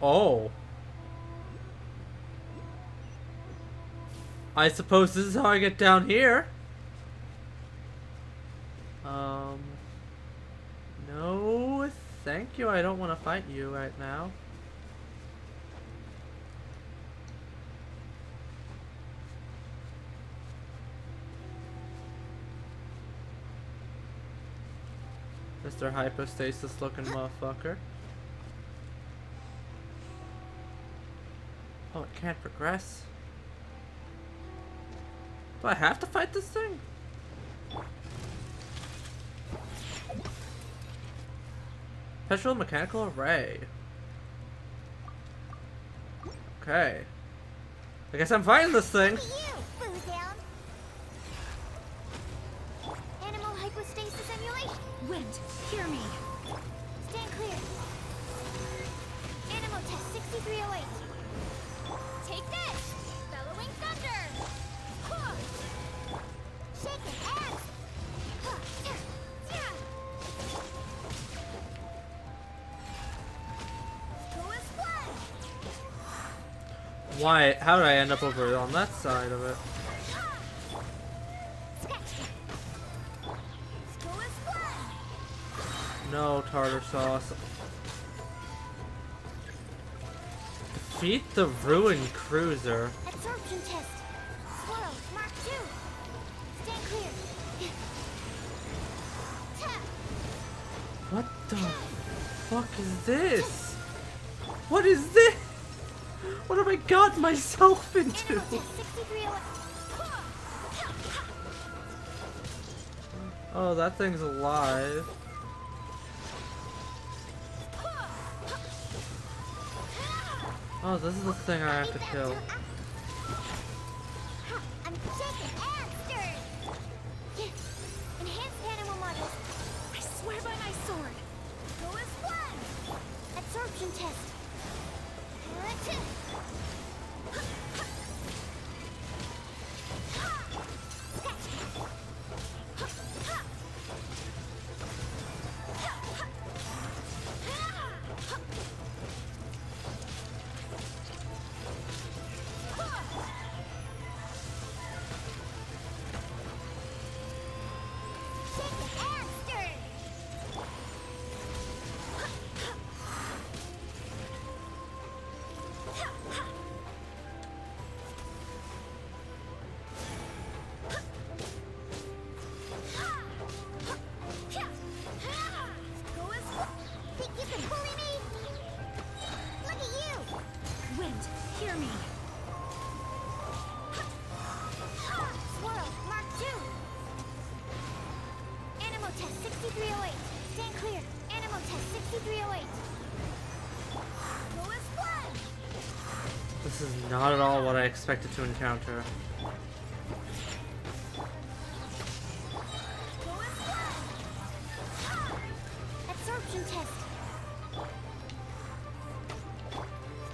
S1: Oh. I suppose this is how I get down here. No, thank you. I don't want to fight you right now. Mr. Hypostasis looking motherfucker. Oh, it can't progress. Do I have to fight this thing? Perpetual mechanical array. Okay. I guess I'm fighting this thing.
S4: Animal hypostasis emulation.
S16: Wind, hear me.
S4: Stand clear. Animal test 6308. Take this! Bellowing thunder! Shaking ass! Go as one!
S1: Why? How did I end up over on that side of it?
S4: Go as one!
S1: No tartar sauce. Defeat the ruined cruiser.
S4: Absorption test. Swirl, Mark 2. Stand clear.
S1: What the fuck is this? What is this? What have I got myself into? Oh, that thing's alive. Oh, this is the thing I have to kill.
S4: I'm shaking and stirred. Enhanced animal models. I swear by my sword. Go as one. Absorption test.
S1: This is not at all what I expected to encounter.
S4: Absorption test.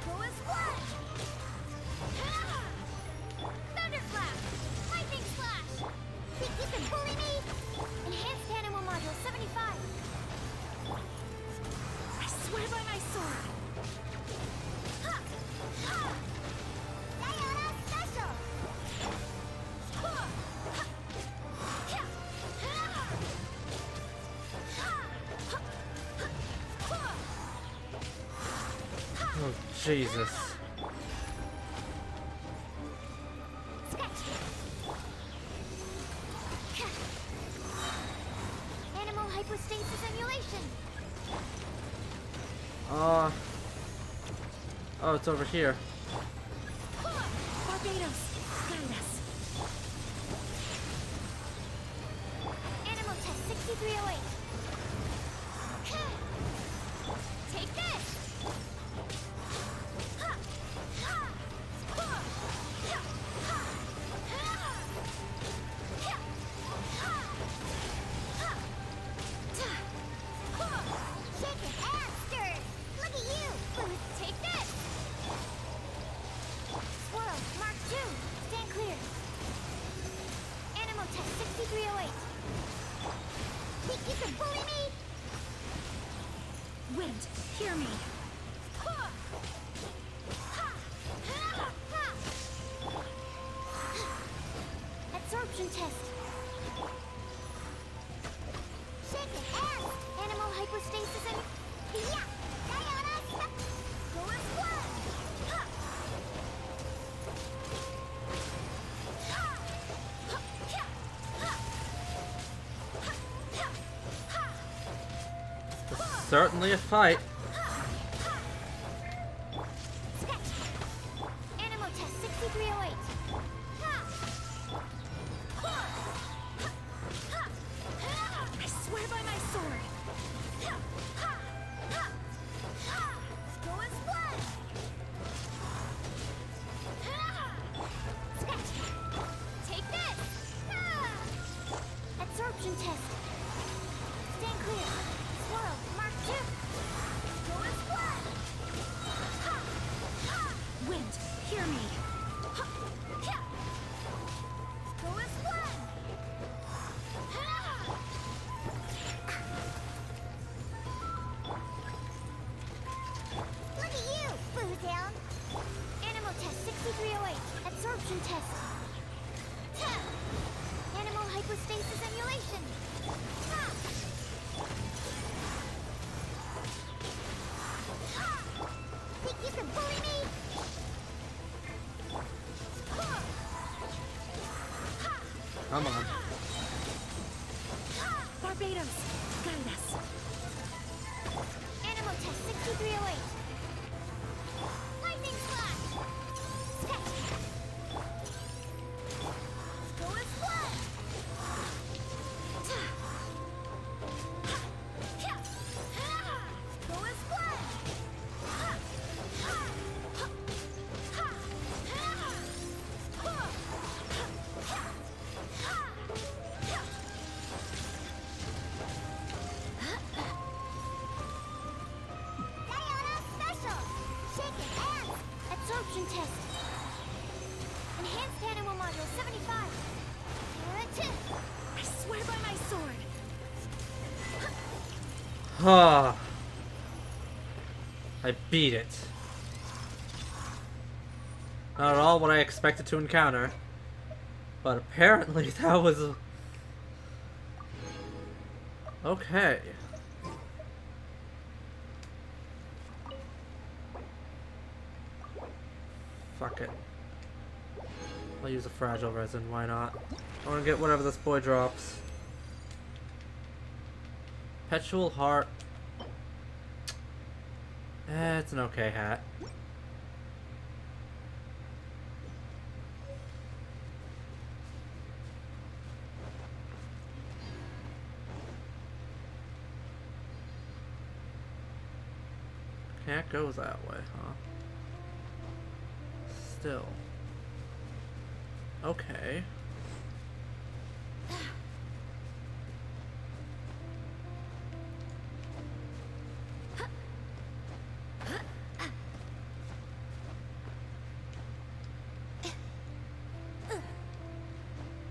S4: Go as one. Thunderclap. Lightning slash. Think you can bully me? Enhanced animal module 75. I swear by my sword. Diana special.
S1: Oh, Jesus.
S4: Animal hypostasis emulation.
S1: Oh, it's over here.
S4: Barbados, guide us. Animal test 6308. Take this. Shake it and stir. Look at you. Take this. Swirl, Mark 2. Stand clear. Animal test 6308. Think you can bully me?
S16: Wind, hear me.
S4: Absorption test. Shake it and animal hypostasis and yeah, Diana. Go as one.
S1: Certainly a fight.
S4: Animal test 6308.
S16: I swear by my sword.
S4: Go as one. Take this. Absorption test. Stand clear. Swirl, Mark 2. Go as one.
S16: Wind, hear me. Barbados, guide us.
S4: Animal test 6308. Lightning slash. Sketch. Go as one. Go as one. Diana special. Shake it and absorption test. Enhanced animal module 75.
S16: I swear by my sword.
S1: Ah. I beat it. Not at all what I expected to encounter. But apparently that was... Okay. Fuck it. I'll use a fragile resin, why not? I wanna get whatever this boy drops. Perpetual heart. It's an okay hat. Can't go that way, huh? Still. Okay.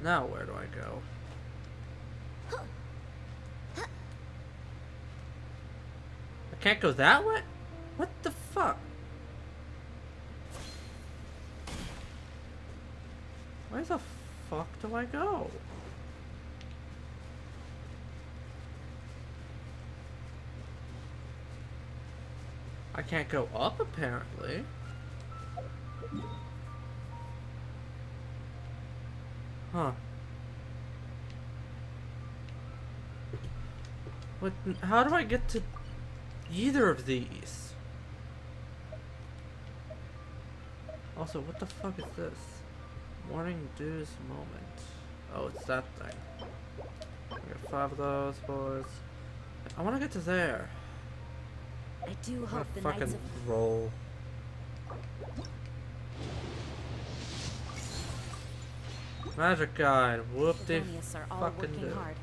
S1: Now where do I go? I can't go that way? What the fuck? Where the fuck do I go? I can't go up apparently. Huh. What? How do I get to either of these? Also, what the fuck is this? Morning dews moment. Oh, it's that thing. I got 5 of those, boys. I want to get to there.
S2: I do
S1: I'm
S2: hope the
S1: gonna
S2: Knights
S1: fucking
S2: of...
S1: roll. Magic guide. Whoop de
S2: Favonius are all
S1: fucking
S2: working
S1: do.
S2: hard.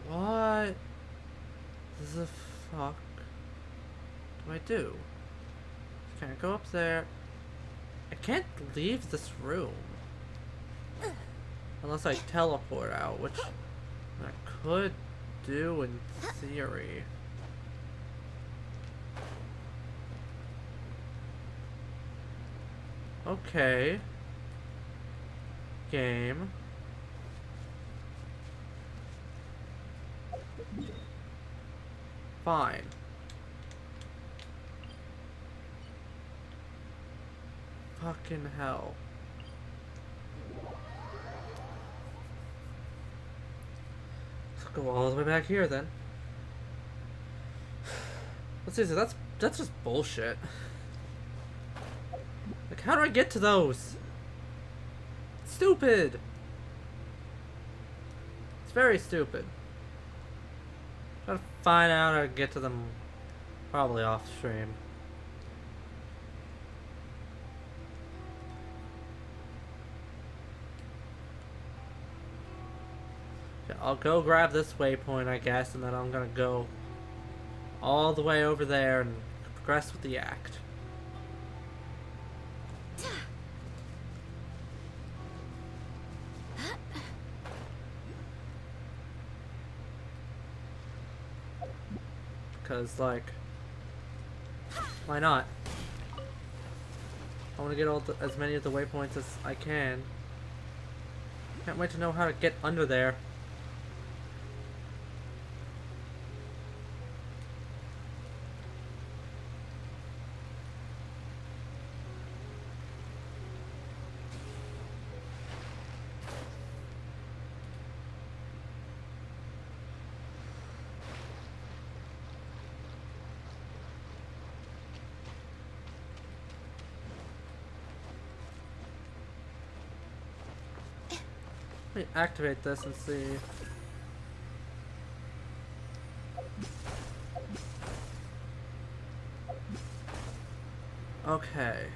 S1: What the fuck do I do? Can't go up there. I can't leave this room. Unless I teleport out, which I could do in theory. Okay. Game. Fine. Fucking hell. Let's go all the way back here then. Let's see, so that's just bullshit. Like, how do I get to those? Stupid! It's very stupid. Gotta find out how to get to them probably off stream. Okay, I'll go grab this waypoint, I guess, and then I'm gonna go all the way over there and progress with the act. Because, like, why not? I want to get as many of the waypoints as I can. Can't wait to know how to get under there. Let me activate this and see. Okay.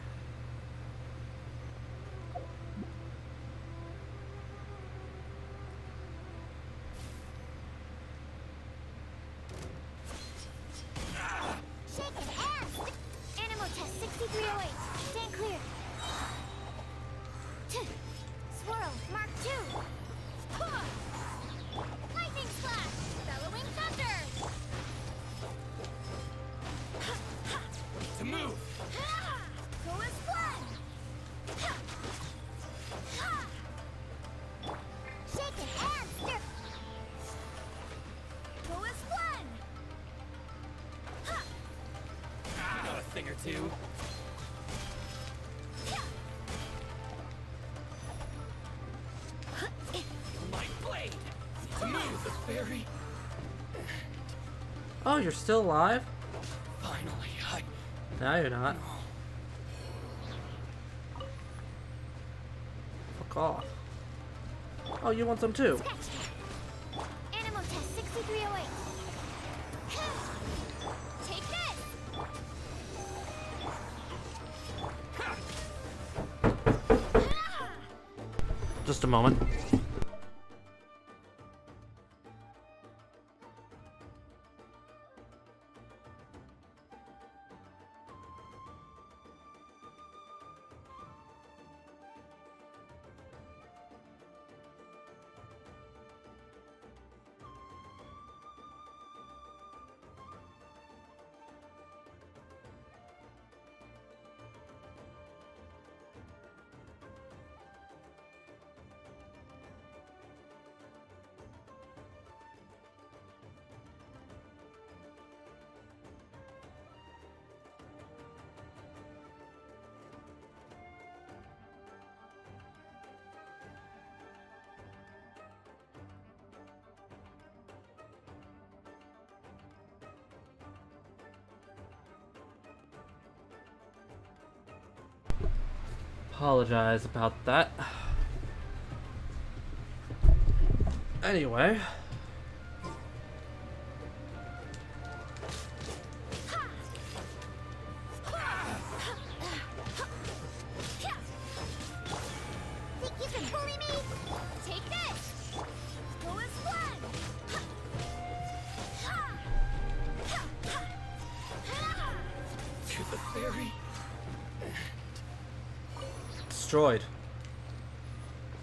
S4: Shaking ass! Animal test 6308. Stand clear. Swirl, Mark 2. Lightning slash! Bellowing thunder!
S8: To move!
S4: Go as one! Shaking and stir! Go as one!
S8: Know a thing or two. My blade! To move the fairy!
S1: Oh, you're still alive?
S8: Finally,
S1: Now you're not. Fuck off. Oh, you want some too?
S4: Animal test 6308. Take this!
S1: Just a moment. Apologize about that. Anyway.
S4: Think you can bully me? Take this! Go as one!
S8: To the fairy.
S1: Destroyed.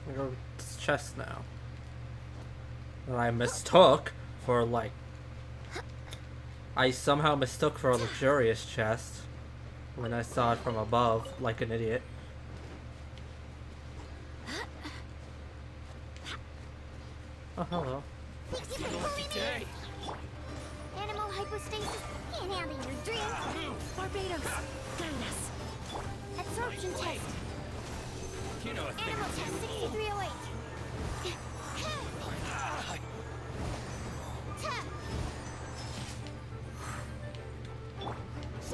S1: I'm gonna go to this chest now. That I mistook for like. I somehow mistook for a luxurious chest when I saw it from above, like an idiot. Oh, hello.
S4: Think you can bully me? Animal hypostasis can't handle your dreams. Barbados, guide us. Absorption test.
S8: You know a thing
S4: Animal
S8: or
S4: test
S8: two.
S4: 6308. Shake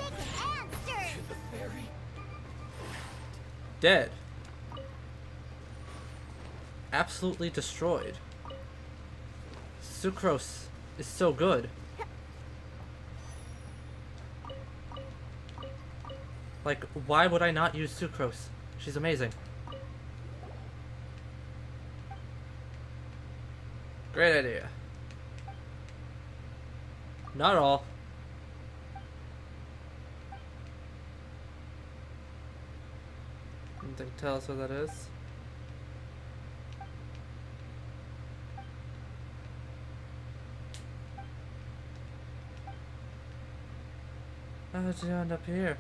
S4: it and stir.
S8: To the fairy.
S1: Dead. Absolutely destroyed. Sucrose is so good. Like, why would I not use Sucrose? She's amazing. Great idea. Not all. Anything tell us what that is? How did you end up here?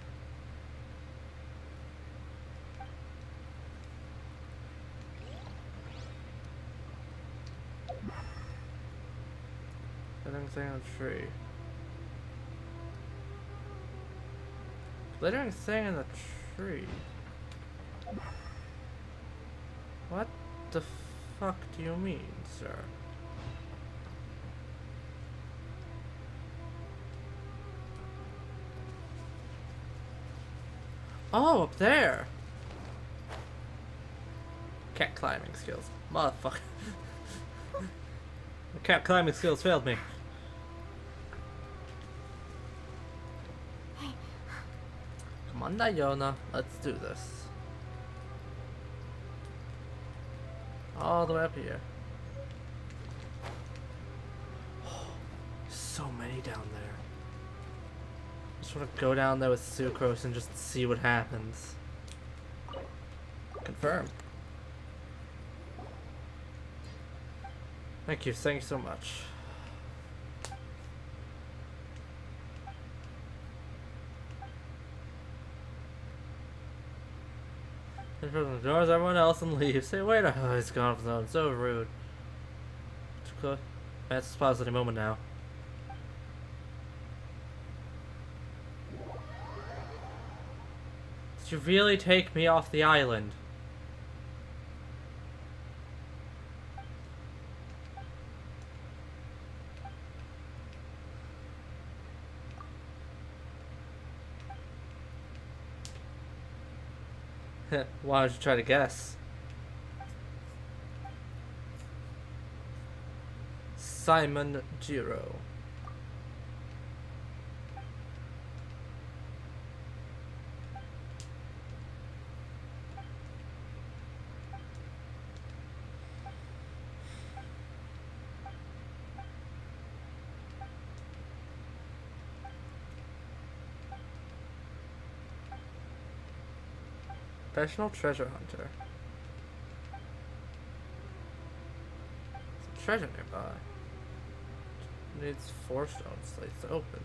S1: Glittering thing on a tree. Glittering thing in the tree. What the fuck do you mean, sir? Oh, up there. Cat climbing skills. Motherfucker. The cat climbing skills failed me. Come on, Diona. Let's do this. All the way up here. So many down there. Just want to go down there with Sucrose and just see what happens. Confirm. Thank you so much. Ignores everyone else and leaves. Say, wait, oh, he's gone from zone. So rude. Too close. That's a positive moment now. Did you really take me off the island? Why don't you try to guess? Simon Giro. Professional treasure hunter. Some treasure nearby. Needs 4 stone slates to open.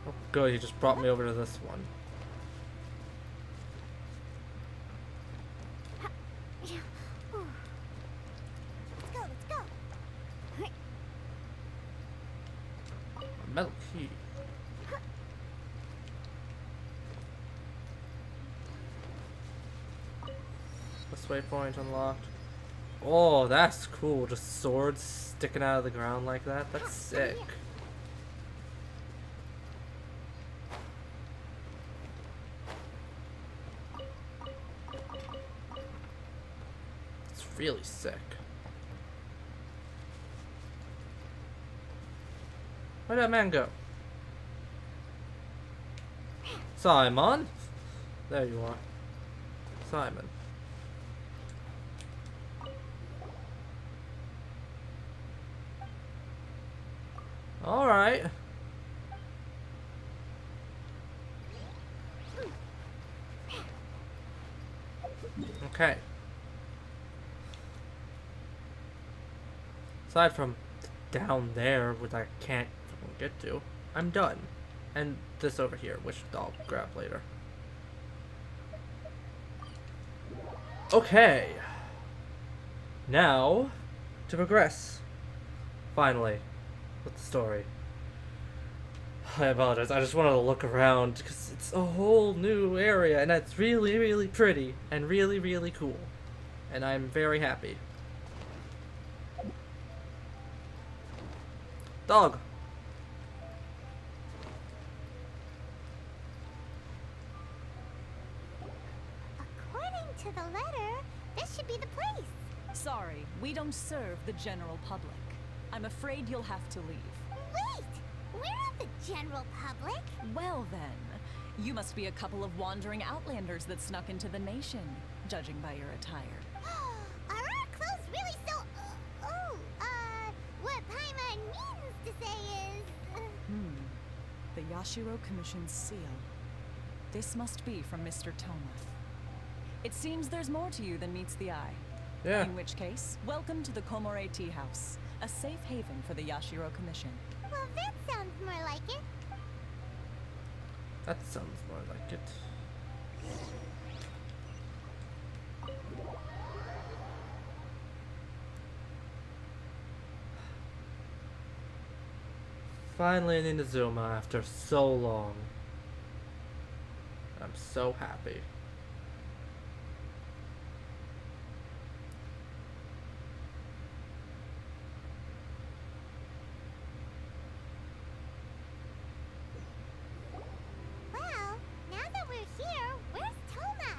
S1: Oh, good, he just brought me over to this one.
S4: Let's go.
S1: A metal key. This waypoint unlocked. Oh, that's cool. Just swords sticking out of the ground like that. That's sick. It's really sick. Where'd that man go? Simon? There you are. Simon. Alright. Okay. Aside from down there, which I can't get to, I'm done. And this over here, which I'll grab later. Okay. Now, to progress. Finally. With the story. I apologize, I just wanted to look around because it's a whole new area and it's really, really pretty and really, really cool. And I'm very happy. Dog!
S4: According to the letter, this should be the place.
S5: Sorry, we don't serve the general public. I'm afraid you'll have to leave.
S4: Wait! We're not the general public.
S5: Well then, you must be a couple of wandering outlanders that snuck into the nation, judging by your attire.
S4: Are our clothes really so... what Paimon means to say is...
S5: The Yashiro Commission's seal. This must be from Mr. Toma. It seems there's more to you than meets the eye.
S1: Yeah.
S5: In which case, welcome to the Komore Tea House.
S19: a safe haven for the Yashiro Commission.
S4: Well, that sounds more like it.
S1: That sounds more like it. Finally in Inazuma after so long. I'm so happy.
S4: Well, now that we're here, where's Toma?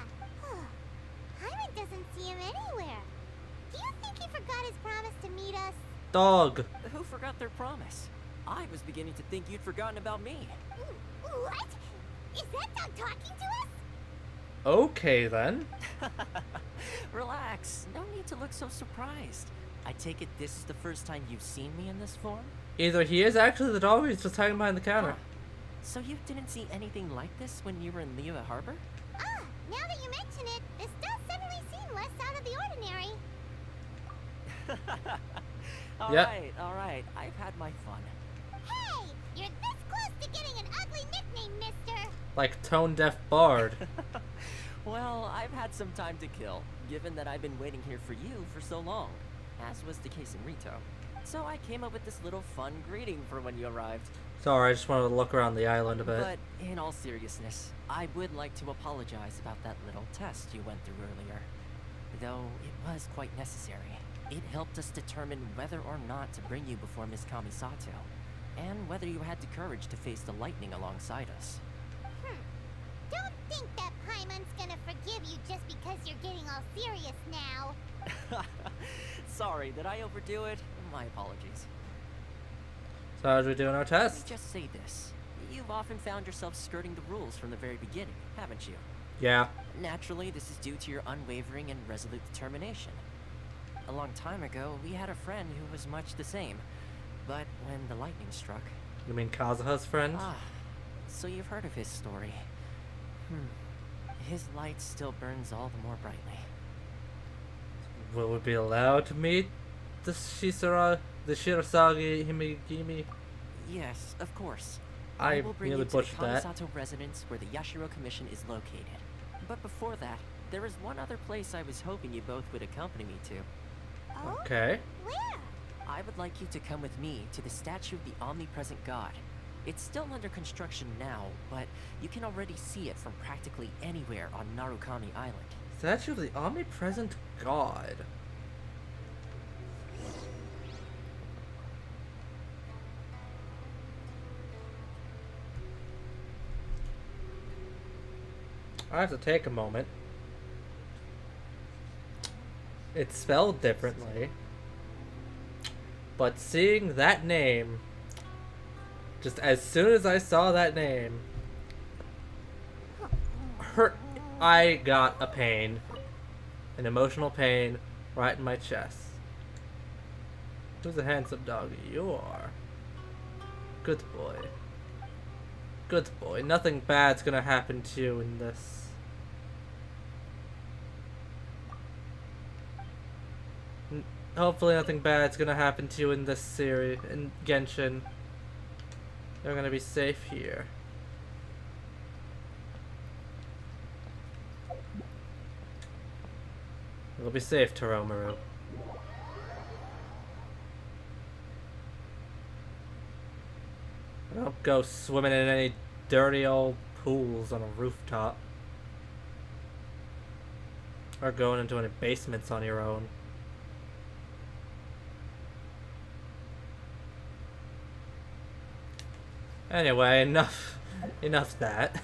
S4: Paimon doesn't see him anywhere. Do you think he forgot his promise to meet us?
S1: Dog.
S6: Who forgot their promise? I was beginning to think you'd forgotten about me.
S4: What? Is that dog talking to us?
S1: Okay then.
S6: Relax. No need to look so surprised. I take it this is the first time you've seen me in this form?
S1: Either he is actually the dog or he's just hiding behind the counter.
S6: So you didn't see anything like this when you were in Liyue Harbor?
S4: Ah, now that you mention it, this does suddenly seem less out of the ordinary.
S6: Alright. I've had my fun.
S4: Hey, you're this close to getting an ugly nickname, mister.
S1: Like tone deaf bard.
S6: Well, I've had some time to kill, given that I've been waiting here for you for so long, as was the case in Rito. So I came up with this little fun greeting for when you arrived.
S1: Sorry, I just wanted to look around the island a bit.
S6: But in all seriousness, I would like to apologize about that little test you went through earlier. Though it was quite necessary. It helped us determine whether or not to bring you before Miss Kamisato, and whether you had the courage to face the lightning alongside us.
S4: Don't think that Paimon's gonna forgive you just because you're getting all serious now.
S6: Sorry, did I overdo it? My apologies.
S1: So how did we do in our
S6: Let
S1: test?
S6: me just say this. You've often found yourself skirting the rules from the very beginning, haven't you?
S1: Yeah.
S6: Naturally, this is due to your unwavering and resolute determination. A long time ago, we had a friend who was much the same. But when the lightning struck...
S1: You mean Kazuha's friend?
S6: Ah, so you've heard of his story. His light still burns all the more brightly.
S1: Will we be allowed to meet the Shirasagi Himegimi?
S6: Yes, of course.
S1: I
S6: will bring
S1: nearly
S6: you to the
S1: butchered that.
S6: Kamisato residence where the Yashiro Commission is located. But before that, there is one other place I was hoping you both would accompany me to.
S1: Okay.
S4: Where?
S6: I would like you to come with me to the statue of the omnipresent god. It's still under construction now, but you can already see it from practically anywhere on Narukami Island.
S1: Statue of the omnipresent god. I have to take a moment. It's spelled differently. But seeing that name, just as soon as I saw that name, I got a pain. An emotional pain right in my chest. Who's a handsome doggy? You are. Good boy. Good boy. Nothing bad's gonna happen to you in this. Hopefully nothing bad's gonna happen to you in this series, in Genshin. You're gonna be safe here. You'll be safe, Toromaru. Don't go swimming in any dirty old pools on a rooftop. Or going into any basements on your own. Anyway, enough that.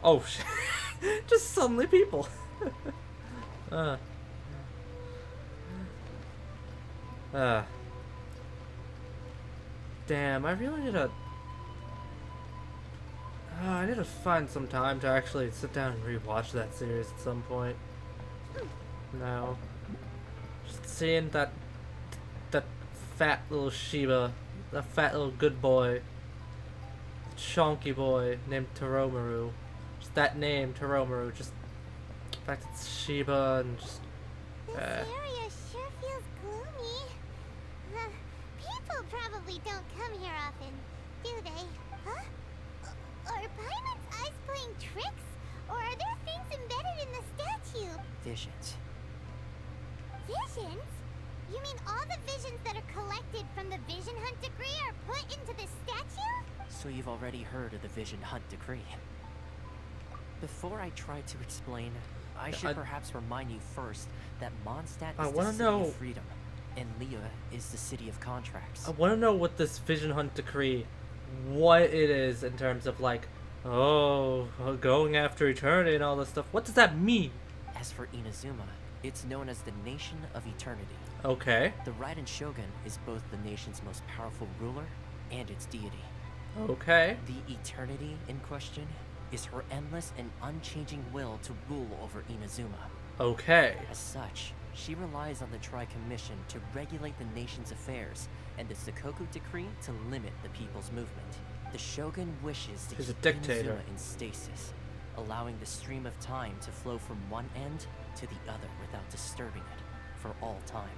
S1: Oh shit. Just suddenly people. Damn, I really need to... I need to find some time to actually sit down and rewatch that series at some point. No. Just seeing that fat little Shiba, that fat little good boy, chonky boy named Toromaru. Just that name, Toromaru, just fact it's Shiba and just...
S4: This area sure feels gloomy. People probably don't come here often, do they? Huh? Are Paimon's eyes playing tricks? Or are there things embedded in the statue?
S6: Visions.
S4: Visions? You mean all the visions that are collected from the Vision Hunt Decree are put into this statue?
S6: So you've already heard of the Vision Hunt Decree. Before I try to explain, I should perhaps remind you first that Mondstadt is the city of freedom, and Liyue is the city of contracts.
S1: I want to know what this Vision Hunt Decree, what it is in terms of like, going after eternity and all this stuff. What does that mean?
S6: As for Inazuma, it's known as the Nation of Eternity.
S1: Okay.
S6: The Raiden Shogun is both the nation's most powerful ruler and its deity.
S1: Okay.
S6: The Eternity in question is her endless and unchanging will to rule over Inazuma.
S1: Okay.
S6: As such, she relies on the Tri-Commission to regulate the nation's affairs and the Sakoku Decree to limit the people's movement. The Shogun wishes to keep Inazuma in stasis, allowing the stream of time to flow from one end to the other without disturbing it for all time.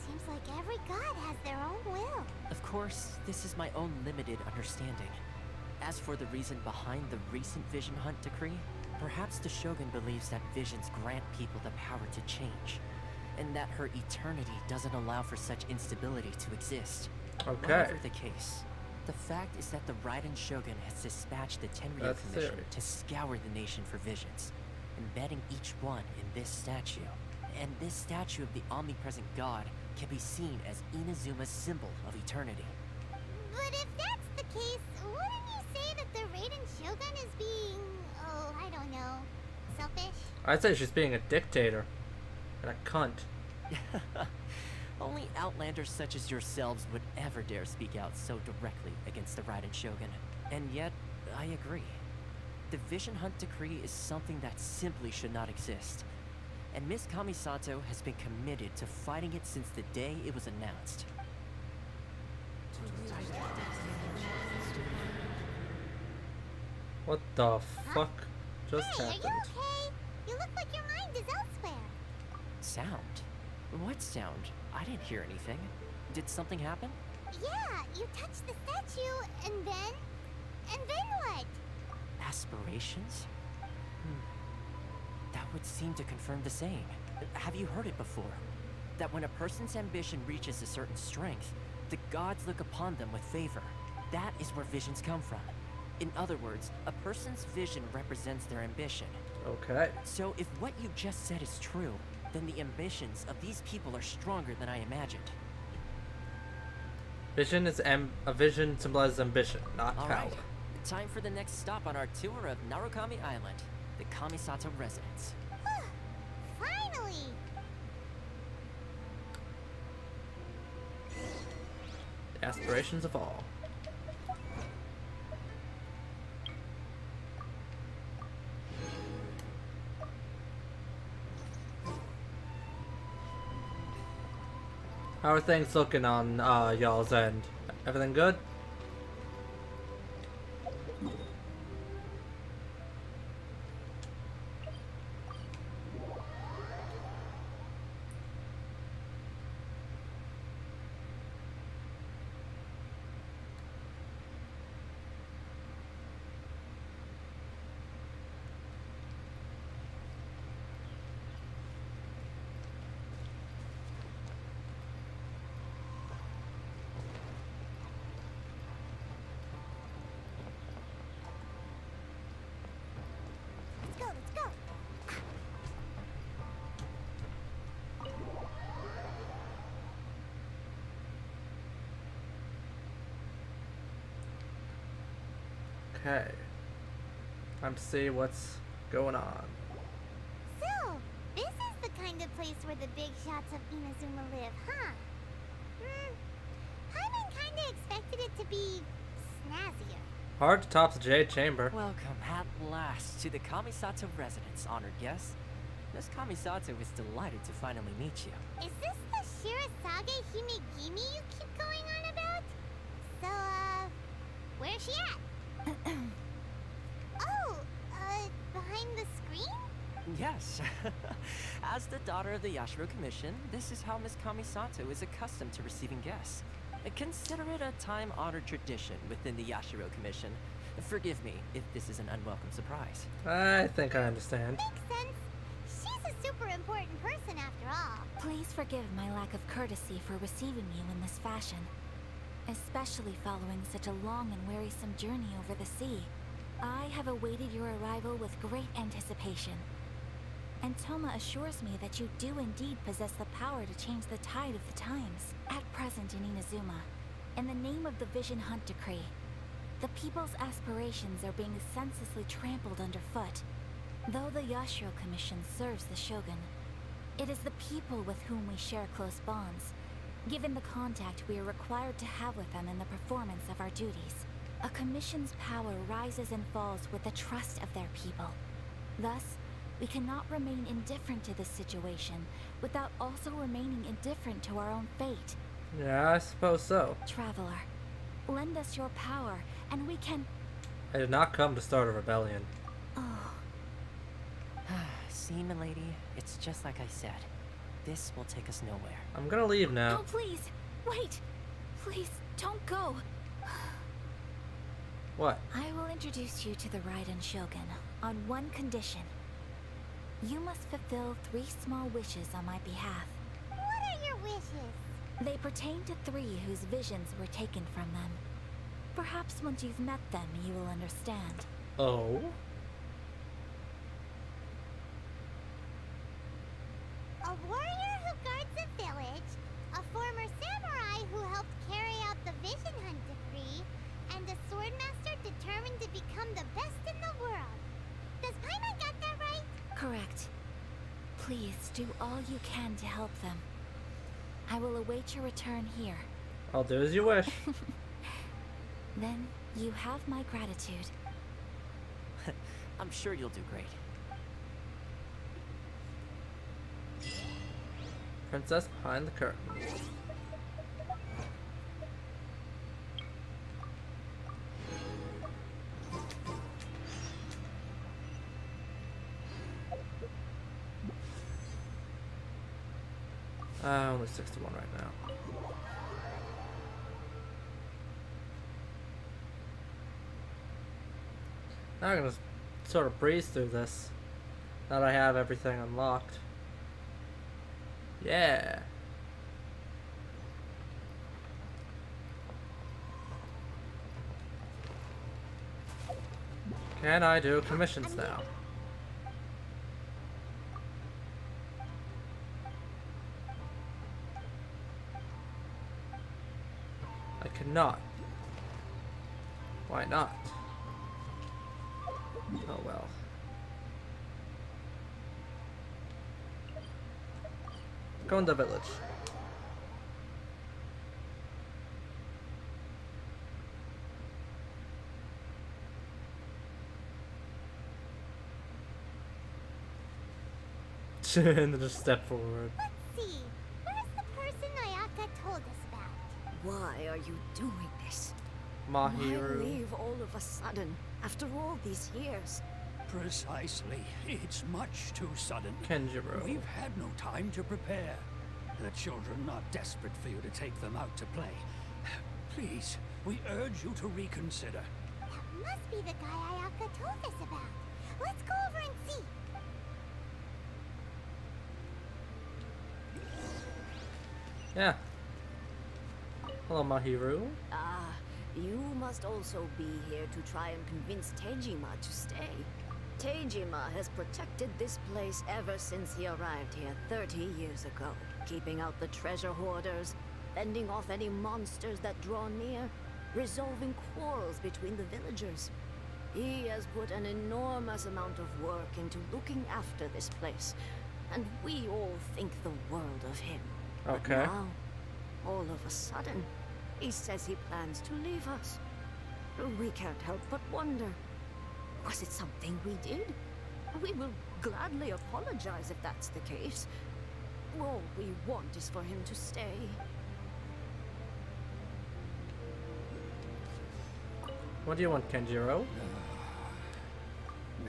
S4: Seems like every god has their own will.
S6: Of course, this is my own limited understanding. As for the reason behind the recent Vision Hunt Decree, perhaps the Shogun believes that visions grant people the power to change, and that her eternity doesn't allow for such instability to exist.
S1: Okay.
S6: Whatever the case, the fact is that the Raiden Shogun has dispatched the Tenryou Commission to scour the nation for visions, embedding each one in this statue. And this statue of the omnipresent god can be seen as Inazuma's symbol of eternity.
S4: But if that's the case, wouldn't you say that the Raiden Shogun is being, I don't know, selfish?
S1: I'd say she's being a dictator. And a cunt.
S6: Only outlanders such as yourselves would ever dare speak out so directly against the Raiden Shogun. And yet, I agree. The Vision Hunt Decree is something that simply should not exist. And Miss Kamisato has been committed to fighting it since the day it was announced.
S1: What the fuck just
S4: Hey,
S1: happened?
S4: are you okay? You look like your mind is elsewhere.
S6: Sound? What sound? I didn't hear anything. Did something happen?
S4: Yeah, you touched the statue, and then what?
S6: Aspirations? That would seem to confirm the saying. Have you heard it before? That when a person's ambition reaches a certain strength, the gods look upon them with favor. That is where visions come from. In other words, a person's vision represents their ambition.
S1: Okay.
S6: So if what you just said is true, then the ambitions of these people are stronger than I imagined.
S1: Vision is a vision symbolizes ambition, not
S6: All
S1: power.
S6: right. Time for the next stop on our tour of Narukami Island, the Kamisato residence.
S4: Finally!
S1: The aspirations of all. How are things looking on y'all's end? Everything good?
S4: Let's go.
S1: Okay. Time to see what's going on.
S4: So, this is the kind of place where the big shots of Inazuma live, huh? Paimon kinda expected it to be snazzier.
S1: Hard to top the Jade Chamber.
S6: Welcome at last to the Kamisato residence, honored guest. Miss Kamisato is delighted to finally meet you.
S4: Is this the Shirasage Himegimi you keep going on about? So, where's she at? Oh, behind the screen?
S6: Yes. As the daughter of the Yashiro Commission, this is how Miss Kamisato is accustomed to receiving guests. Consider it a time-honored tradition within the Yashiro Commission. Forgive me if this is an unwelcome surprise.
S1: I think I understand.
S4: Makes sense. She's a super important person after all.
S2: Please forgive my lack of courtesy for receiving you in this fashion, especially following such a long and wearisome journey over the sea. I have awaited your arrival with great anticipation, and Toma assures me that you do indeed possess the power to change the tide of the times. At present in Inazuma, in the name of the Vision Hunt Decree, the people's aspirations are being senselessly trampled underfoot. Though the Yashiro Commission serves the Shogun, it is the people with whom we share close bonds, given the contact we are required to have with them in the performance of our duties. A commission's power rises and falls with the trust of their people. Thus, we cannot remain indifferent to this situation without also remaining indifferent to our own fate.
S1: Yeah, I suppose so.
S2: Traveler, lend us your power, and we can...
S1: I did not come to start a rebellion.
S2: Oh.
S6: See, milady, it's just like I said. This will take us nowhere.
S1: I'm gonna leave now.
S2: No, please! Wait! Please, don't go!
S1: What?
S2: I will introduce you to the Raiden Shogun on one condition. You must fulfill 3 small wishes on my behalf.
S4: What are your wishes?
S2: They pertain to 3 whose visions were taken from them. Perhaps once you've met them, you will understand.
S1: Oh?
S4: A warrior who guards a village, a former samurai who helped carry out the Vision Hunt Decree, and a swordmaster determined to become the best in the world. Does Paimon got that right?
S2: Correct. Please do all you can to help them. I will await your return here.
S1: I'll do as you wish.
S2: Then you have my gratitude.
S6: I'm sure you'll do great.
S1: Princess behind the curtain. Only 61 right now. Now I'm gonna sort of breeze through this. Now that I have everything unlocked. Yeah. Can I do commissions now? I cannot. Why not? Oh well. Go in the village. And then just step forward.
S4: Let's see. Where's the person Ayaka told us about?
S20: Why are you doing this?
S1: Mahiru.
S20: Why leave all of a sudden, after all these years?
S10: Precisely. It's much too sudden.
S1: Kenjiro.
S10: We've had no time to prepare. The children are desperate for you to take them out to play. Please, we urge you to reconsider.
S4: That must be the guy Ayaka told us about. Let's go over and see.
S1: Yeah. Hello, Mahiru.
S20: Ah, you must also be here to try and convince Tejima to stay. Tejima has protected this place ever since he arrived here 30 years ago, keeping out the treasure hoarders, fending off any monsters that draw near, resolving quarrels between the villagers. He has put an enormous amount of work into looking after this place, and we all think the world of him.
S1: Okay.
S20: But now, all of a sudden, he says he plans to leave us. We can't help but wonder. Was it something we did? We will gladly apologize if that's the case. All we want is for him to stay.
S1: What do you want, Kenjiro?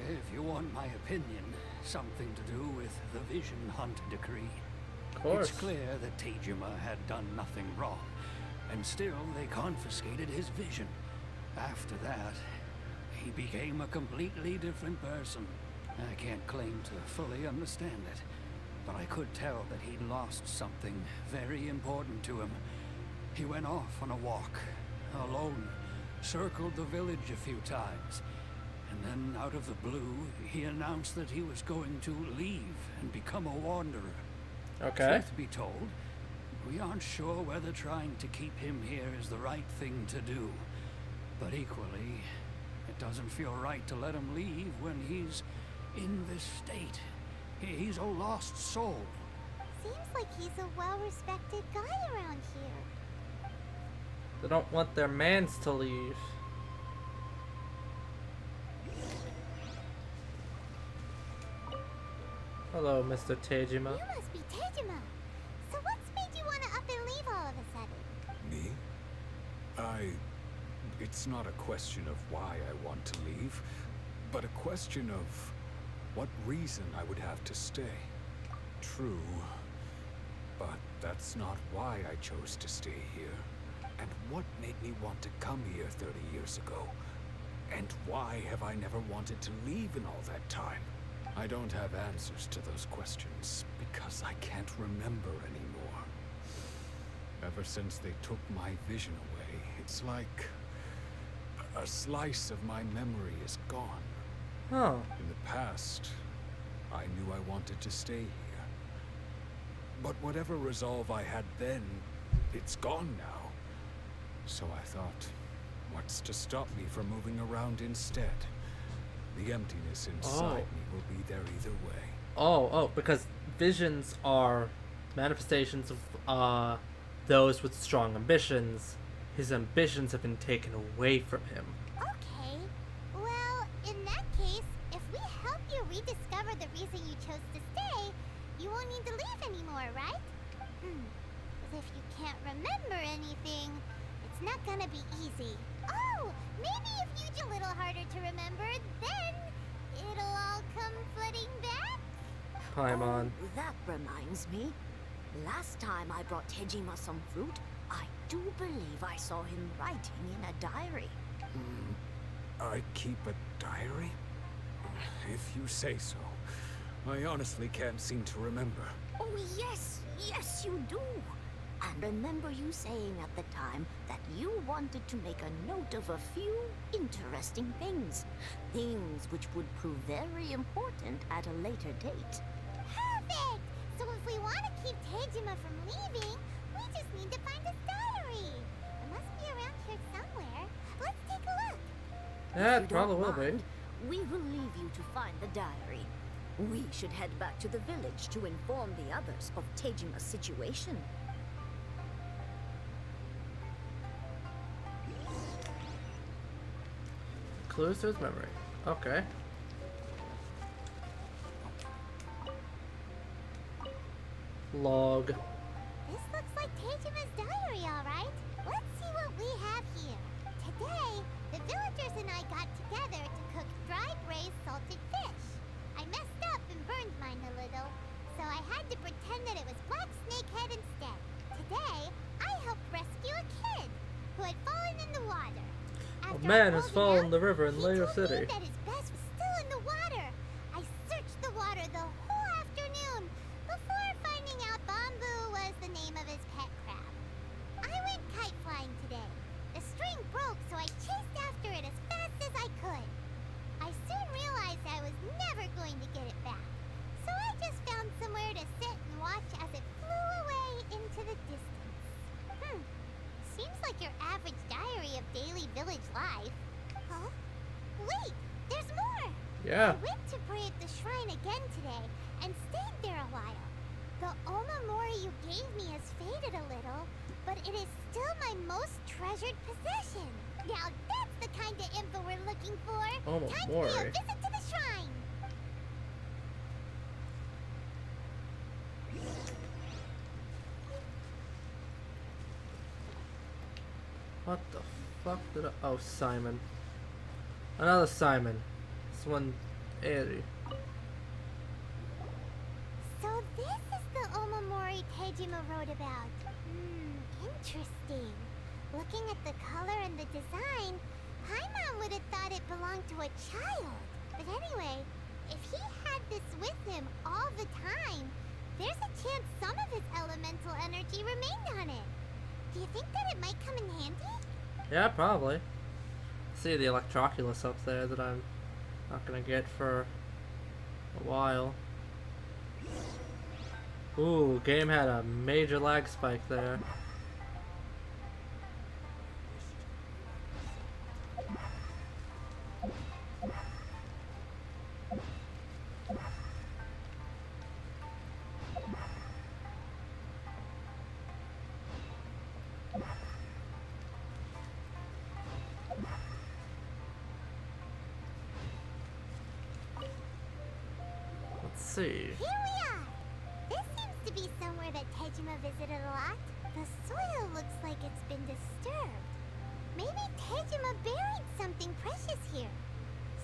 S10: If you want my opinion, something to do with the Vision Hunt decree.
S1: Of course.
S10: It's clear that Tejima had done nothing wrong, and still they confiscated his vision. After that, he became a completely different person. I can't claim to fully understand it, but I could tell that he'd lost something very important to him. He went off on a walk, alone, circled the village a few times, and then out of the blue, he announced that he was going to leave and become a wanderer.
S1: Okay.
S10: Truth be told, we aren't sure whether trying to keep him here is the right thing to do. But equally, it doesn't feel right to let him leave when he's in this state. He's a lost soul.
S4: Seems like he's a well-respected guy around here.
S1: They don't want their mans to leave. Hello, Mr. Tejima.
S4: You must be Tejima. So what's made you want to up and leave all of a sudden?
S21: Me? It's not a question of why I want to leave, but a question of what reason I would have to stay. True, but that's not why I chose to stay here. And what made me want to come here 30 years ago? And why have I never wanted to leave in all that time? I don't have answers to those questions because I can't remember anymore. Ever since they took my vision away, it's like a slice of my memory is gone.
S1: Huh.
S21: In the past, I knew I wanted to stay here. But whatever resolve I had then, it's gone now. So I thought, what's to stop me from moving around instead? The emptiness inside me will be there either way.
S1: Oh, because visions are manifestations of those with strong ambitions. His ambitions have been taken away from him.
S4: Okay. Well, in that case, if we help you rediscover the reason you chose to stay, you won't need to leave anymore, right? But if you can't remember anything, it's not gonna be easy. Oh, maybe if you do a little harder to remember, then it'll all come flooding back?
S1: Paimon.
S20: Oh, that reminds me. Last time I brought Tejima some fruit, I do believe I saw him writing in a diary.
S21: I keep a diary? If you say so. I honestly can't seem to remember.
S20: Oh, yes, you do. And remember you saying at the time that you wanted to make a note of a few interesting things. Things which would prove very important at a later date.
S4: Perfect! So if we want to keep Tejima from leaving, we just need to find his diary. It must be around here somewhere. Let's take a look.
S1: Yeah, it probably will be.
S20: We will leave you to find the diary. We should head back to the village to inform the others of Tejima's situation.
S1: Clues to his memory. Okay. Log.
S4: This looks like Tejima's diary, alright. Let's see what we have here. Today, the villagers and I got together to cook dried braised salted fish. I messed up and burned mine a little, so I had to pretend that it was black snakehead instead. Today, I helped rescue a kid who had fallen in the water.
S1: A man has fallen in the river in Layer City.
S4: That his best was still in the water. I searched the water the whole afternoon before finding out Bamboo was the name of his pet crab. I went kite flying today. The string broke, so I chased after it as fast as I could. I soon realized I was never going to get it back, so I just found somewhere to sit and watch as it flew away into the distance. Seems like your average diary of daily village life. Huh? Wait, there's more!
S1: Yeah.
S4: I went to pray at the shrine again today and stayed there a while. The Omamori you gave me has faded a little, but it is still my most treasured possession. Now that's the kind of info we're looking for. Time to pay a visit to the shrine.
S1: What the fuck did I... Oh, Simon. Another Simon. This one, Eri.
S4: So this is the Omamori Tejima wrote about. Interesting. Looking at the color and the design, Paimon would have thought it belonged to a child. But anyway, if he had this with him all the time, there's a chance some of his elemental energy remained on it. Do you think that it might come in handy?
S1: Yeah, probably. See the Electroculus up there that I'm not gonna get for a while. Ooh, game had a major lag spike there. Let's see.
S4: Here we are! This seems to be somewhere that Tejima visited a lot. The soil looks like it's been disturbed. Maybe Tejima buried something precious here.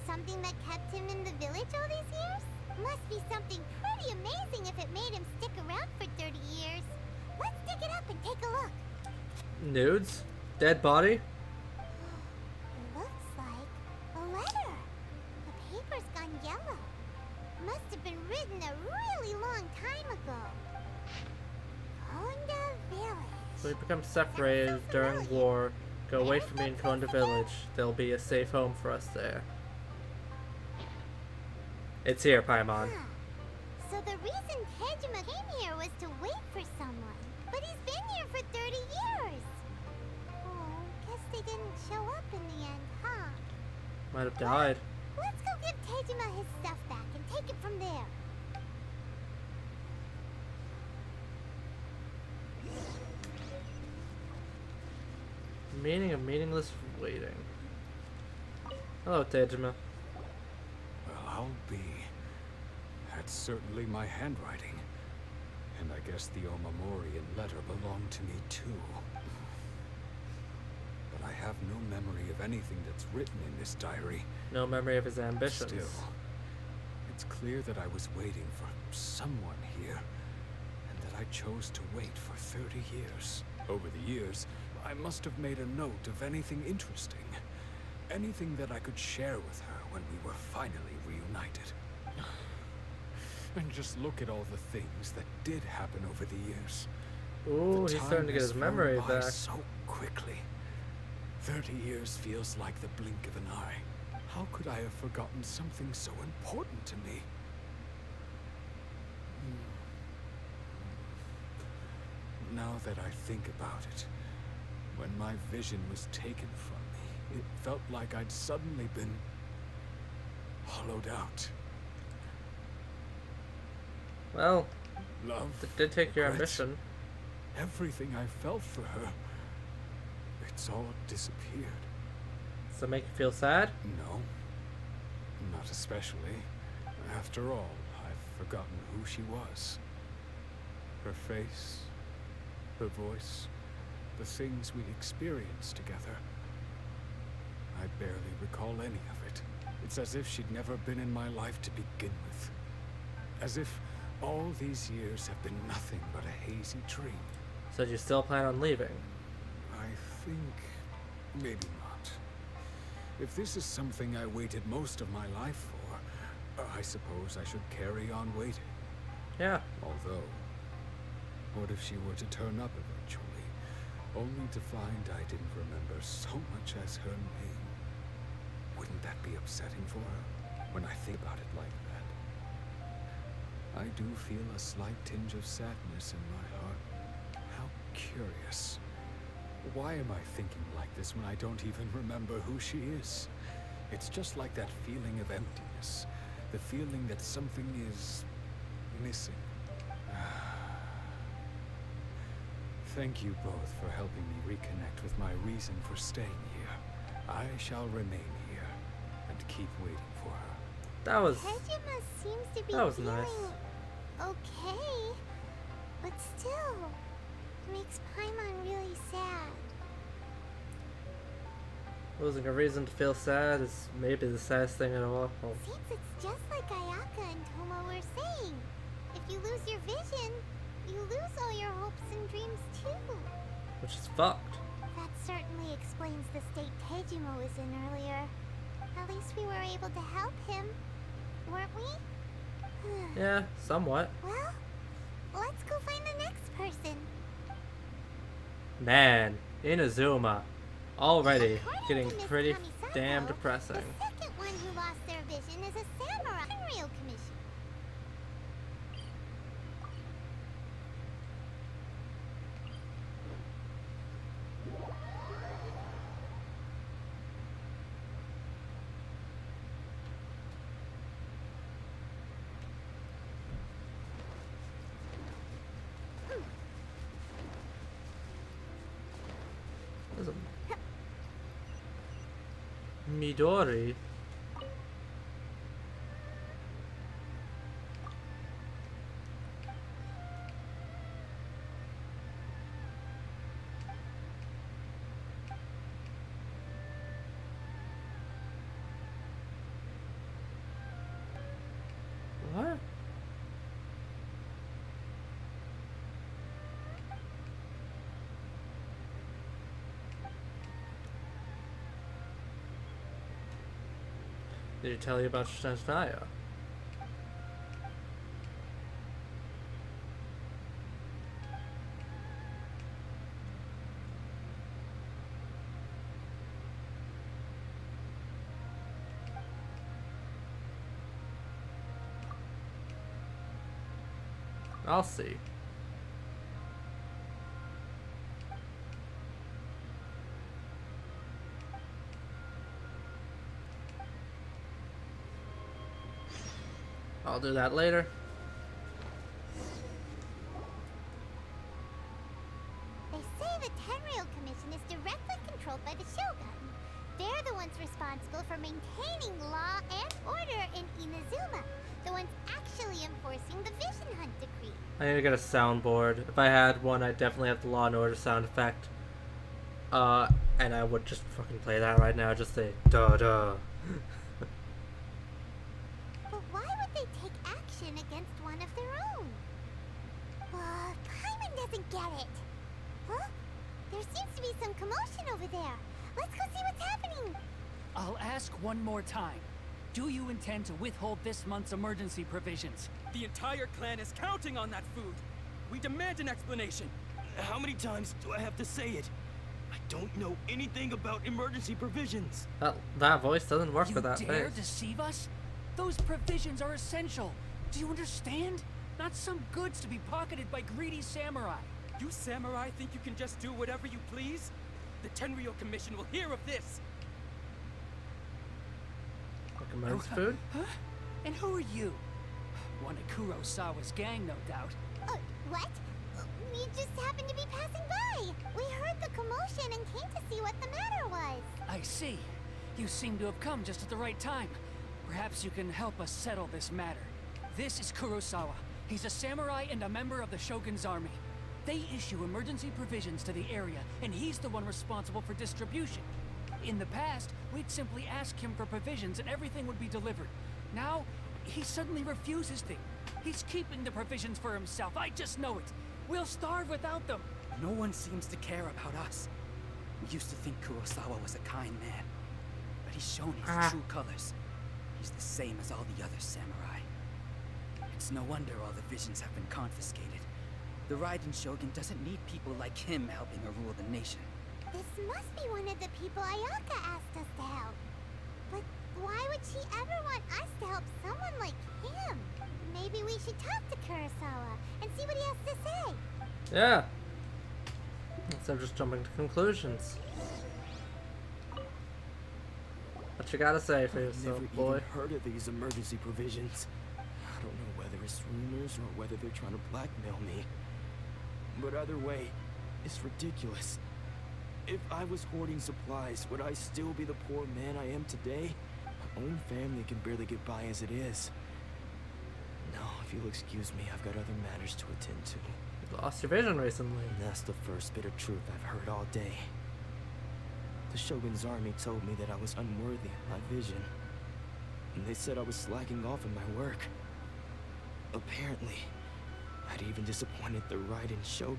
S4: Something that kept him in the village all these years? Must be something pretty amazing if it made him stick around for 30 years. Let's dig it up and take a look.
S1: Nudes? Dead body?
S4: Looks like a letter. The paper's gone yellow. Must have been written a really long time ago. Konda Village.
S1: So we become separated during war. Go away from me in Konda Village. There'll be a safe home for us there. It's here, Paimon.
S4: So the reason Tejima came here was to wait for someone. But he's been here for 30 years. Oh, guess they didn't show up in the end, huh?
S1: Might have died.
S4: Let's go give Tejima his stuff back and take it from there.
S1: Meaning of meaningless waiting. Hello, Tejima.
S21: Well, I'll be. That's certainly my handwriting. And I guess the Omamorian letter belonged to me too. But I have no memory of anything that's written in this diary.
S1: No memory of his ambitions.
S21: Still, it's clear that I was waiting for someone here, and that I chose to wait for 30 years. Over the years, I must have made a note of anything interesting. Anything that I could share with her when we were finally reunited. And just look at all the things that did happen over the years.
S1: Ooh, he's starting to get his memory back.
S21: So quickly. 30 years feels like the blink of an eye. How could I have forgotten something so important to me? Now that I think about it, when my vision was taken from me, it felt like I'd suddenly been hollowed out.
S1: Well,
S21: love
S1: it did take your
S21: regret,
S1: ambition.
S21: Everything I felt for her, it's all disappeared.
S1: Does it make you feel sad?
S21: No, not especially. After all, I've forgotten who she was. Her face, her voice, the things we experienced together. I barely recall any of it. It's as if she'd never been in my life to begin with. As if all these years have been nothing but a hazy dream.
S1: So do you still plan on leaving?
S21: I think maybe not. If this is something I waited most of my life for, I suppose I should carry on waiting.
S1: Yeah.
S21: Although, what if she were to turn up eventually, only to find I didn't remember so much as her name? Wouldn't that be upsetting for her, when I think about it like that? I do feel a slight tinge of sadness in my heart. How curious. Why am I thinking like this when I don't even remember who she is? It's just like that feeling of emptiness. The feeling that something is missing. Thank you both for helping me reconnect with my reason for staying here. I shall remain here and keep waiting for her.
S1: That was
S4: seems to be
S1: that was
S4: feeling
S1: nice.
S4: okay, but still, it makes Paimon really sad.
S1: Losing a reason to feel sad is maybe the saddest thing at all.
S4: Seems it's just like Ayaka and Toma were saying. If you lose lose your vision, you lose all your hopes and dreams too.
S1: Which is fucked.
S4: That certainly explains the state Tejimo was in earlier. At least we were able to help him, weren't we?
S1: Yeah, somewhat.
S4: Well, let's go find the next person.
S1: Man, Inazuma. Already
S4: According
S1: getting
S4: to Miss
S1: pretty
S4: Kamisato,
S1: damn depressing.
S4: The second one who lost their vision is a samurai Tenryo commission.
S1: There's a Midori. What? Did he tell you about Shanaya? I'll see. I'll do that later.
S4: They say the Tenryo Commission is directly controlled by the Shogun. They're the ones responsible for maintaining law and order in Inazuma. The ones actually enforcing the Vision Hunt decree.
S1: I need to get a soundboard. If I had one, I'd definitely have the Law and Order sound effect. And I would just fucking play that right now. Just say, duh duh.
S4: But why would they take action against one of their own? Paimon doesn't get it. Huh? There seems to be some commotion over there. Let's go see what's happening.
S10: I'll ask one more time. Do you intend to withhold this month's emergency provisions?
S3: The entire clan is counting on that food. We demand an explanation.
S22: How many times do I have to say it? I don't know anything about emergency provisions.
S1: That voice doesn't work
S10: You
S1: with that
S10: dare
S1: face.
S10: deceive us? Those provisions are essential. Do you understand? Not some goods to be pocketed by greedy samurai.
S3: You samurai think you can just do whatever you please? The Tenryo Commission will hear of this.
S1: Like emergency food?
S10: Huh? And who are you? One of Kurosawa's gang, no doubt.
S4: What? We just happened to be passing by. We heard the commotion and came to see what the matter was.
S10: I see. You seem to have come just at the right time. Perhaps you can help us settle this matter. This is Kurosawa. He's a samurai and a member of the Shogun's army. They issue emergency provisions to the area, and he's the one responsible for distribution. In the past, we'd simply ask him for provisions and everything would be delivered. Now, he suddenly refuses things. He's keeping the provisions for himself. I just know it. We'll starve without them.
S3: No one seems to care about us. We used to think Kurosawa was a kind man, but he's shown his true colors. He's the same as all the other samurai. It's no wonder all the visions have been confiscated. The Raiden Shogun doesn't need people like him helping her rule the nation.
S4: This must be one of the people Ayaka asked us to help. But why would she ever want us to help someone like him? Maybe we should talk to Kurosawa and see what he has to say.
S1: Yeah. Instead of just jumping to conclusions. What you gotta say for yourself,
S22: Never
S1: boy?
S22: even heard of these emergency provisions. I don't know whether it's rumors or whether they're trying to blackmail me. But either way, it's ridiculous. If I was hoarding supplies, would I still be the poor man I am today? My own family can barely get by as it is. No, if you'll excuse me, I've got other matters to attend to.
S1: You lost your vision recently.
S22: And that's the first bit of truth I've heard all day. The Shogun's army told me that I was unworthy of my vision. And they said I was slacking off in my work. Apparently, I'd even disappointed the Raiden Shogun.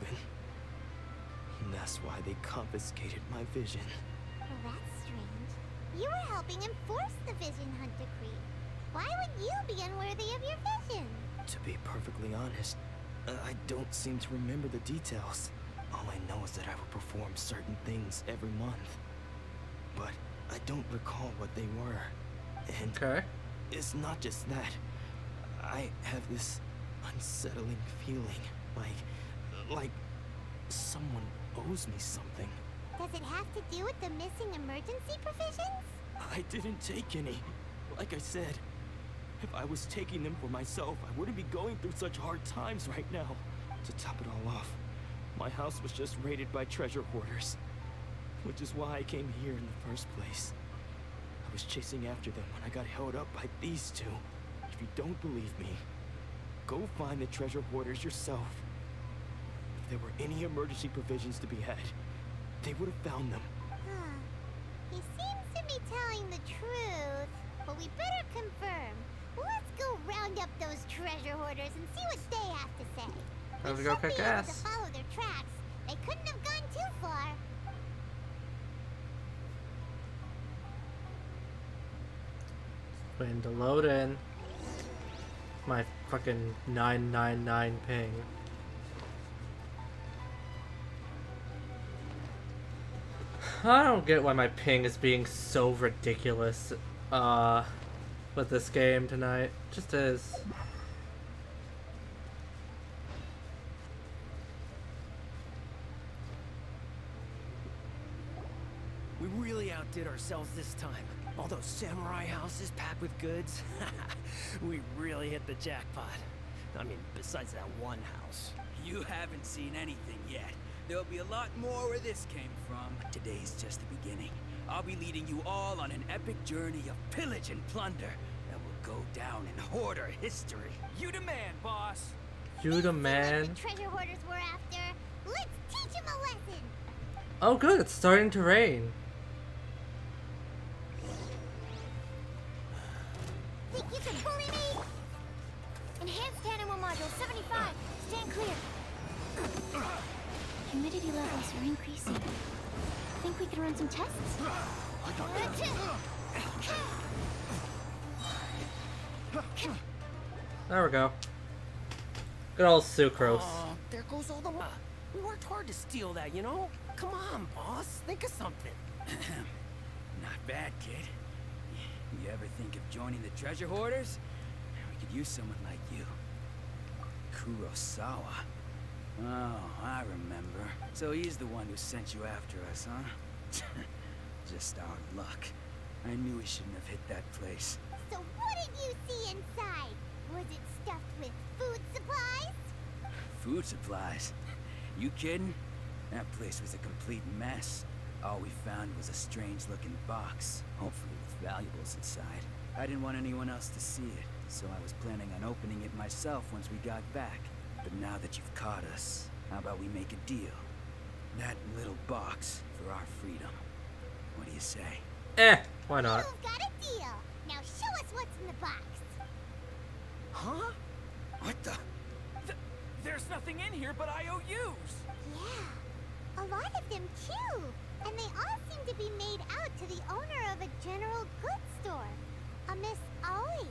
S22: And that's why they confiscated my vision.
S4: Well, that's strange. You were helping enforce the Vision Hunt decree. Why would you be unworthy of your vision?
S22: To be perfectly honest, I don't seem to remember the details. All I know is that I would perform certain things every month. But I don't recall what they were. And it's not just that. I have this unsettling feeling, like someone owes me something.
S4: Does it have to do with the missing emergency provisions?
S22: I didn't take any. Like I said, if I was taking them for myself, I wouldn't be going through such hard times right now. To top it all off, my house was just raided by treasure hoarders, which is why I came here in the first place. I was chasing after them when I got held up by these two. If you don't believe me, go find the treasure hoarders yourself. If there were any emergency provisions to be had, they would have found them.
S4: Huh. He seems to be telling the truth, but we better confirm. Let's go round up those treasure hoarders and see what they have to say.
S1: Time to
S4: We
S1: go
S4: should be
S1: kick
S4: able
S1: ass.
S4: to follow their tracks. They couldn't have gone too far.
S1: Waiting to load in. My fucking 999 ping. I don't get why my ping is being so ridiculous with this game tonight. It just is.
S6: We really outdid ourselves this time. All those samurai houses packed with goods. We really hit the jackpot. I mean, besides that one house.
S3: You haven't seen anything yet. There'll be a lot more where this came from. Today's just the beginning. I'll be leading you all on an epic journey of pillage and plunder that will go down in hoarder history. You demand, boss.
S1: You the man.
S4: The treasure hoarders we're after. Let's teach them a lesson.
S1: Oh good, it's starting to rain.
S4: Think you can bully me?
S16: Enhanced animal module 75. Stand clear. Humidity levels are increasing. Think we can run some tests?
S1: There we go. Good old sucrose.
S6: Oh, there goes all the we worked hard to steal that, you know? Come on, boss. Think of something.
S3: Not bad, kid. You ever think of joining the treasure hoarders? We could use someone like you. Kurosawa. Oh, I remember. So he's the one who sent you after us, huh? Just our luck. I knew we shouldn't have hit that place.
S4: So what did you see inside? Was it stuffed with food supplies?
S3: Food supplies? You kidding? That place was a complete mess. All we found was a strange-looking box, hopefully with valuables inside. I didn't want anyone else to see it, so I was planning on opening it myself once we got back. But now that you've caught us, how about we make a deal? That little box for our freedom. What do you say?
S1: Why not?
S4: You've got a deal. Now show us what's in the box.
S3: Huh? What the?
S22: There's nothing in here but IOUs!
S4: Yeah, a lot of them too. And they all seem to be made out to the owner of a general goods store. A Miss Aoi.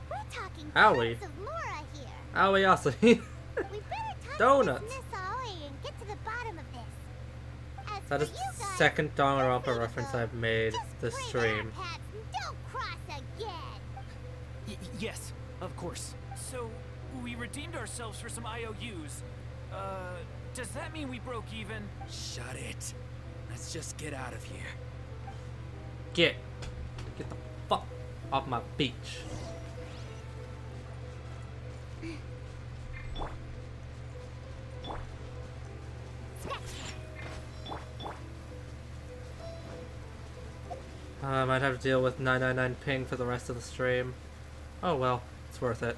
S4: We're talking
S1: Aoi?
S4: tons of Mora here.
S1: Aoi also.
S4: We better talk
S1: Donuts.
S4: to Miss Aoi and get to the bottom of this. As
S1: That
S4: for
S1: is
S4: you
S1: the
S4: guys,
S1: second Danganronpa reference I've made this stream.
S4: pads and don't cross again.
S22: Yes, of course.
S10: So, we redeemed ourselves for some IOUs. Does that mean we broke even?
S3: Shut it. Let's just get out of here.
S1: Get the fuck off my beach. I might have to deal with 999 ping for the rest of the stream. Oh well, it's worth it.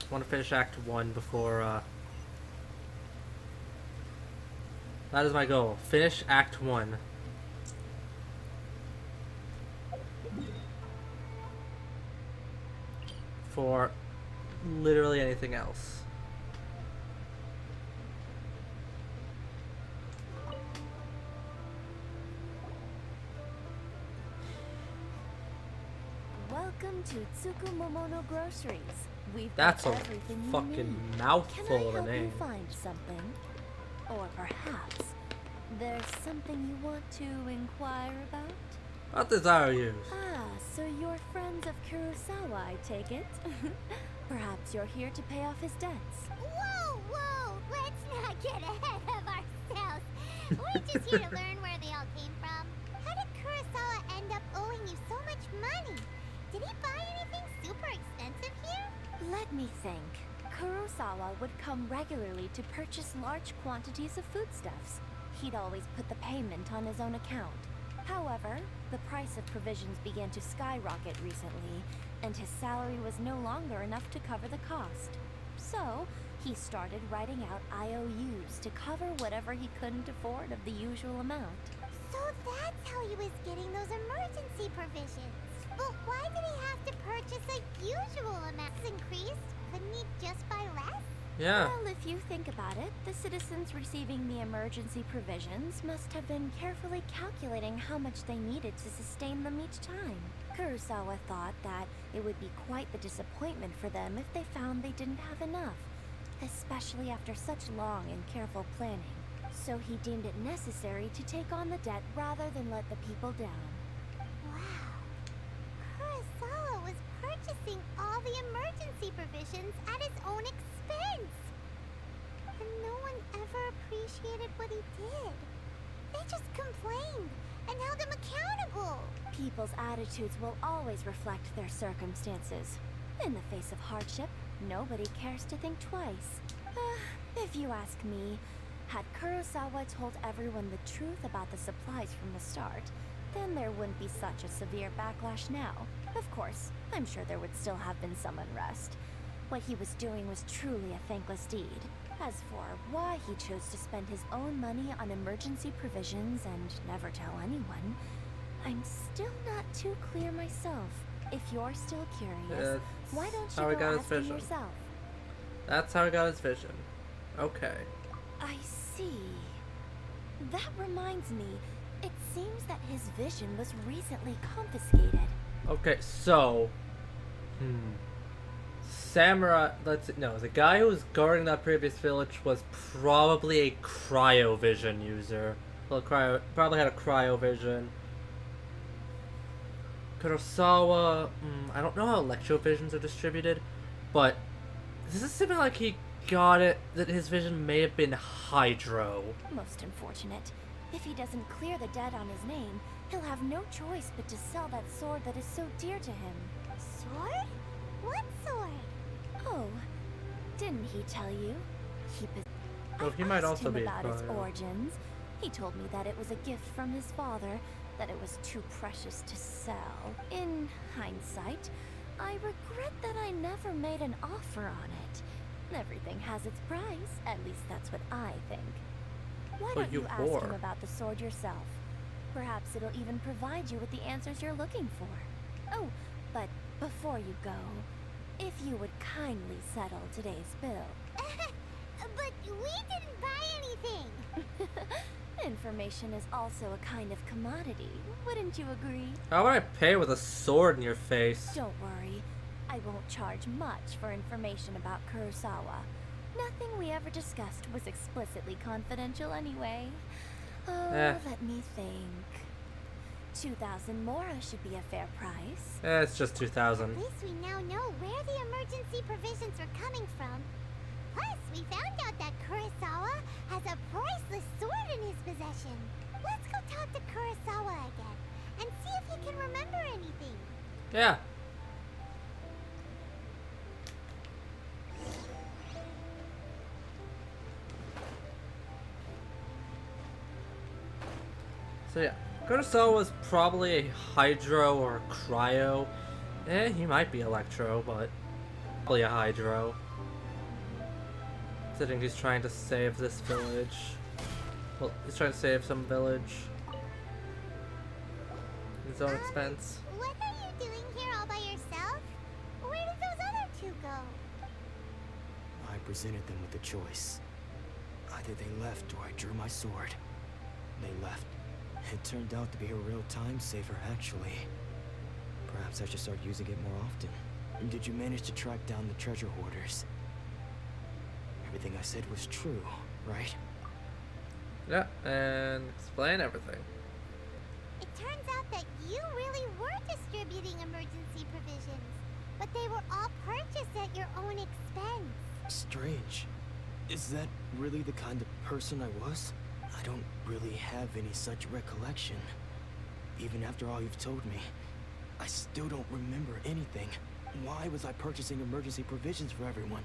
S1: I want to finish Act 1 before, that is my goal. Finish Act 1. For literally anything else.
S2: Welcome to Tsukumomono Groceries. We've
S1: That's
S2: got
S1: a
S2: everything you
S1: fucking
S2: need.
S1: mouthful
S2: Can I
S1: of a
S2: help
S1: name.
S2: you find something? Or perhaps there's something you want to inquire about?
S1: What desire use?
S2: Ah, so you're friends of Kurosawa, I take it? Perhaps you're here to pay off his debts.
S4: Whoa, whoa! Let's not get ahead of ourselves. We're just here to learn where they all came from. How did Kurosawa end up owing you so much money? Did he buy anything super expensive here?
S2: Let me think. Kurosawa would come regularly to purchase large quantities of foodstuffs. He'd always put the payment on his own account. However, the price of provisions began to skyrocket recently, and his salary was no longer enough to cover the cost. So, he started writing out IOUs to cover whatever he couldn't afford of the usual amount.
S4: So that's how he was getting those emergency provisions. But why did he have to purchase a usual amount? Increased? Couldn't he just buy less?
S1: Yeah.
S2: Well, if you think about it, the citizens receiving the emergency provisions must have been carefully calculating how much they needed to sustain them each time. Kurosawa thought that it would be quite the disappointment for them if they found they didn't have enough, especially after such long and careful planning. So he deemed it necessary to take on the debt rather than let the people down.
S4: Wow. Kurosawa was purchasing all the emergency provisions at his own expense. And no one ever appreciated what he did. They just complained and held him accountable.
S2: People's attitudes will always reflect their circumstances. In the face of hardship, nobody cares to think twice. If you ask me, had Kurosawa told everyone the truth about the supplies from the start, then there wouldn't be such a severe backlash now. Of course, I'm sure there would still have been some unrest. What he was doing was truly a thankless deed. As for why he chose to spend his own money on emergency provisions and never tell anyone, I'm still not too clear myself. If you're still curious, why don't
S1: how he
S2: you
S1: got
S2: go
S1: his
S2: ask him
S1: vision.
S2: yourself?
S1: That's how he got his vision. Okay.
S2: I see. That reminds me, it seems that his vision was recently confiscated.
S1: Okay, so... Samurai... the guy who was guarding that previous village was probably a cryovision user. Well, probably had a cryovision. Kurosawa... I don't know how electrovisions are distributed, but... Does it seem like he got it that his vision may have been hydro?
S2: Most unfortunate. If he doesn't clear the debt on his name, he'll have no choice but to sell that sword that is so dear to him.
S4: Sword? What sword?
S2: Oh, didn't he tell you?
S1: Well, he might also
S2: him
S1: be a
S2: about its
S1: cryo.
S2: origins. He told me that it was a gift from his father, that it was too precious to sell. In hindsight, I regret that I never made an offer on it. Everything has its price, at least that's what I think. Why
S1: Well,
S2: don't
S1: you
S2: you ask
S1: whore.
S2: him about the sword yourself? Perhaps it'll even provide you with the answers you're looking for. Oh, but before you go, if you would kindly settle today's bill.
S4: But we didn't buy anything.
S2: Information is also a kind of commodity, wouldn't you agree?
S1: How would I pay with a sword in your face?
S2: Don't worry, I won't charge much for information about Kurosawa. Nothing we ever discussed was explicitly confidential anyway. Oh, let me think. 2,000 mora should be a fair price.
S1: It's just 2,000.
S4: At least we now know where the emergency provisions are coming from. Plus, we found out that Kurosawa has a priceless sword in his possession. Let's go talk to Kurosawa again and see if he can remember anything.
S1: Yeah. So yeah, Kurosawa was probably a hydro or a cryo. He might be electro, but probably a hydro. I think he's trying to save this village. Well, he's trying to save some village. At his own expense.
S4: What are you doing here all by yourself? Where did those other two go?
S22: I presented them with a choice. Either they left or I drew my sword. They left. It turned out to be a real time saver, actually. Perhaps I should start using it more often. Did you manage to track down the treasure hoarders? Everything I said was true, right?
S1: Yeah, and explain everything.
S4: It turns out that you really were distributing emergency provisions, but they were all purchased at your own expense.
S22: Strange. Is that really the kind of person I was? I don't really have any such recollection. Even after all you've told me, I still don't remember anything. Why was I purchasing emergency provisions for everyone?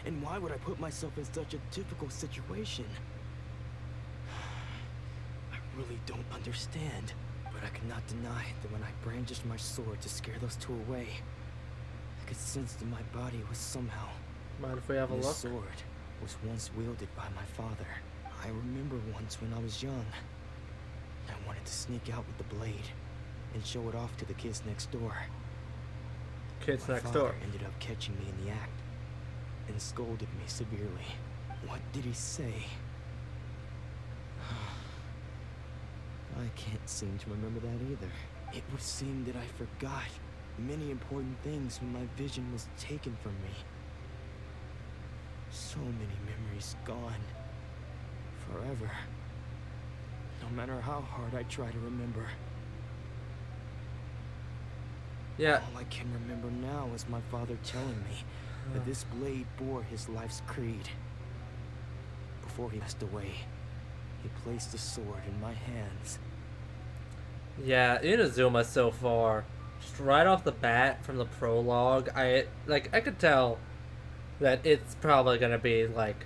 S22: And why would I put myself in such a difficult situation? I really don't understand. But I cannot deny that when I brandished my sword to scare those two away, I could sense that my body was somehow...
S1: Mind if we have a
S22: this
S1: look?
S22: sword was once wielded by my father. I remember once when I was young, I wanted to sneak out with the blade and show it off to the kids next door.
S1: Kids
S22: my
S1: next
S22: father
S1: door.
S22: ended up catching me in the act and scolded me severely. What did he say? I can't seem to remember that either. It would seem that I forgot many important things when my vision was taken from me. So many memories gone. Forever. No matter how hard I try to remember.
S1: Yeah.
S22: All I can remember now is my father telling me that this blade bore his life's creed. Before he passed away, he placed the sword in my hands.
S1: Yeah, Inazuma so far, just right off the bat from the prologue, I could tell that it's probably gonna be like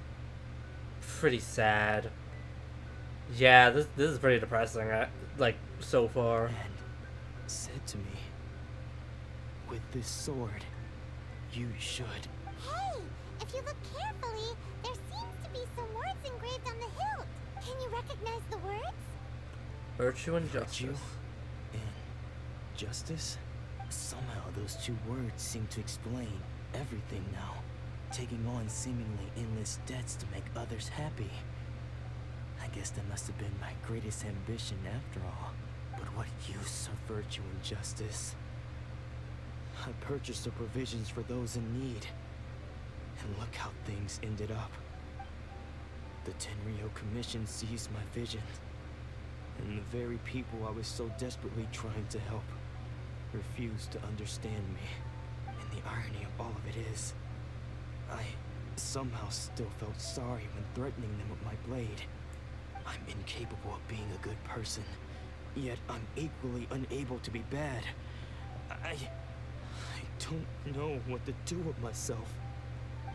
S1: pretty sad. Yeah, this is pretty depressing. Like so far.
S22: And said to me, "With this sword, you should."
S4: Hey, if you look carefully, there seems to be some words engraved on the hilt. Can you recognize the words?
S1: Virtue and justice.
S22: Virtue and justice? Somehow those two words seem to explain everything now. Taking on seemingly endless debts to make others happy. I guess that must have been my greatest ambition after all. But what use of virtue and justice? I purchased the provisions for those in need. And look how things ended up. The Tenryo Commission seized my vision. And the very people I was so desperately trying to help refused to understand me. And the irony of all of it is, I somehow still felt sorry when threatening them with my blade. I'm incapable of being a good person, yet I'm equally unable to be bad. I don't know what to do with myself.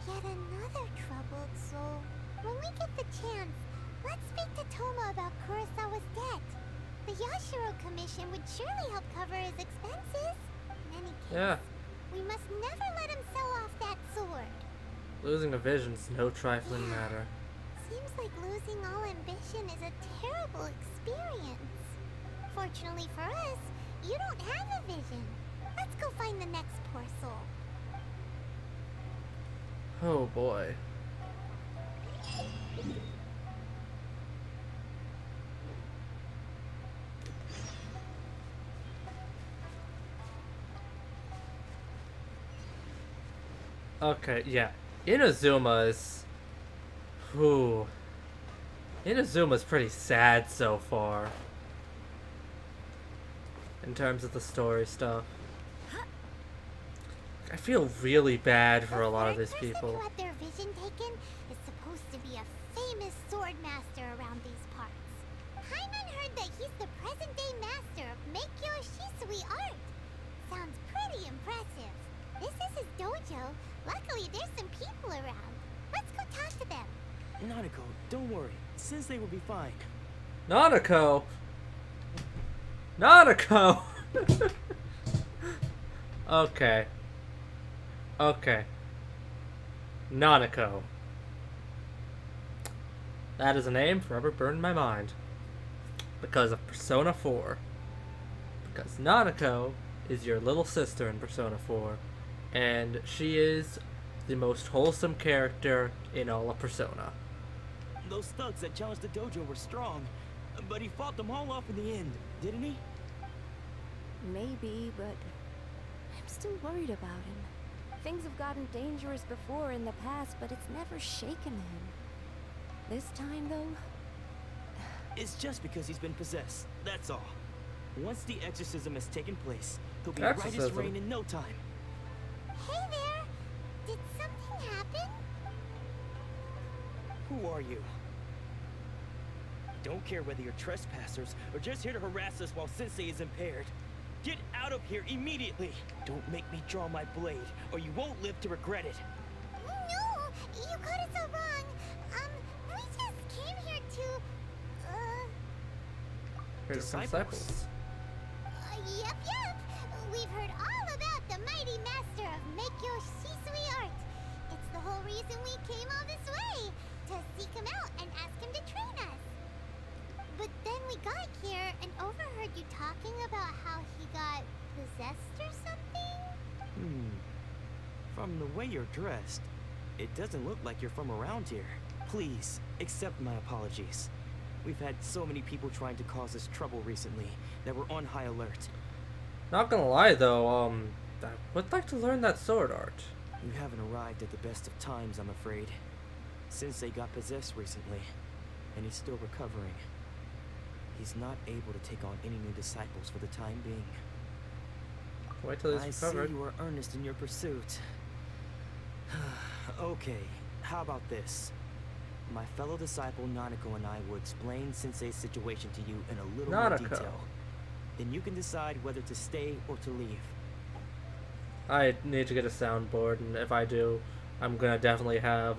S4: Yet another troubled soul. When we get the chance, let's speak to Toma about Kurosawa's debt. The Yashiro Commission would surely help cover his expenses. In any case,
S1: Yeah.
S4: we must never let him sell off that sword.
S1: Losing a vision's no trifling matter.
S4: Seems like losing all ambition is a terrible experience. Fortunately for us, you don't have a vision. Let's go find the next poor soul.
S1: Oh boy. Okay, yeah. Inazuma's... Whew. Inazuma's pretty sad so far. In terms of the story stuff. I feel really bad for a lot of these people.
S4: Who had their vision taken is supposed to be a famous sword master around these parts. Paimon heard that he's the present-day master of Meikyo Shisui art. Sounds pretty impressive. This is his dojo. Luckily, there's some people around. Let's go talk to them.
S22: Nanako, don't worry. Sensei will be fine.
S1: Nanako! Nanako! Okay. Okay. Nanako. That is a name forever burned in my mind. Because of Persona 4. Because Nanako is your little sister in Persona 4. And she is the most wholesome character in all of Persona.
S22: Those thugs that challenged the dojo were strong, but he fought them all off in the end, didn't he?
S20: Maybe, but
S16: still worried about him. Things have gotten dangerous before in the past, but it's never shaken him. This time, though...
S22: It's just because he's been possessed, that's all. Once the exorcism has taken place, he'll be
S1: Exorcism?
S22: right as rain in no time.
S4: Hey there! Did something happen?
S22: Who are you? I don't care whether you're trespassers or just here to harass us while Sensei is impaired. Get out of here immediately! Don't make me draw my blade, or you won't live to regret it.
S4: No! You got it so wrong. We just came here to,
S1: Here's some disciples.
S4: Yep. We've heard all about the mighty master of Make Your Shisui art. It's the whole reason we came all this way, to seek him out and ask him to train us. But then we got here and overheard you talking about how he got possessed or something?
S22: From the way you're dressed, it doesn't look like you're from around here. Please, accept my apologies. We've had so many people trying to cause us trouble recently that we're on high alert.
S1: Not gonna lie though, I would like to learn that sword art.
S22: You haven't arrived at the best of times, I'm afraid. Sensei got possessed recently, and he's still recovering. He's not able to take on any new disciples for the time being.
S1: Wait till he's recovered.
S22: I see you are earnest in your pursuit. Okay, how about this? My fellow disciple Nanako and I will explain Sensei's situation to you in a little more detail. Then you can decide whether to stay or to leave.
S1: I need to get a soundboard, and if I do, I'm gonna definitely have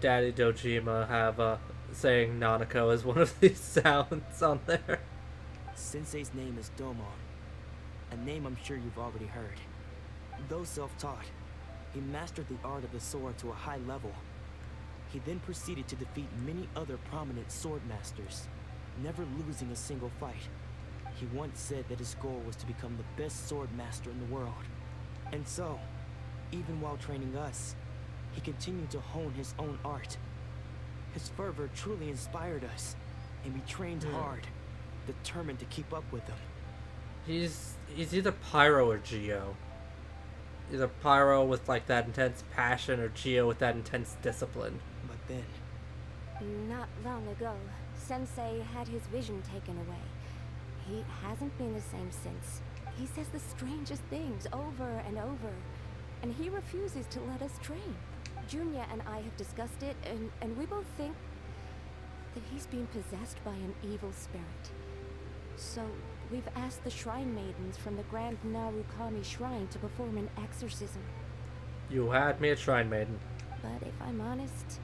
S1: Daddy Dojima have saying Nanako as one of these sounds on there.
S22: Sensei's name is Domon, a name I'm sure you've already heard. Though self-taught, he mastered the art of the sword to a high level. He then proceeded to defeat many other prominent sword masters, never losing a single fight. He once said that his goal was to become the best sword master in the world. And so, even while training us, he continued to hone his own art. His fervor truly inspired us, and we trained hard, determined to keep up with him.
S1: He's either Pyro or Geo. Either Pyro with like that intense passion, or Geo with that intense discipline.
S22: But then...
S16: Not long ago, Sensei had his vision taken away. He hasn't been the same since. He says the strangest things over and over, and he refuses to let us train. Junya and I have discussed it, and we both think that he's been possessed by an evil spirit. So, we've asked the Shrine Maidens from the Grand Narukami Shrine to perform an exorcism.
S1: You had me at Shrine Maiden.
S16: But if I'm honest,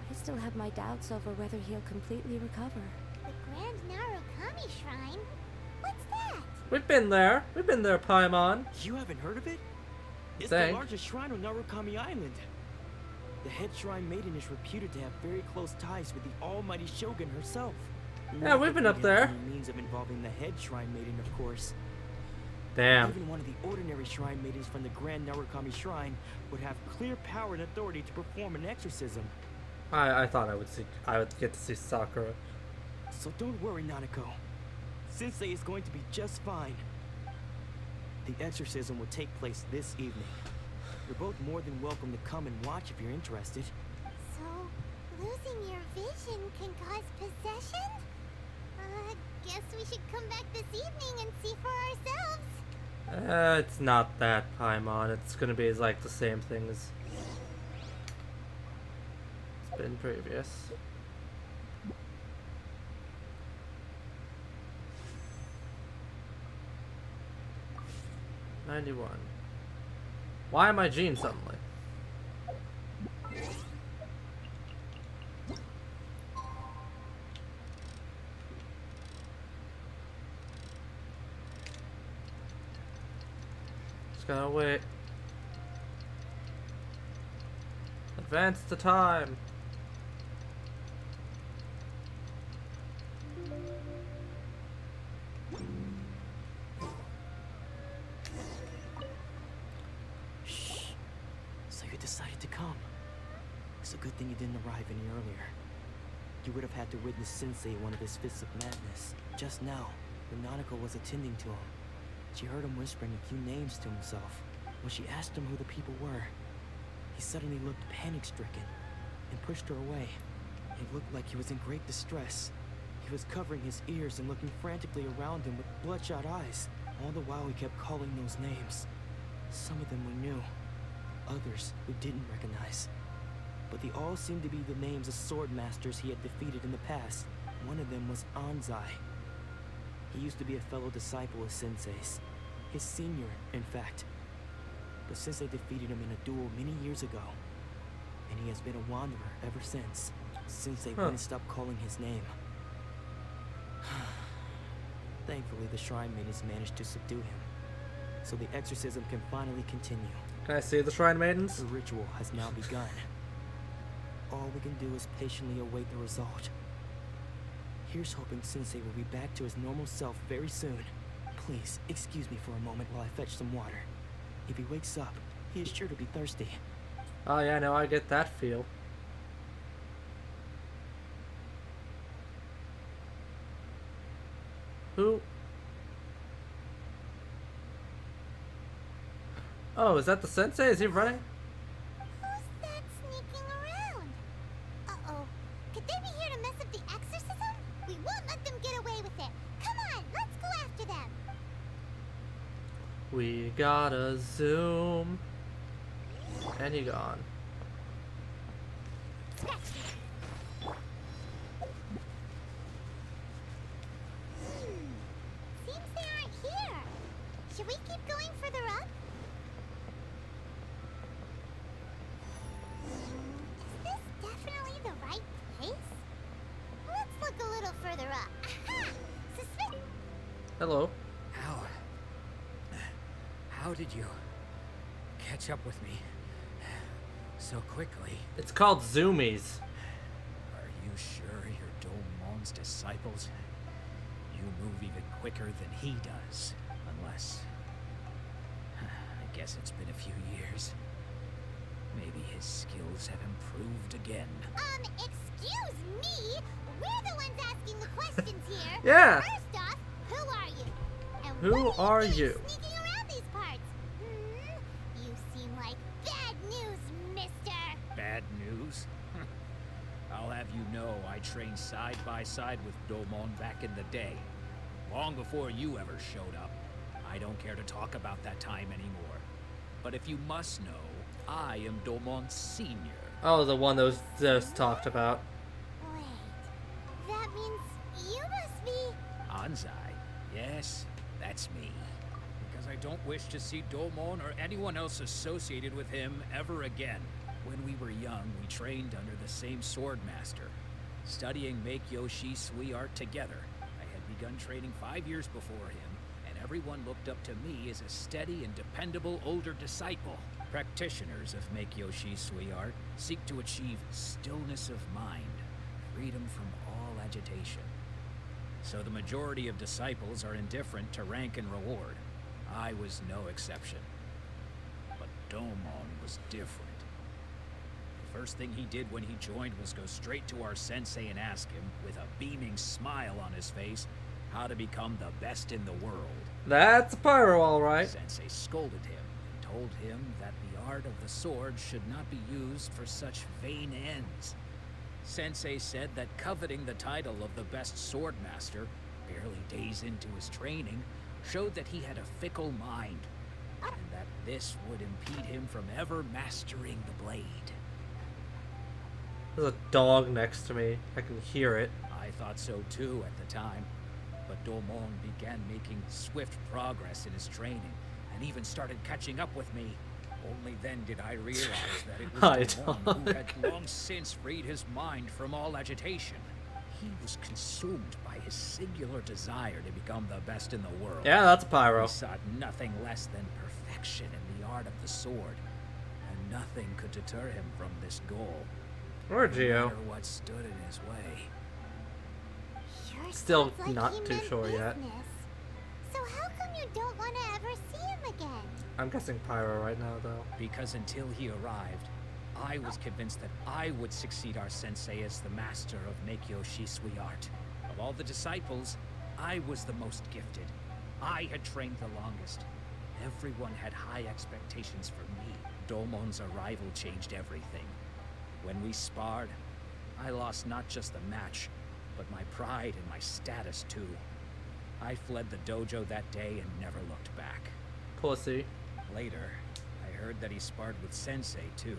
S16: I still have my doubts over whether he'll completely recover.
S4: The Grand Narukami Shrine? What's that?
S1: We've been there, Paimon.
S22: You haven't heard of it? It's
S1: Thanks.
S22: the largest shrine on Narukami Island. The head shrine maiden is reputed to have very close ties with the almighty Shogun herself.
S1: Yeah, we've been up there.
S22: Any means of involving the head shrine maiden, of course.
S1: Damn.
S22: Even one of the ordinary shrine maidens from the Grand Narukami Shrine would have clear power and authority to perform an exorcism.
S1: I thought I would get to see Sakura.
S22: So don't worry, Nanako. Sensei is going to be just fine. The exorcism will take place this evening. You're both more than welcome to come and watch if you're interested.
S4: So, losing your vision can cause possession? Guess we should come back this evening and see for ourselves.
S1: It's not that, Paimon. It's gonna be like the same thing as it's been previous. $91. Why am I Gene suddenly? Just gotta wait. Advance the time.
S22: So you decided to come. It's a good thing you didn't arrive any earlier. You would have had to witness Sensei one of his fits of madness. Just now, when Nanako was attending to him, She heard him whispering a few names to himself. When she asked him who the people were, he suddenly looked panic-stricken and pushed her away. It looked like he was in great distress. He was covering his ears and looking frantically around him with bloodshot eyes. All the while he kept calling those names. Some of them we knew, others we didn't recognize. But they all seemed to be the names of sword masters he had defeated in the past. One of them was Anzai. He used to be a fellow disciple of Sensei's. His senior, in fact. But Sensei defeated him in a duel many years ago. And he has been a wanderer ever since. Sensei wouldn't stop calling his name. Thankfully, the Shrine Maidens managed to subdue him. So the exorcism can finally continue.
S1: Can I see the Shrine Maidens?
S22: The ritual has now begun. All we can do is patiently await the result. Here's hoping Sensei will be back to his normal self very soon. Please, excuse me for a moment while I fetch some water. If he wakes up, he is sure to be thirsty.
S1: Oh yeah, no, I get that feel. Who? Oh, is that the Sensei? Is he running?
S4: Who's that sneaking around? Uh-oh. Could they be here to mess up the exorcism? We won't let them get away with it. Come on, let's go after them.
S1: We gotta zoom. And he gone.
S4: Seems they aren't here. Should we keep going further up? Is this definitely the right place? Let's look a little further up. Aha!
S1: Hello.
S7: How did you catch up with me so quickly?
S1: It's called zoomies.
S7: Are you sure you're Domon's disciples? You move even quicker than he does, unless... I guess it's been a few years. Maybe his skills have improved again.
S4: Excuse me? We're the ones asking the questions here.
S1: Yeah.
S4: First off, who are you? And
S1: Who are you?
S4: sneaking around these parts? You seem like bad news, mister.
S7: Bad news? I'll have you know I trained side by side with Domon back in the day. Long before you ever showed up. I don't care to talk about that time anymore. But if you must know, I am Domon's senior.
S1: Oh, the one that was just talked about.
S4: Wait, that means you must be...
S7: Anzai? Yes, that's me. Because I don't wish to see Domon or anyone else associated with him ever again. When we were young, we trained under the same sword master, studying Make-Yoshi Sui art together. I had begun training 5 years before him, and everyone looked up to me as a steady and dependable older disciple. Practitioners of Make-Yoshi Sui art seek to achieve stillness of mind, freedom from all agitation. So the majority of disciples are indifferent to rank and reward. I was no exception. But Domon was different. The first thing he did when he joined was go straight to our sensei and ask him, with a beaming smile on his face, how to become the best in the world.
S1: That's Pyro, all right.
S7: Sensei scolded him and told him that the art of the sword should not be used for such vain ends. Sensei said that coveting the title of the best sword master, barely days into his training, showed that he had a fickle mind, and that this would impede him from ever mastering the blade.
S1: There's a dog next to me. I can hear it.
S7: I thought so too at the time, but Domon began making swift progress in his training, and even started catching up with me. Only then did I realize that it was Domon who had long since freed his mind from all agitation. He was consumed by his singular desire to become the best in the world.
S1: Yeah, that's Pyro.
S7: He sought nothing less than perfection in the art of the sword, and nothing could deter him from this goal.
S1: Or Geo.
S7: No matter what stood in his way.
S4: Sure
S1: Still
S4: sounds like
S1: not
S4: he
S1: too
S4: meant
S1: sure yet.
S4: business. So how come you don't want to ever see him again?
S1: I'm guessing Pyro right now, though.
S7: Because until he arrived, I was convinced that I would succeed our sensei as the master of Make-Yoshi Sui art. Of all the disciples, I was the most gifted. I had trained the longest. Everyone had high expectations for me. Domon's arrival changed everything. When we sparred, I lost not just the match, but my pride and my status too. I fled the dojo that day and never looked back.
S1: Pussy.
S7: Later, I heard that he sparred with Sensei too.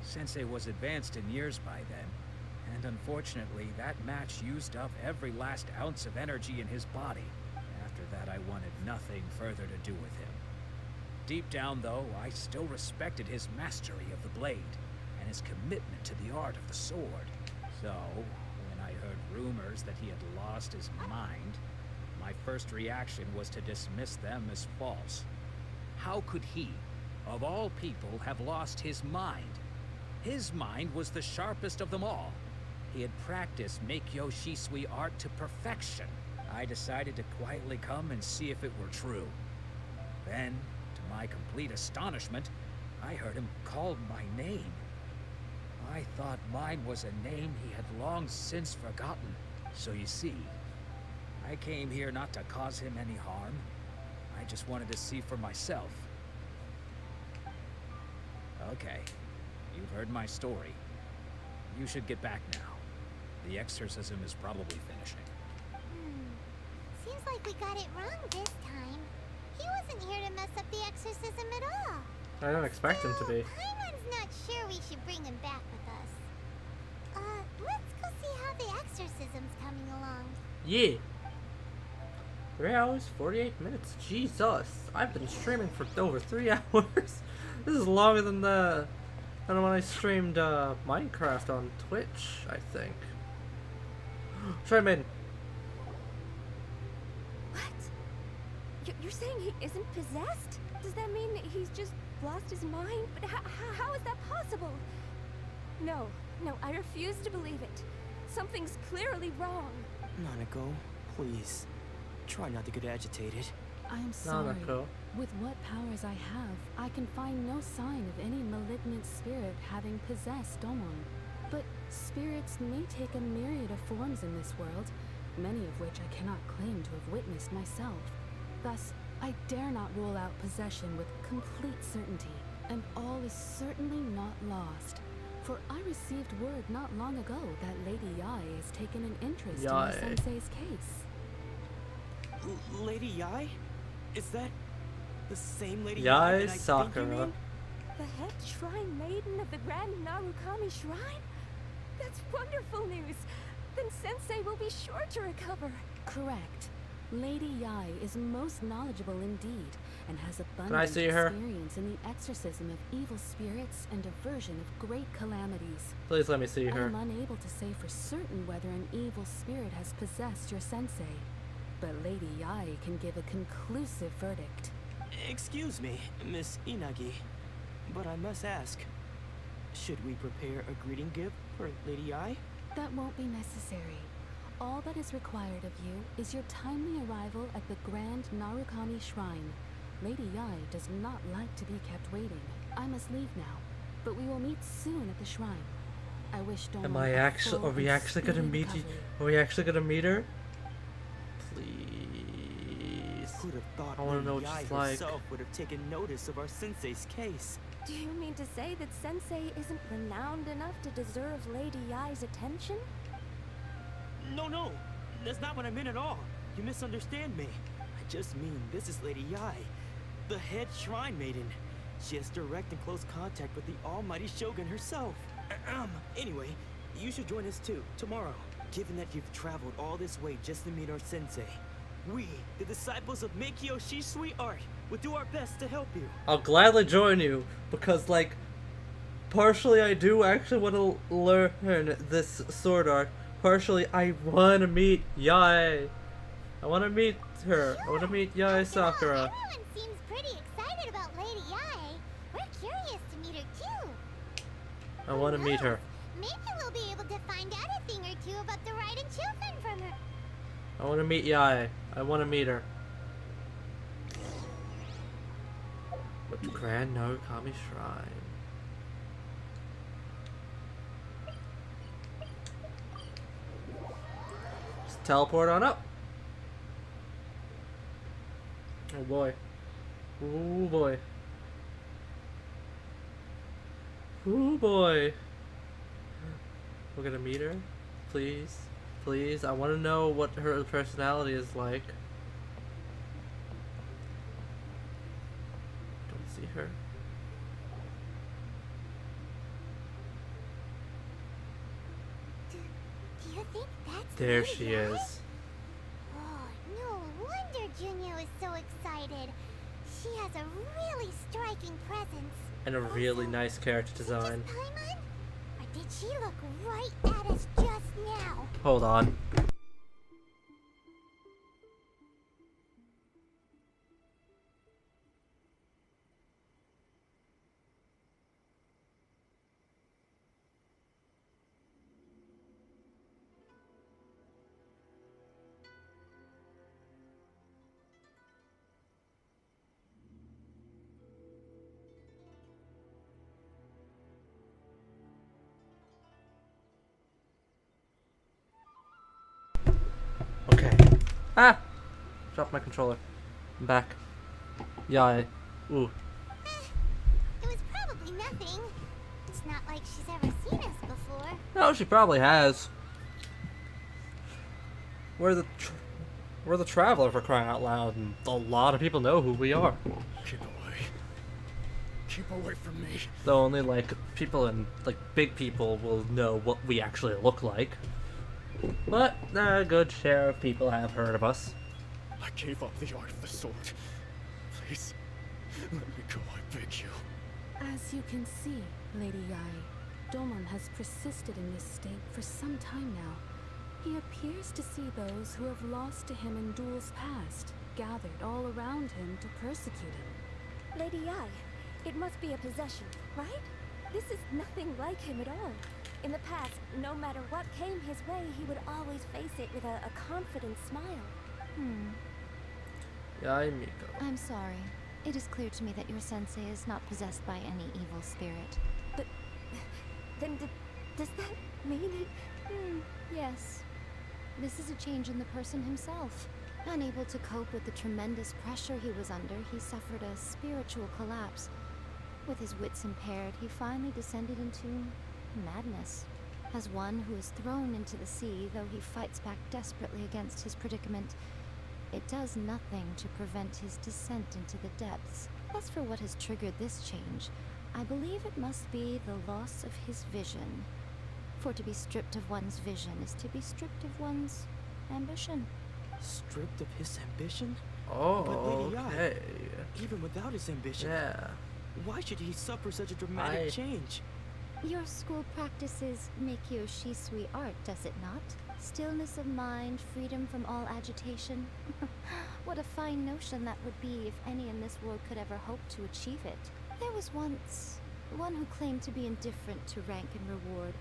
S7: Sensei was advanced in years by then, and unfortunately that match used up every last ounce of energy in his body. After that I wanted nothing further to do with him. Deep down though, I still respected his mastery of the blade, and his commitment to the art of the sword. So, when I heard rumors that he had lost his mind, my first reaction was to dismiss them as false. How could he, of all people, have lost his mind? His mind was the sharpest of them all. He had practiced Meikyo Shisui art to perfection. I decided to quietly come and see if it were true. Then, to my complete astonishment, I heard him call my name. I thought mine was a name he had long since forgotten. So you see, I came here not to cause him any harm. I just wanted to see for myself. Okay, you've heard my story. You should get back now. The exorcism is probably finishing.
S4: Seems like we got it wrong this time. He wasn't here to mess up the exorcism at all.
S1: I don't expect him to be.
S4: Paimon's not sure we should bring him back with us. Let's go see how the exorcism's coming along.
S1: Yeah. 3 hours, 48 minutes. Jesus. I've been streaming for over 3 hours. This is longer than when I streamed Minecraft on Twitch, I think. Try maiden.
S16: What? You're saying he isn't possessed? Does that mean he's just lost his mind? But how is that possible? No, I refuse to believe it. Something's clearly wrong.
S22: Nanako, please. Try not to get agitated.
S19: I am sorry.
S1: Nanako.
S19: With what powers I have, I can find no sign of any malignant spirit having possessed Domon. But spirits may take a myriad of forms in this world, many of which I cannot claim to have witnessed myself. Thus, I dare not rule out possession with complete certainty, and all is certainly not lost. For I received word not long ago that Lady Yai has taken an interest in the sensei's case.
S22: Lady Yai? Is that the same Lady
S1: Yai
S22: Yai that I
S1: Sakura.
S22: think you mean?
S16: The head shrine maiden of the Grand Narukami Shrine? That's wonderful news! Then Sensei will be sure to recover.
S19: Correct. Lady Yai is most knowledgeable indeed, and has
S1: I
S19: abundant
S1: see her?
S19: experience in the exorcism of evil spirits and aversion of great calamities.
S1: Please let me see
S19: I
S1: her.
S19: am unable to say for certain whether an evil spirit has possessed your sensei, but Lady Yai can give a conclusive verdict.
S22: Excuse me, Miss Inagi, but I must ask, should we prepare a greeting gift for Lady Yai?
S19: That won't be necessary. All that is required of you is your timely arrival at the Grand Narukami Shrine. Lady Yai does not like to be kept waiting. I must leave now, but we will meet soon at the shrine. I wish Domon
S1: Am I
S19: a
S1: actually?
S19: full
S1: Are we
S19: and
S1: actually gonna
S19: speedy
S1: meet you?
S19: recovery.
S1: Are we actually gonna meet her? Please.
S22: Who'd have thought
S1: I want to know what
S22: Lady Yai
S1: she's like.
S22: herself would have taken notice of our sensei's case?
S16: Do you mean to say that Sensei isn't renowned enough to deserve Lady Yai's attention?
S22: No, that's not what I meant at all. You misunderstand me. I just mean this is Lady Yai, the head shrine maiden. She has direct and close contact with the almighty Shogun herself. Anyway, you should join us too, tomorrow. Given that you've traveled all this way just to meet our sensei, we, the disciples of Meikyo Shisui art, will do our best to help you.
S1: I'll gladly join you because, like, partially I do actually want to learn this sword art. Partially, I want to meet Yai. I want to meet her. I want to meet Yai Sakura.
S4: Everyone seems pretty excited about Lady Yai. We're curious to meet her too.
S1: I want to meet her.
S4: Maybe we'll be able to find out a thing or two about the Raiden children from her.
S1: I want to meet Yai. I want to meet her. But the Grand Narukami Shrine. Just teleport on up. Oh boy. Oh boy. Oh boy. We're gonna meet her? Please? Please? I want to know what her personality is like. Don't see her.
S4: Do you think that's
S1: There
S4: Lady
S1: she
S4: Ai?
S1: is.
S4: Oh, no wonder Junyo is so excited. She has a really striking presence.
S1: And a really nice character design.
S4: Paimon? Or did she look right at us just now?
S1: Hold on. Okay. Ah! Dropped my controller. I'm back. Yeah. Ooh.
S4: It was probably nothing. It's not like she's ever seen us before.
S1: No, she probably has. We're the traveler, for crying out loud, and a lot of people know who we are.
S12: Keep away. Keep away from me.
S1: Though only like people and like big people will know what we actually look like. But a good share of people have heard of us.
S12: I gave up the art of the sword. Please, let me go, I beg you.
S19: As you can see, Lady Ai, Domon has persisted in this state for some time now. He appears to see those who have lost to him in duels past, gathered all around him to persecute him.
S16: Lady Ai, it must be a possession, right? This is nothing like him at all. In the past, no matter what came his way, he would always face it with a confident smile.
S1: Yai Miko.
S11: I'm sorry. It is clear to me that your sensei is not possessed by any evil spirit.
S16: But then does that mean it?
S11: Yes. This is a change in the person himself. Unable to cope with the tremendous pressure he was under, he suffered a spiritual collapse. With his wits impaired, he finally descended into madness. As one who is thrown into the sea, though he fights back desperately against his predicament, it does nothing to prevent his descent into the depths. As for what has triggered this change, I believe it must be the loss of his vision. For to be stripped of one's vision is to be stripped of one's ambition.
S22: Stripped of his ambition?
S1: Oh,
S22: But Lady Ai,
S1: okay.
S22: even without his ambition,
S1: Yeah.
S22: why should he suffer such a dramatic change?
S11: Your school practices Meikyo Shisui art, does it not? Stillness of mind, freedom from all agitation. What a fine notion that would be if any in this world could ever hope to achieve it. There was once one who claimed to be indifferent to rank and reward,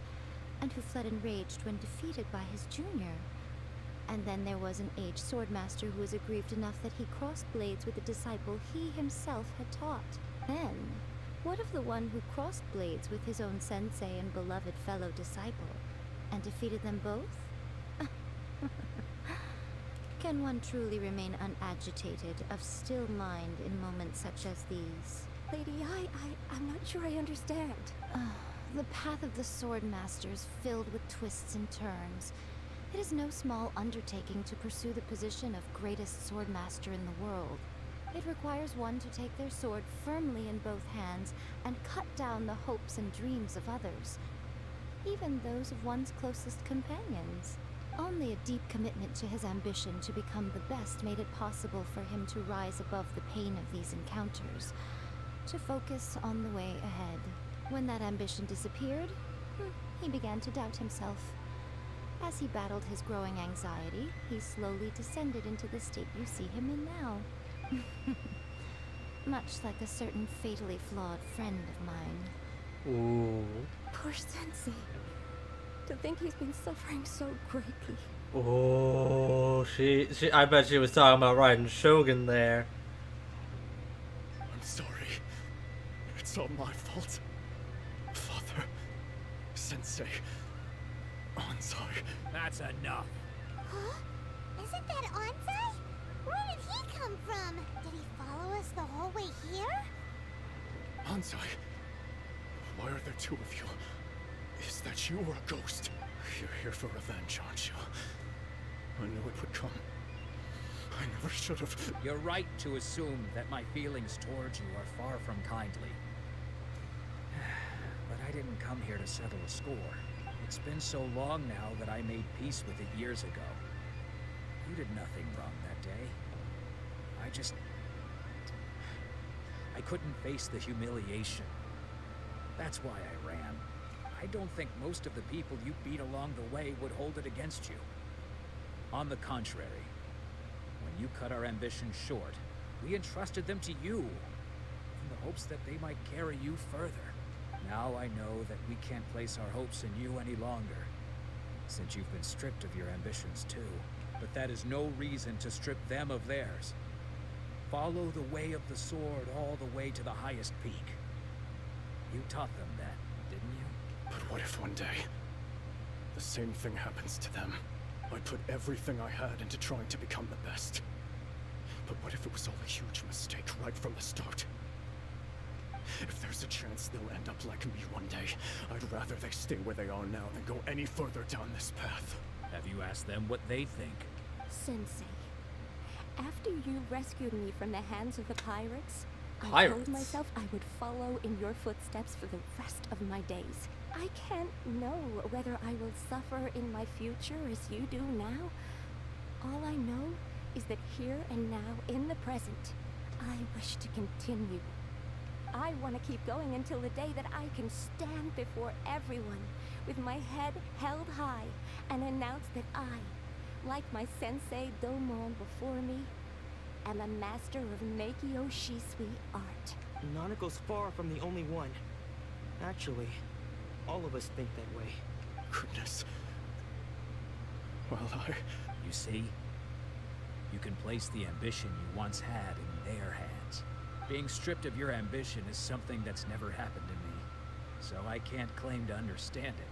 S11: and who fled enraged when defeated by his junior. And then there was an aged swordmaster who was aggrieved enough that he crossed blades with a disciple he himself had taught. Then, what of the one who crossed blades with his own sensei and beloved fellow disciple, and defeated them both? Can one truly remain unagitated, of still mind in moments such as these?
S16: Lady Ai, I'm not sure I understand.
S11: The path of the Swordmaster is filled with twists and turns. It is no small undertaking to pursue the position of greatest Swordmaster in the world. It requires one to take their sword firmly in both hands and cut down the hopes and dreams of others, even those of one's closest companions. Only a deep commitment to his ambition to become the best made it possible for him to rise above the pain of these encounters, to focus on the way ahead. When that ambition disappeared, he began to doubt himself. As he battled his growing anxiety, he slowly descended into the state you see him in now. Much like a certain fatally flawed friend of mine.
S1: Ooh.
S16: Poor Sensei. To think he's been suffering so greatly.
S1: Oh, I bet she was talking about riding Shogun there.
S12: I'm sorry. It's all my fault. Father. Sensei. I'm sorry.
S7: That's enough.
S4: Huh? Isn't that Ansai? Where did he come from? Did he follow us the whole way here?
S21: Hanzai, why are there two of you? Is that you or a ghost? You're here for revenge, aren't you? I knew it would come. I never should have.
S7: You're right to assume that my feelings towards you are far from kindly. But I didn't come here to settle a score. It's been so long now that I made peace with it years ago. You did nothing wrong that day. I couldn't face the humiliation. That's why I ran. I don't think most of the people you beat along the way would hold it against you. On the contrary, when you cut our ambitions short, we entrusted them to you, in the hopes that they might carry you further. Now I know that we can't place our hopes in you any longer, since you've been stripped of your ambitions too. But that is no reason to strip them of theirs. Follow the way of the sword all the way to the highest peak. You taught them that, didn't you?
S21: But what if one day, the same thing happens to them? I put everything I had into trying to become the best. But what if it was all a huge mistake right from the start? If there's a chance they'll end up like me one day, I'd rather they stay where they are now than go any further down this path.
S7: Have you asked them what they think?
S9: Sensei, after you rescued me from the hands of the pirates, I told myself I would follow in your footsteps for the rest of my days. I can't know whether I will suffer in my future as you do now. All I know is that here and now, in the present, I wish to continue. I want to keep going until the day that I can stand before everyone with my head held high and announce that I, like my sensei Domon before me, am a master of Meikyo Shisui art.
S22: Nanako's far from the only one. Actually, all of us think that way.
S21: Goodness. Well,
S7: You see? You can place the ambition you once had in their hands. Being stripped of your ambition is something that's never happened to me, so I can't claim to understand it.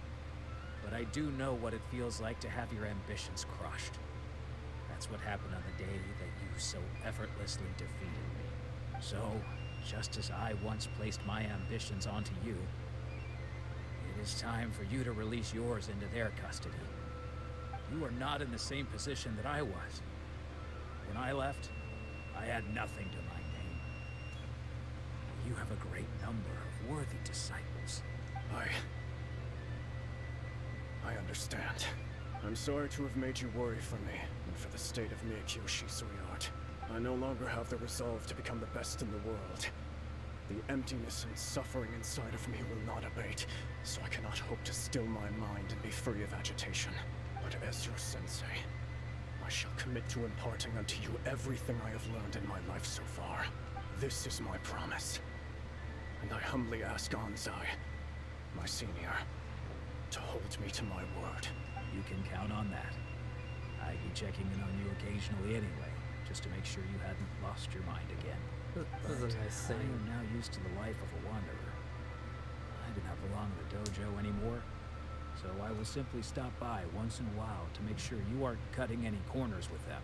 S7: But I do know what it feels like to have your ambitions crushed. That's what happened on the day that you so effortlessly defeated me. So, just as I once placed my ambitions onto you, it is time for you to release yours into their custody. You are not in the same position that I was. When I left, I had nothing to my name. You have a great number of worthy disciples.
S21: I understand. I'm sorry to have made you worry for me, and for the state of Meikyo Shisui art. I no longer have the resolve to become the best in the world. The emptiness and suffering inside of me will not abate, so I cannot hope to still my mind and be free of agitation. But as your sensei, I shall commit to imparting unto you everything I have learned in my life so far. This is my promise. And I humbly ask Anzai, my senior, to hold me to my word.
S7: You can count on that. I'd be checking in on you occasionally anyway, just to make sure you hadn't lost your mind again.
S1: This is a nice
S7: I
S1: scene.
S7: am now used to the life of a wanderer. I do not belong in the dojo anymore, so I will simply stop by once in a while to make sure you aren't cutting any corners with them.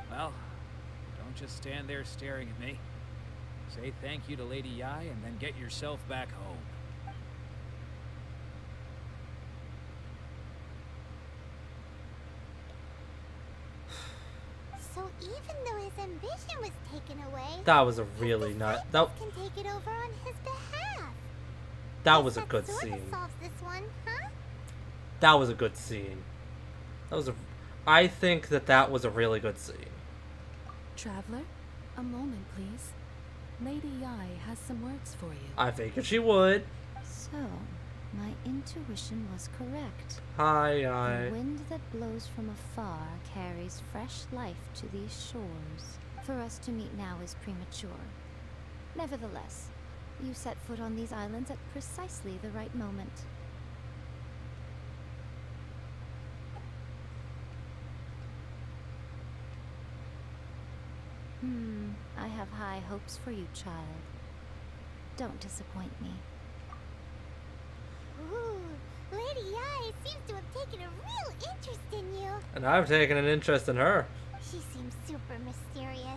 S7: Well, don't just stand there staring at me. Say thank you to Lady Yai and then get yourself back home.
S4: So even though his ambition was taken away,
S1: That was a really not. That
S4: can take it over on his behalf.
S1: that was a good
S4: Sorta
S1: scene.
S4: solves this one, huh?
S1: That was a good scene. That was a. I think that was a really good scene.
S19: Traveler, a moment, please. Lady Yai has some words for you.
S1: I figured she would.
S11: So, my intuition was correct.
S1: Hi.
S11: The wind that blows from afar carries fresh life to these shores. For us to meet now is premature. Nevertheless, you set foot on these islands at precisely the right moment. I have high hopes for you, child. Don't disappoint me.
S4: Ooh, Lady Yai seems to have taken a real interest in you.
S1: And I've taken an interest in her.
S4: She seems super mysterious.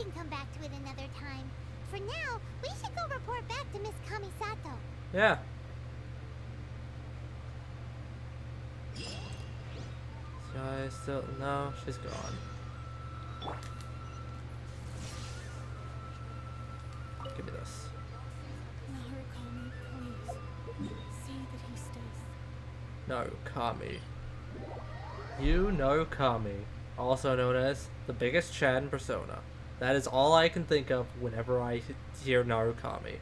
S4: can come back to it another time. For now, we should go report back to Miss Kamisato.
S1: Yeah. I still no, she's gone. Give me this.
S19: Narukami, please. See that he stays.
S1: Narukami. You Narukami, also known as the biggest Chad in Persona. That is all I can think of whenever I hear Narukami.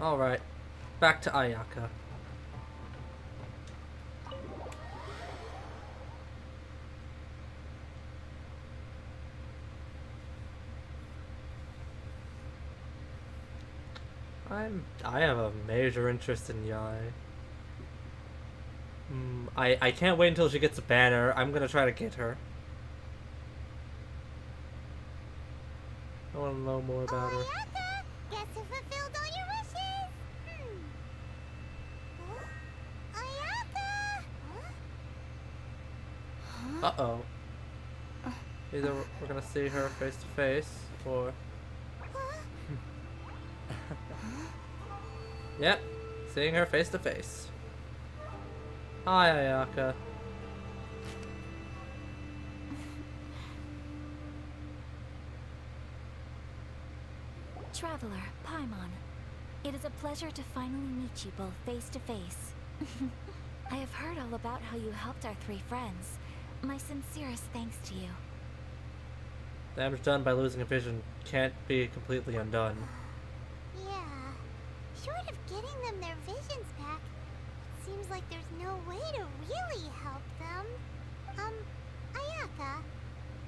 S1: Alright, back to Ayaka. I have a major interest in Yai. I can't wait until she gets a banner. I'm gonna try to get her. I want to know more about her.
S4: Ayaka, guess who fulfilled all your wishes? Huh? Ayaka!
S1: Uh-oh. Either we're gonna see her face to face, or... Yep, seeing her face to face. Hi, Ayaka.
S2: Traveler, Paimon. It is a pleasure to finally meet you both face to face. I have heard all about how you helped our three friends. My sincerest thanks to you.
S1: Damage done by losing a vision can't be completely undone.
S4: Yeah. Short of getting them their visions back, it seems like there's no way to really help them. Ayaka,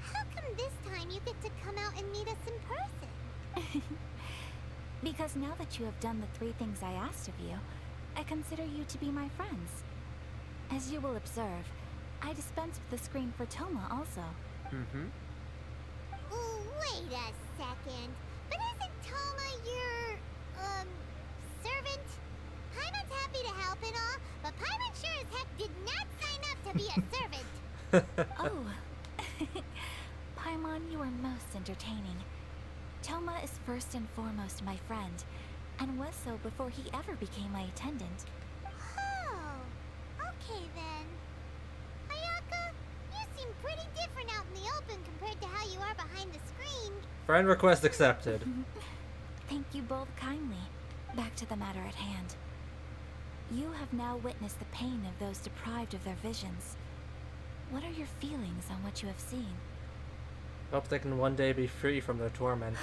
S4: how come this time you get to come out and meet us in person?
S2: Because now that you have done the three things I asked of you, I consider you to be my friends. As you will observe, I dispense with the screen for Toma also.
S1: Mm-hmm.
S4: Wait a second. But isn't Toma your, servant? Paimon's happy to help and all, but Paimon sure as heck did not sign up to be a servant.
S2: Oh. Paimon, you are most entertaining. Toma is first and foremost my friend, and was so before he ever became my attendant.
S4: Oh, okay then. Ayaka, you seem pretty different out in the open compared to how you are behind the screen.
S1: Friend request accepted.
S2: Thank you both kindly. Back to the matter at hand. You have now witnessed the pain of those deprived of their visions. What are your feelings on what you have seen?
S1: Hope they can one day be free from their torment.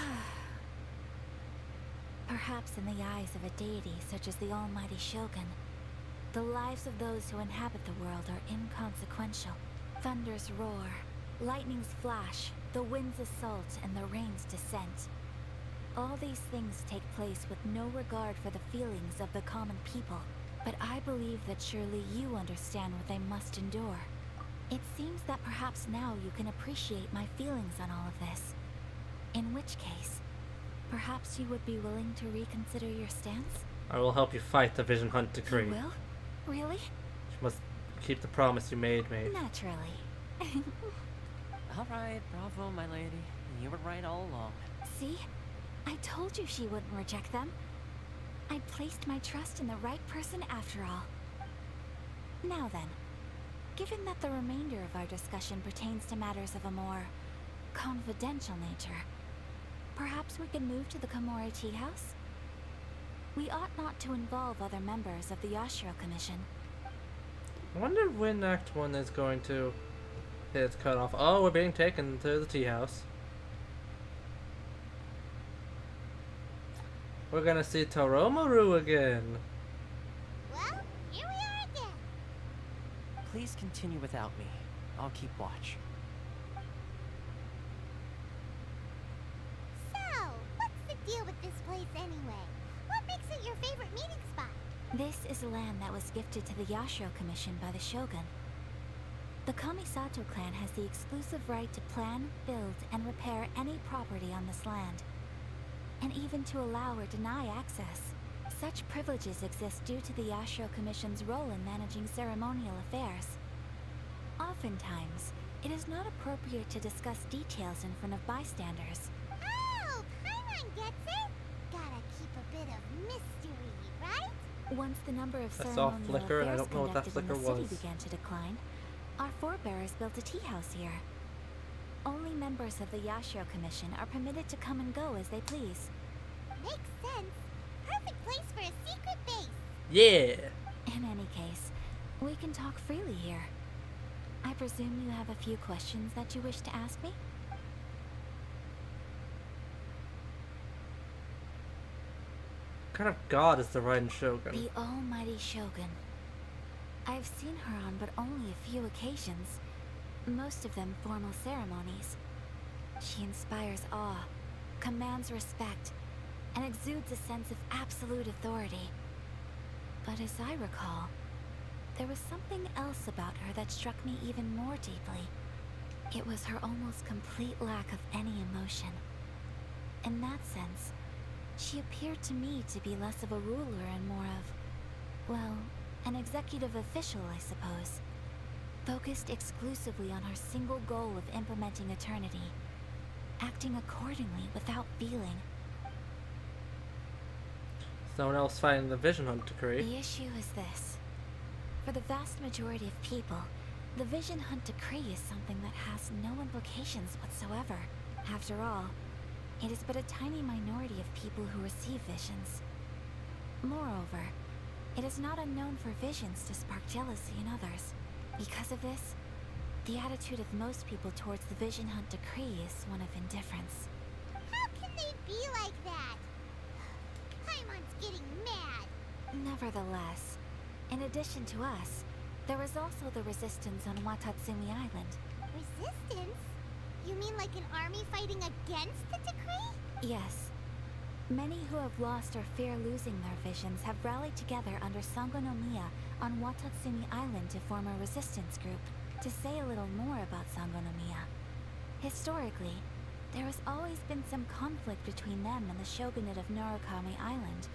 S2: Perhaps in the eyes of a deity such as the almighty Shogun, the lives of those who inhabit the world are inconsequential. Thunders roar, lightnings flash, the winds assault, and the rains descent. All these things take place with no regard for the feelings of the common people. But I believe that surely you understand what they must endure. It seems that perhaps now you can appreciate my feelings on all of this. In which case, perhaps you would be willing to reconsider your stance?
S1: I will help you fight the Vision Hunt decree.
S2: You will? Really?
S1: You must keep the promise you made me.
S2: Naturally.
S6: Alright, bravo, my lady. You were right all along.
S2: See? I told you she wouldn't reject them. I placed my trust in the right person after all. Now then, given that the remainder of our discussion pertains to matters of a more confidential nature, perhaps we can move to the Komori Tea House? We ought not to involve other members of the Yashiro Commission.
S1: I wonder when Act 1 is going to hit its cutoff. Oh, we're being taken to the tea house. We're gonna see Toromaru again.
S4: Well, here we are again.
S6: Please continue without me. I'll keep watch.
S4: So, what's the deal with this place anyway? What makes it your favorite meeting spot?
S2: This is land that was gifted to the Yashiro Commission by the Shogun. The Kamisato clan has the exclusive right to plan, build, and repair any property on this land, and even to allow or deny access. Such privileges exist due to the Yashiro Commission's role in managing ceremonial affairs. Oftentimes, it is not appropriate to discuss details in front of bystanders.
S4: Oh, Paimon gets it. Gotta keep a bit of mystery, right?
S2: Once the number of
S1: I saw
S2: ceremonial
S1: flicker and I
S2: affairs
S1: don't know what that
S2: conducted in
S1: flicker
S2: the city
S1: was.
S2: began to decline, our forebears built a tea house here. Only members of the Yashiro Commission are permitted to come and go as they please.
S4: Makes sense. Perfect place for a secret base.
S1: Yeah!
S2: In any case, we can talk freely here. I presume you have a few questions that you wish to ask me?
S1: What kind of god is the Raiden Shogun?
S2: The almighty Shogun. I've seen her on but only a few occasions, most of them formal ceremonies. She inspires awe, commands respect, and exudes a sense of absolute authority. But as I recall, there was something else about her that struck me even more deeply. It was her almost complete lack of any emotion. In that sense, she appeared to me to be less of a ruler and more of, well, an executive official, I suppose. Focused exclusively on her single goal of implementing eternity, acting accordingly without feeling.
S1: Someone else fighting the Vision Hunt decree.
S2: The issue is this. For the vast majority of people, the Vision Hunt decree is something that has no implications whatsoever. After all, it is but a tiny minority of people who receive visions. Moreover, it is not unknown for visions to spark jealousy in others. Because of this, the attitude of most people towards the Vision Hunt decree is one of indifference.
S4: How can they be like that? Paimon's getting mad.
S2: Nevertheless, in addition to us, there is also the resistance on Watatsumi Island.
S4: Resistance? You mean like an army fighting against the decree?
S2: Yes. Many who have lost or fear losing their visions have rallied together under Sangonomiya on Watatsumi Island to form a resistance group. To say a little more about Sangonomiya, historically, there has always been some conflict between them and the shogunate of Narukami Island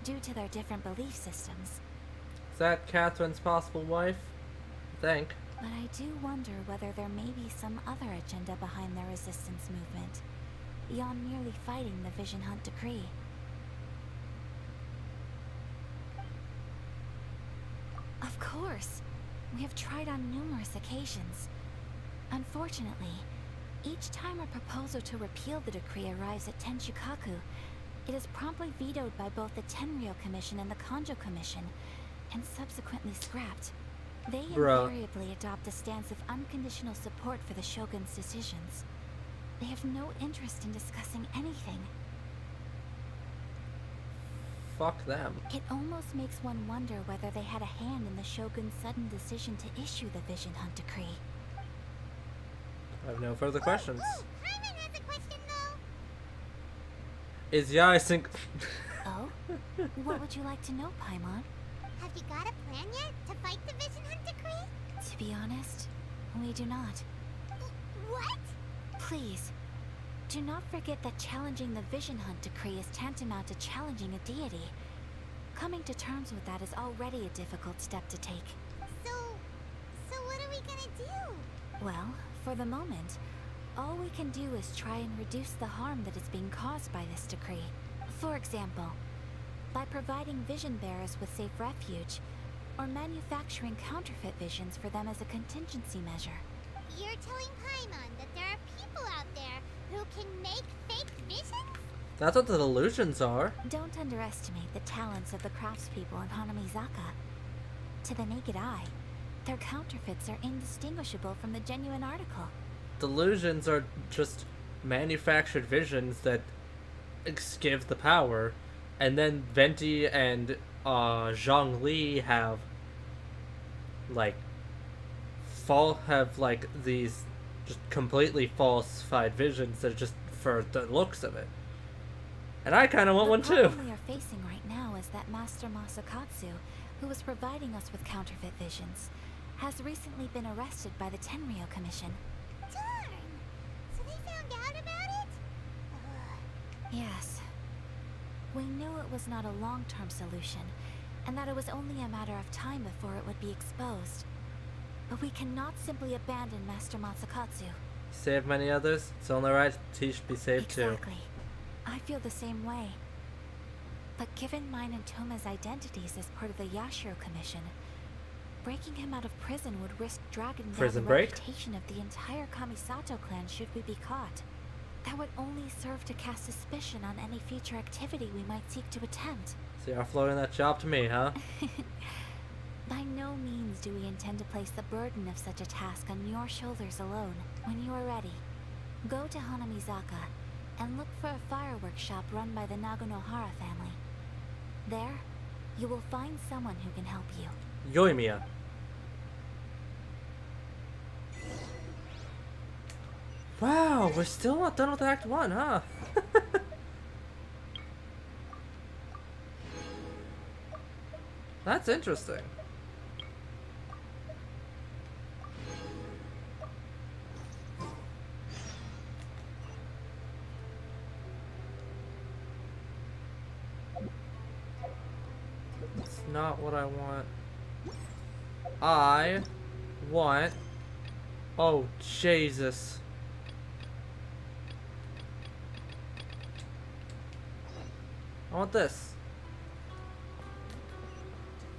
S2: due to their different belief systems.
S1: Is that Catherine's possible wife? I think.
S2: But I do wonder whether there may be some other agenda behind their resistance movement, beyond merely fighting the Vision Hunt decree. Of course! We have tried on numerous occasions. Unfortunately, each time a proposal to repeal the decree arrives at Tenshukaku, it is promptly vetoed by both the Tenryou Commission and the Kanjo Commission, and subsequently scrapped. They invariably adopt a stance of unconditional support for the Shogun's decisions. They have no interest in discussing anything.
S1: Fuck them.
S2: It almost makes one wonder whether they had a hand in the Shogun's sudden decision to issue the Vision Hunt decree.
S1: I have no further questions.
S4: Paimon has a question though.
S1: Is Yai sync?
S2: Oh? What would you like to know, Paimon?
S4: Have you got a plan yet to fight the Vision Hunt decree?
S2: To be honest, we do not.
S4: What?
S2: Please, do not forget that challenging the Vision Hunt decree is tantamount to challenging a deity. Coming to terms with that is already a difficult step to take.
S4: So what are we gonna do?
S2: Well, for the moment, all we can do is try and reduce the harm that is being caused by this decree. For example, by providing vision bearers with safe refuge, or manufacturing counterfeit visions for them as a contingency measure.
S4: You're telling Paimon that there are people out there who can make fake visions?
S1: That's what the illusions are.
S2: Don't underestimate the talents of the craftspeople in Hanamizaka. To the naked eye, their counterfeits are indistinguishable from the genuine article.
S1: Delusions are just manufactured visions that give the power, and then Venti and Zhongli have these just completely falsified visions that are just for the looks of it. And I kind of want one too.
S2: The problem we are facing right now is that Master Masakatsu, who was providing us with counterfeit visions, has recently been arrested by the Tenryou Commission.
S4: Darn! So they found out about it?
S2: Yes. We knew it was not a long-term solution, and that it was only a matter of time before it would be exposed. But we cannot simply abandon Master Masakatsu.
S1: Save many others. It's only right he should be saved too.
S2: Exactly. I feel the same way. But given mine and Toma's identities as part of the Yashiro Commission, breaking him out of prison would risk dragging down the reputation of the entire Kamisato clan should we be caught. That would only serve to cast suspicion on any future activity we might seek to attempt.
S1: So you're offloading that job to me, huh?
S2: By no means do we intend to place the burden of such a task on your shoulders alone. When you are ready, go to Hanamizaka and look for a fireworks shop run by the Naganohara family. There, you will find someone who can help you.
S1: Yoimiya. Wow, we're still not done with Act 1, huh? That's interesting. It's not what I want. I want... Oh, Jesus. I want this.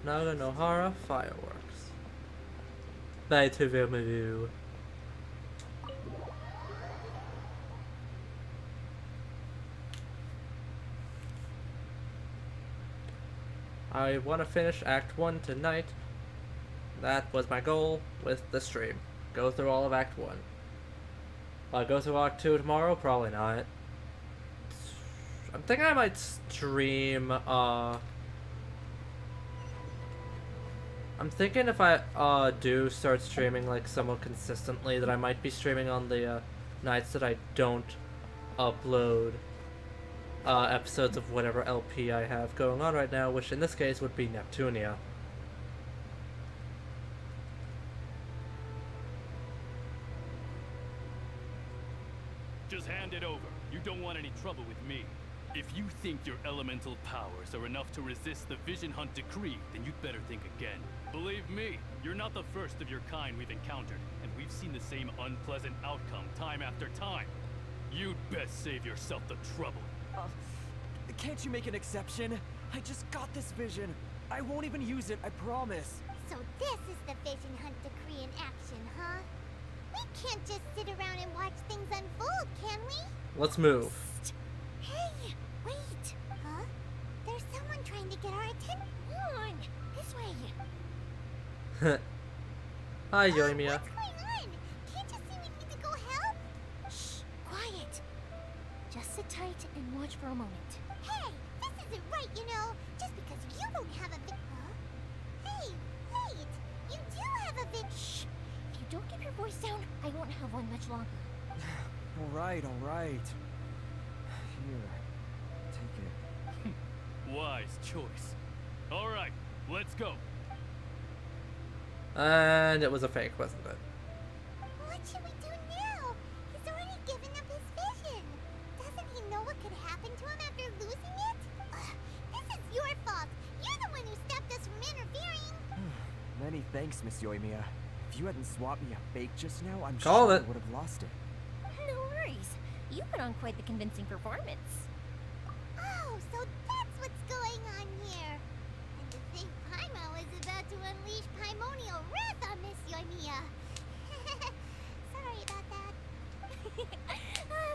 S1: Naganohara fireworks. Baituvimu. I want to finish Act 1 tonight. That was my goal with the stream. Go through all of Act 1. Will I go through Act 2 tomorrow? Probably not. I'm thinking I might stream, I'm thinking if I, do start streaming, like, somewhat consistently, that I might be streaming on the, nights that I don't upload, episodes of whatever LP I have going on right now, which in this case would be Neptunia.
S15: Just hand it over. You don't want any trouble with me. If you think your elemental powers are enough to resist the Vision Hunt decree, then you'd better think again. Believe me, you're not the first of your kind we've encountered, and we've seen the same unpleasant outcome time after time. You'd best save yourself the trouble.
S6: Can't you make an exception? I just got this vision. I won't even use it, I promise.
S4: So this is the Vision Hunt decree in action, huh? We can't just sit around and watch things unfold, can we?
S1: Let's move.
S4: Hey, wait! Huh? There's someone trying to get our attention. On! This way!
S1: Hi, Yoimiya.
S4: What's going on? Can't you see we need to go help? Shh! Quiet! Just sit tight and watch for a moment. Hey! This isn't right, you know! Just because you don't have a Huh? Hey! Wait! You do have a Shh! If you don't keep your voice down, I won't have one much longer.
S6: Alright, alright. Here, take it.
S15: Wise choice. Alright, let's go.
S1: And it was a fake, wasn't it?
S4: What should we do now? He's already given up his vision. Doesn't he know what could happen to him after losing it? This is your fault. You're the one who stopped us from interfering.
S6: Many thanks, Miss Yoimiya. If you hadn't swapped me a fake just now, I'm
S1: Call
S6: sure
S1: it.
S6: I would have lost it.
S4: No worries. You put on quite the convincing performance. Oh, so that's what's going on here. And to think Paimon is about to unleash Paimonial wrath on Miss Yoimiya. Sorry about that.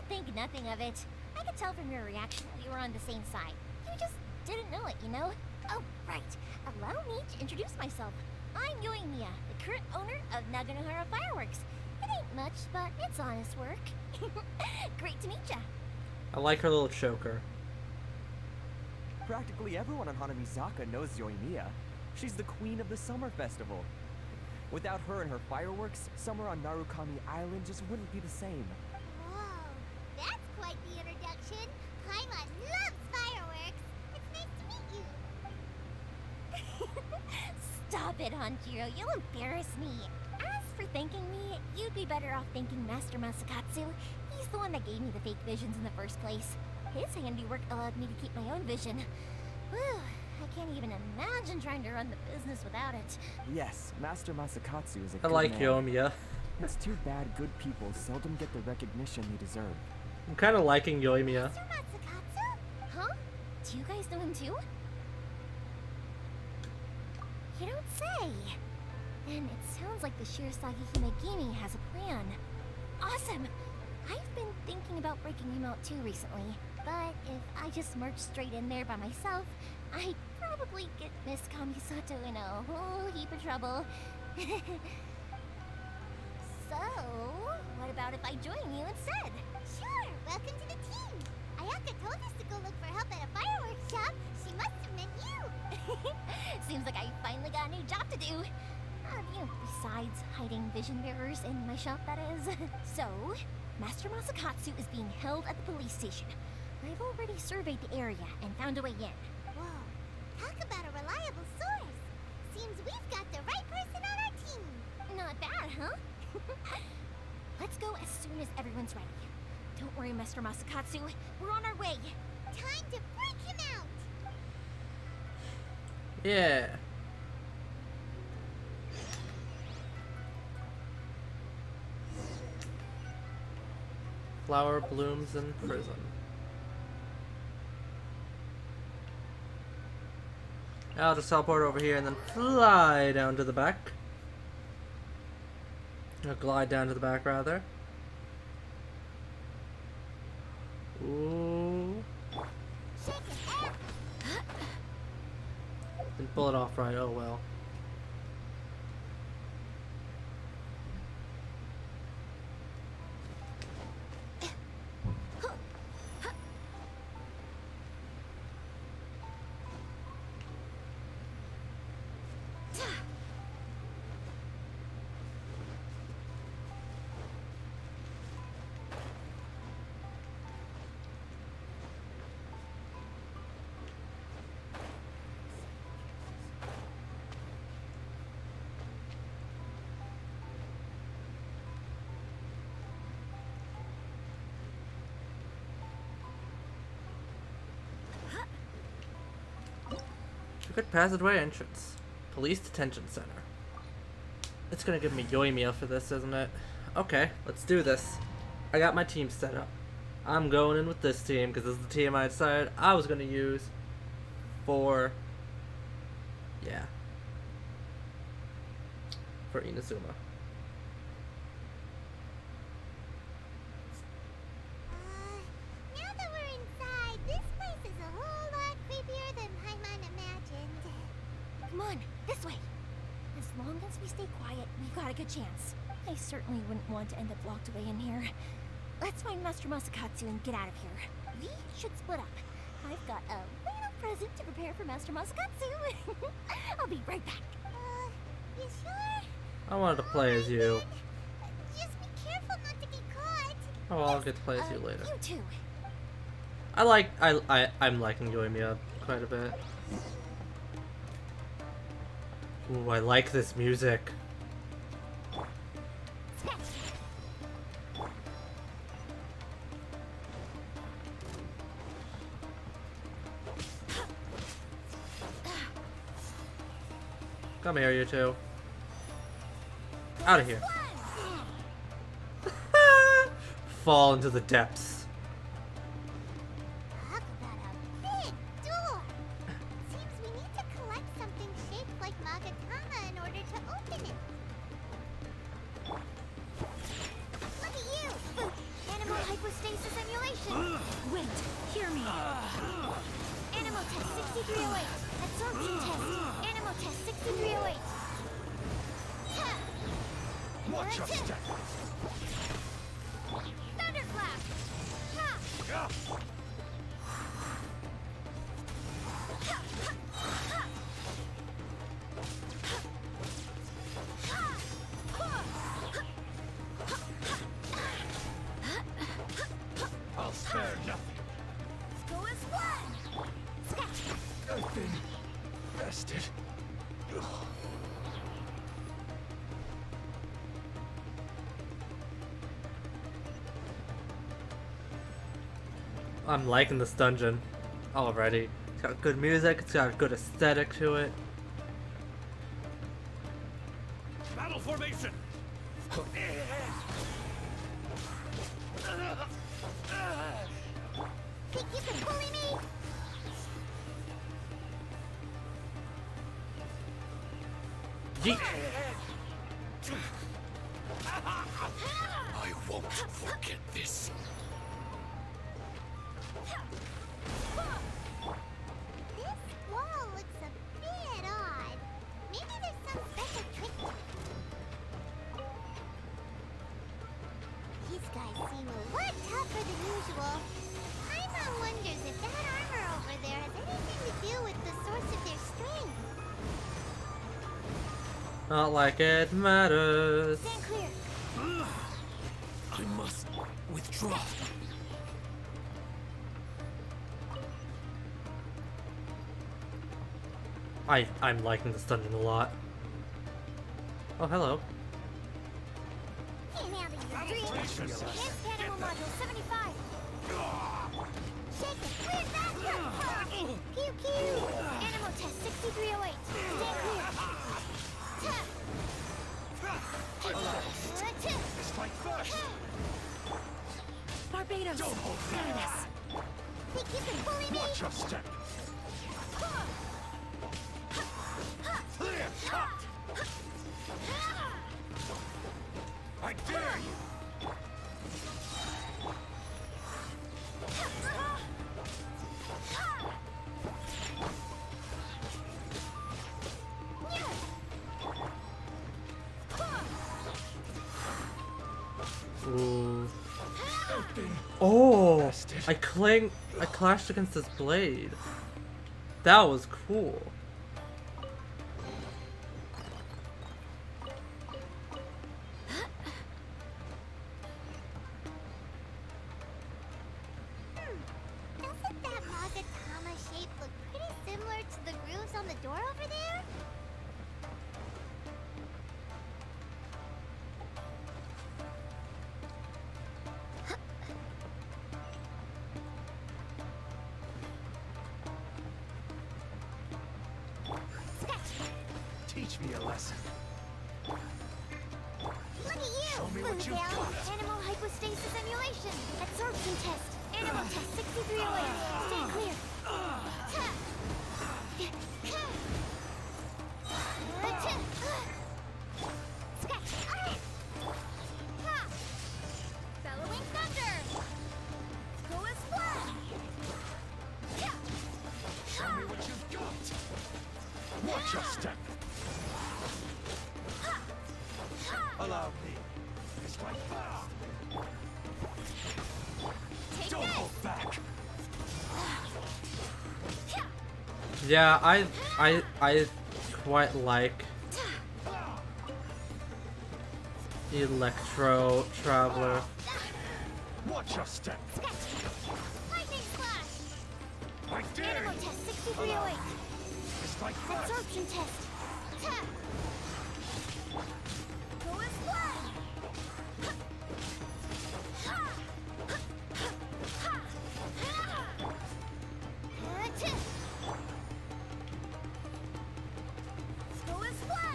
S4: Think nothing of it. I could tell from your reaction that we were on the same side. You just didn't know it, you know? Oh, right. Allow me to introduce myself. I'm Yoimiya, the current owner of Naganohara Fireworks. It ain't much, but it's honest work. Great to meet ya.
S1: I like her little choker.
S6: Practically everyone on Hanamizaka knows Yoimiya. She's the queen of the summer festival. Without her and her fireworks, summer on Narukami Island just wouldn't be the same.
S4: Whoa, that's quite the introduction. Paimon loves fireworks. It's nice to meet you. Stop it, Hanjiro. You'll embarrass me. As for thanking me, you'd be better off thanking Master Masakatsu. He's the one that gave me the fake visions in the first place. His handiwork allowed me to keep my own vision. Whew, I can't even imagine trying to run the business without it.
S6: Yes, Master Masakatsu is a
S1: I
S6: good
S1: like
S6: man.
S1: Yoimiya.
S6: It's too bad good people seldom get the recognition they deserve.
S1: I'm kind of liking Yoimiya.
S4: Mr. Matsukatsu? Huh? Do you guys know him too? You don't say. Then it sounds like the Shirasagi Himegimi has a plan. Awesome! I've been thinking about breaking him out too recently, but if I just merged straight in there by myself, I'd probably get Miss Kamisato in a whole heap of trouble. So, what about if I join you instead? Sure, welcome to the team. Ayaka told us to go look for help at a fireworks shop. She must have meant you. Seems like I finally got a new job to do. Besides hiding vision bearers in my shop, that is. So, Master Masakatsu is being held at the police station. I've already surveyed the area and found a way in. Whoa, talk about a reliable source. Seems we've got the right person on our team. Not bad, huh? Let's go as soon as everyone's ready. Don't worry, Master Masakatsu. We're on our way. Time to break him out!
S1: Yeah. Flower blooms in prison. I'll just teleport over here and then fly down to the back. Or glide down to the back, rather. Ooh. Didn't pull it off right, oh well. Secret passageway entrance. Police detention center. It's gonna give me Yoimiya for this, isn't it? Okay, let's do this. I got my team set up. I'm going in with this team because this is the team I decided I was gonna use for, yeah, for Inazuma.
S4: Now that we're inside, this place is a whole lot creepier than Paimon imagined. Come on, this way. As long as we stay quiet, we've got a good chance. I certainly wouldn't want to end up locked away in here. Let's find Master Masakatsu and get out of here. We should split up. I've got a little present to prepare for Master Masakatsu. I'll be right back. You sure?
S1: I wanted to play as you.
S4: Just be careful not to get caught.
S1: Oh, well, I'll get to play as you later.
S4: You too.
S1: I'm liking Yoimiya quite a bit. Ooh, I like this music. Come here, you two. Out of here. Fall into the depths.
S4: Talk about a big door. Seems we need to collect something shaped like Magatama in order to open it. Look at you! Animal hypostasis emulation!
S16: Wait, hear me.
S4: Animal test 6308. Absorption test. Animal test 6308.
S12: Watch your step.
S4: Thunderclap! Ha!
S12: I'll spare nothing.
S4: Go as one!
S12: I've been bested.
S1: I'm liking this dungeon already. It's got good music, it's got a good aesthetic to it.
S12: Battle formation!
S4: Think you can bully me?
S1: Yeet.
S12: I won't forget this.
S4: This wall looks a bit odd. Maybe there's some special trick to it. These guys seem a lot tougher than usual. Paimon wonders if that armor over there has anything to do with the source of their strength.
S1: Not like it matters.
S4: Stand clear.
S12: I must withdraw.
S1: I'm liking this dungeon a lot. Oh, hello.
S4: Get out of your dreams. Advanced animal module 75. Shake it. Clear that. Pew pew. Animal test 6308. Stand clear.
S12: Strike first!
S16: Barbados.
S12: Don't hold
S16: Yes.
S4: Think you can bully me?
S12: Watch your step! Clear cut! I dare you!
S1: Ooh. Oh, I clashed against this blade. That was cool.
S4: Doesn't that Magatama shape look pretty similar to the grooves on the door over there?
S12: Teach me a lesson.
S4: Look at you!
S12: Show me what you've
S4: Boozle.
S12: got.
S4: Animal hypostasis emulation. Absorption test. Animal test 6308. Stand clear. Bellowing thunder. Go as flash.
S12: Show me what you've got. Watch your step. Allow me. Strike first.
S4: Take
S12: Don't
S4: this.
S12: hold back.
S1: Yeah, I quite like Electro Traveler.
S12: Watch your step.
S4: Lightning slash.
S12: I dare
S4: Animal
S12: you.
S4: test 6308.
S12: Strike first.
S4: Absorption test. Tap. Go as flash. Go as flash.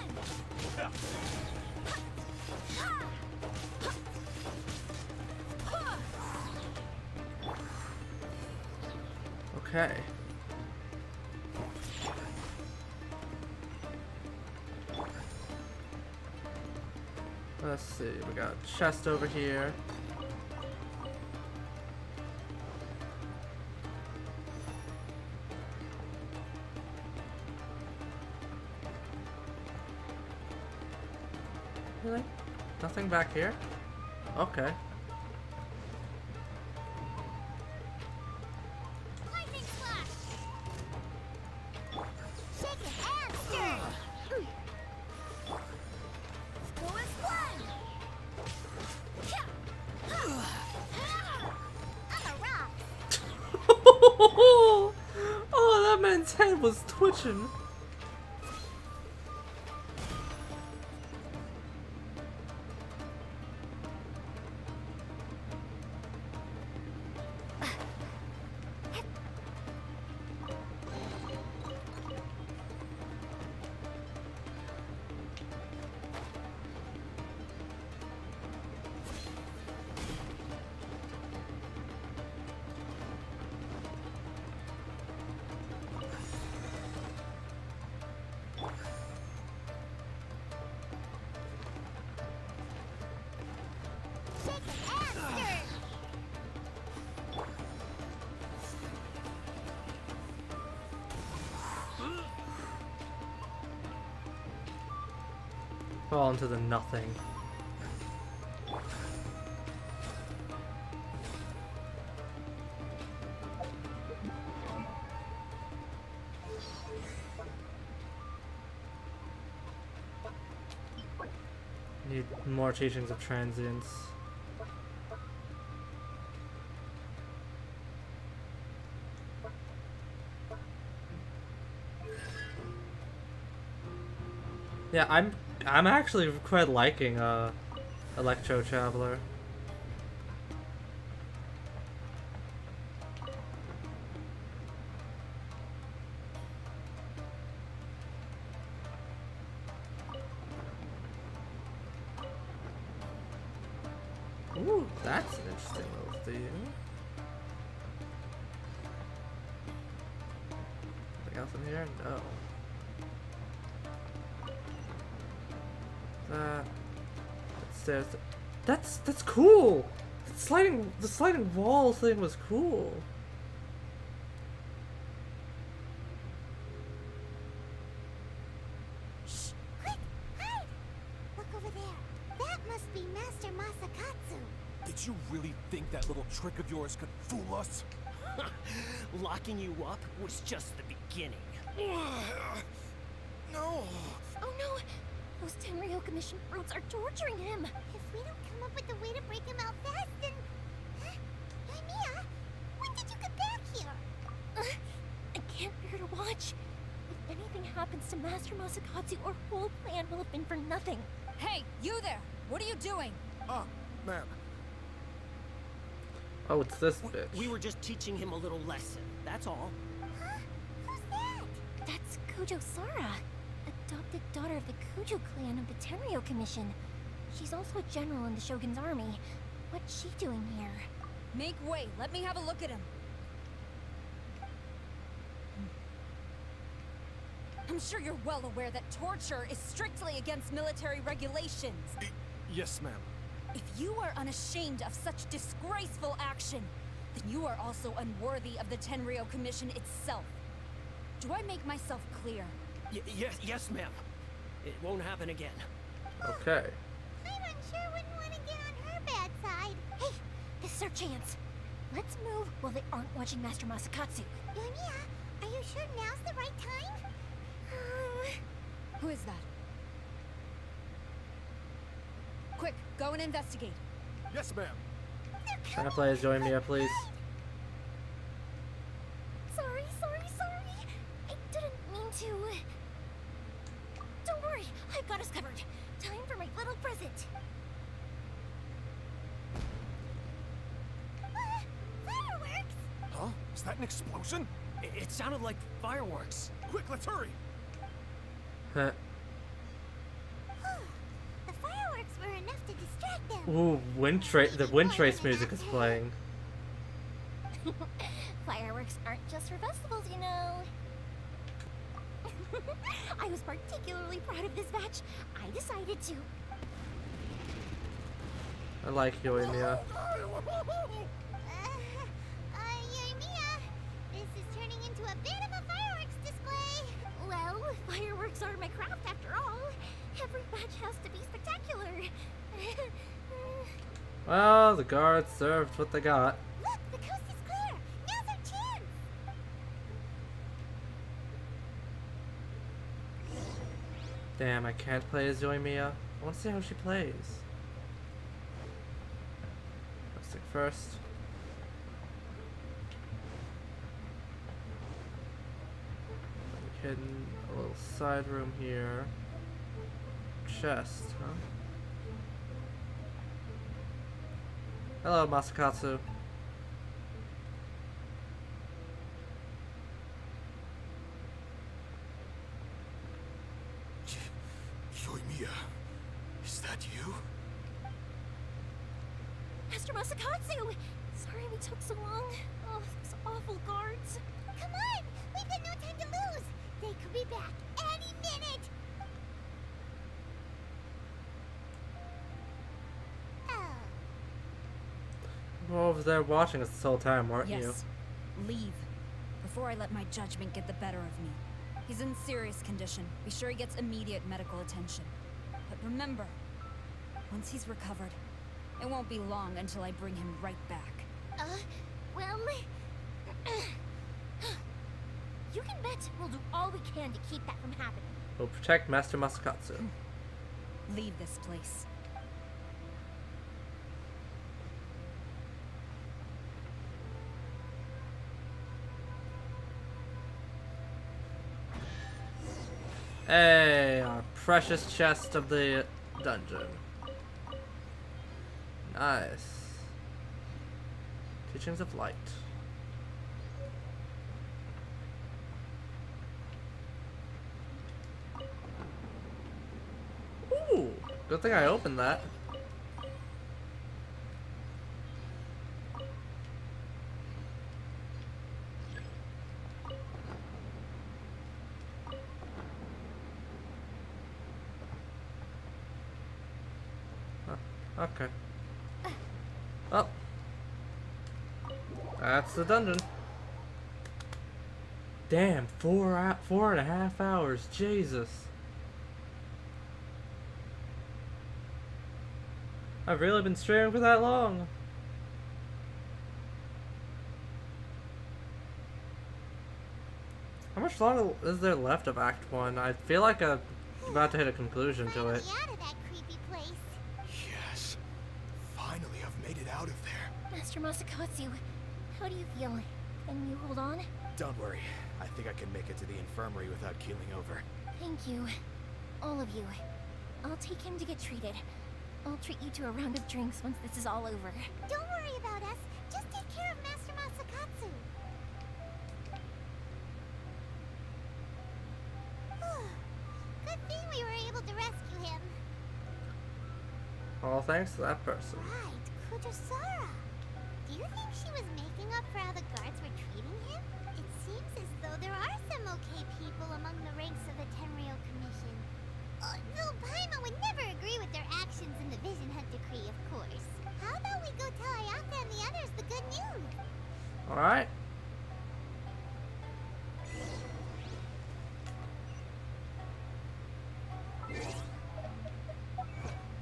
S1: Okay. Let's see, we got a chest over here. Really? Nothing back here? Okay.
S4: Lightning slash. Shake it and stir. Go as flash. I'm a rock.
S1: Oh, that man's head was twitching. Fall into the nothing. Need more teachings of transience. Yeah, I'm actually quite liking Electro Traveler. Ooh, that's an interesting little thing. Anything else in here? No. Stairs. That's cool. The sliding wall thing was cool.
S4: Shh! Quick! Hide! Look over there. That must be Master Masakatsu.
S12: Did you really think that little trick of yours could fool us?
S6: Locking you up was just the beginning.
S12: No!
S16: Oh no! Those Tenryo Commission brutes are torturing him!
S4: If we don't come up with a way to break him out fast, then... Huh? Yoimiya, when did you get back here?
S16: I can't bear to watch. If anything happens to Master Masakatsu, our whole plan will have been for nothing.
S5: Hey, you there! What are you doing?
S12: Ah, ma'am.
S1: Oh, it's this bitch.
S6: We were just teaching him a little lesson, that's all.
S4: Huh? Who's that?
S16: That's Kujo Sara, adopted daughter of the Kujo clan of the Tenryo Commission. She's also a general in the Shogun's army. What's she doing here?
S5: Make way, let me have a look at him. I'm sure you're well aware that torture is strictly against military regulations.
S12: Yes, ma'am.
S5: If you are unashamed of such disgraceful action, then you are also unworthy of the Tenryo Commission itself. Do I make myself clear?
S6: Yes, ma'am. It won't happen again.
S1: Okay.
S4: Paimon sure wouldn't want to get on her bad side.
S16: Hey, this is our chance. Let's move while they aren't watching Master Masakatsu.
S4: Yoimiya, are you sure now's the right time?
S5: Who is that? Quick, go and investigate.
S12: Yes, ma'am.
S1: Can I play as Yoimiya, please?
S16: Sorry. I didn't mean to. Don't worry, I've got us covered. Time for my little present.
S4: Fireworks?
S12: Huh? Is that an explosion?
S6: It sounded like fireworks.
S12: Quick, let's hurry!
S1: Huh.
S4: The fireworks were enough to distract them.
S1: Ooh, the wind trace music is playing.
S16: Fireworks aren't just for festivals, you know. I was particularly proud of this batch. I decided to.
S1: I like Yoimiya.
S4: Yoimiya, this is turning into a bit of a fireworks display.
S16: Well, fireworks are my craft after all. Every batch has to be spectacular.
S1: Well, the guards served what they got.
S4: Look, the coast is clear. Now's our chance.
S1: Damn, I can't play as Yoimiya. I want to see how she plays. Let's take first. Hidden a little side room here. Chest, huh? Hello, Masakatsu.
S12: Yoimiya, is that you?
S16: Master Masakatsu! Sorry we took so long. Oh, those awful guards.
S4: Come on! We've got no time to lose! They could be back any minute!
S1: You were over there watching us this whole time, weren't you?
S5: Yes. Leave. Before I let my judgment get the better of me. He's in serious condition. Be sure he gets immediate medical attention.
S2: But remember, once he's recovered, it won't be long until I bring him right back.
S4: Well... you can bet we'll do all we can to keep that from happening.
S1: We'll protect Master Masakatsu.
S2: Leave this place.
S1: Hey, our precious chest of the dungeon. Nice. Teachings of Light. Ooh, good thing I opened that. Okay. Oh. That's the dungeon. Damn, 4.5 hours. Jesus. I've really been straying for that long. How much longer is there left of Act 1? I feel like I'm about to hit a conclusion to it.
S4: Out of that creepy place.
S22: Yes. Finally, I've made it out of there.
S4: Master Masakatsu, how do you feel? Can you hold on?
S22: Don't worry. I think I can make it to the infirmary without keeling over.
S4: Thank you. All of you. I'll take him to get treated. I'll treat you to a round of drinks once this is all over. Don't worry about us. Just take care of Master Masakatsu. Good thing we were able to rescue him.
S1: All thanks to that person.
S4: Right, Kujosara. Do you think she was making up for how the guards were treating him? It seems as though there are some okay people among the ranks of the Tenryou Commission. Though Paimon would never agree with their actions in the Vision Hunt Decree, of course. How about we go tell Ayaka and the others the good news?
S1: Alright.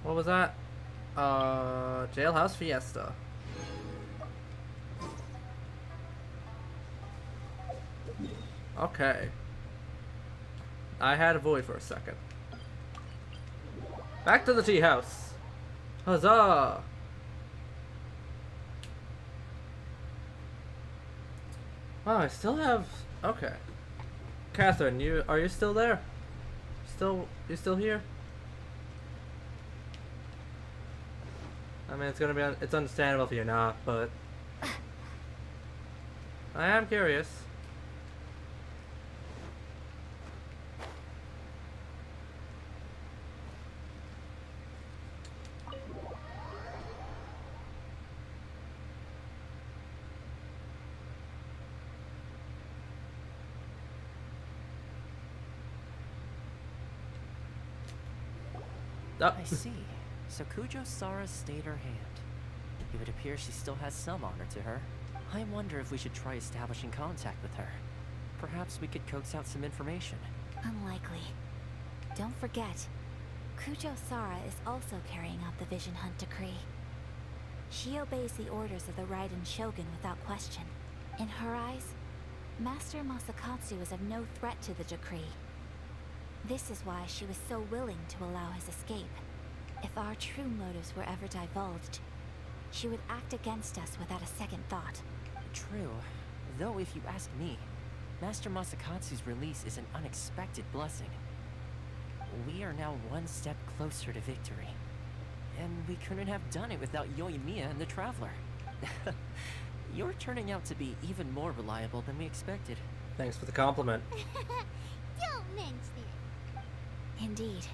S1: What was that? Jailhouse Fiesta. Okay. I had a void for a second. Back to the tea house. Huzzah! Wow, I still have... Okay. Catherine, are you still there? You still here? I mean, it's understandable if you're not, but I am curious.
S6: I see. So Kujosara stayed her hand. It would appear she still has some honor to her. I wonder if we should try establishing contact with her. Perhaps we could coax out some information.
S2: Unlikely. Don't forget, Kujosara is also carrying out the Vision Hunt Decree. She obeys the orders of the Raiden Shogun without question. In her eyes, Master Masakatsu is of no threat to the decree. This is why she was so willing to allow his escape. If our true motives were ever divulged, she would act against us without a second thought.
S6: True. Though if you ask me, Master Masakatsu's release is an unexpected blessing. We are now one step closer to victory. And we couldn't have done it without Yoimiya and the Traveler. You're turning out to be even more reliable than we expected.
S1: Thanks for the compliment.
S4: Don't mention it.
S2: Indeed.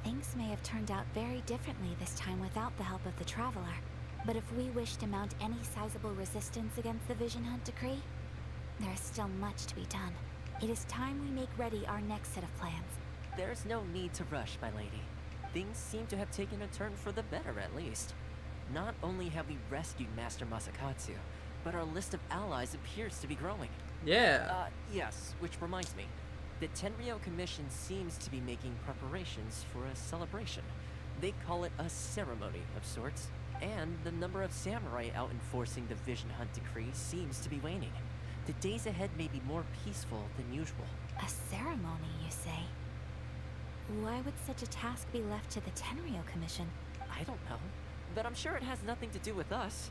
S2: Things may have turned out very differently this time without the help of the Traveler. But if we wish to mount any sizable resistance against the Vision Hunt Decree, there is still much to be done. It is time we make ready our next set of plans.
S6: There's no need to rush, my lady. Things seem to have taken a turn for the better, at least. Not only have we rescued Master Masakatsu, but our list of allies appears to be growing.
S1: Yeah.
S6: Yes, which reminds me. The Tenryou Commission seems to be making preparations for a celebration. They call it a ceremony of sorts, and the number of samurai out enforcing the Vision Hunt decree seems to be waning. The days ahead may be more peaceful than usual.
S2: A ceremony, you say? Why would such a task be left to the Tenryou Commission?
S6: I don't know, but I'm sure it has nothing to do with us.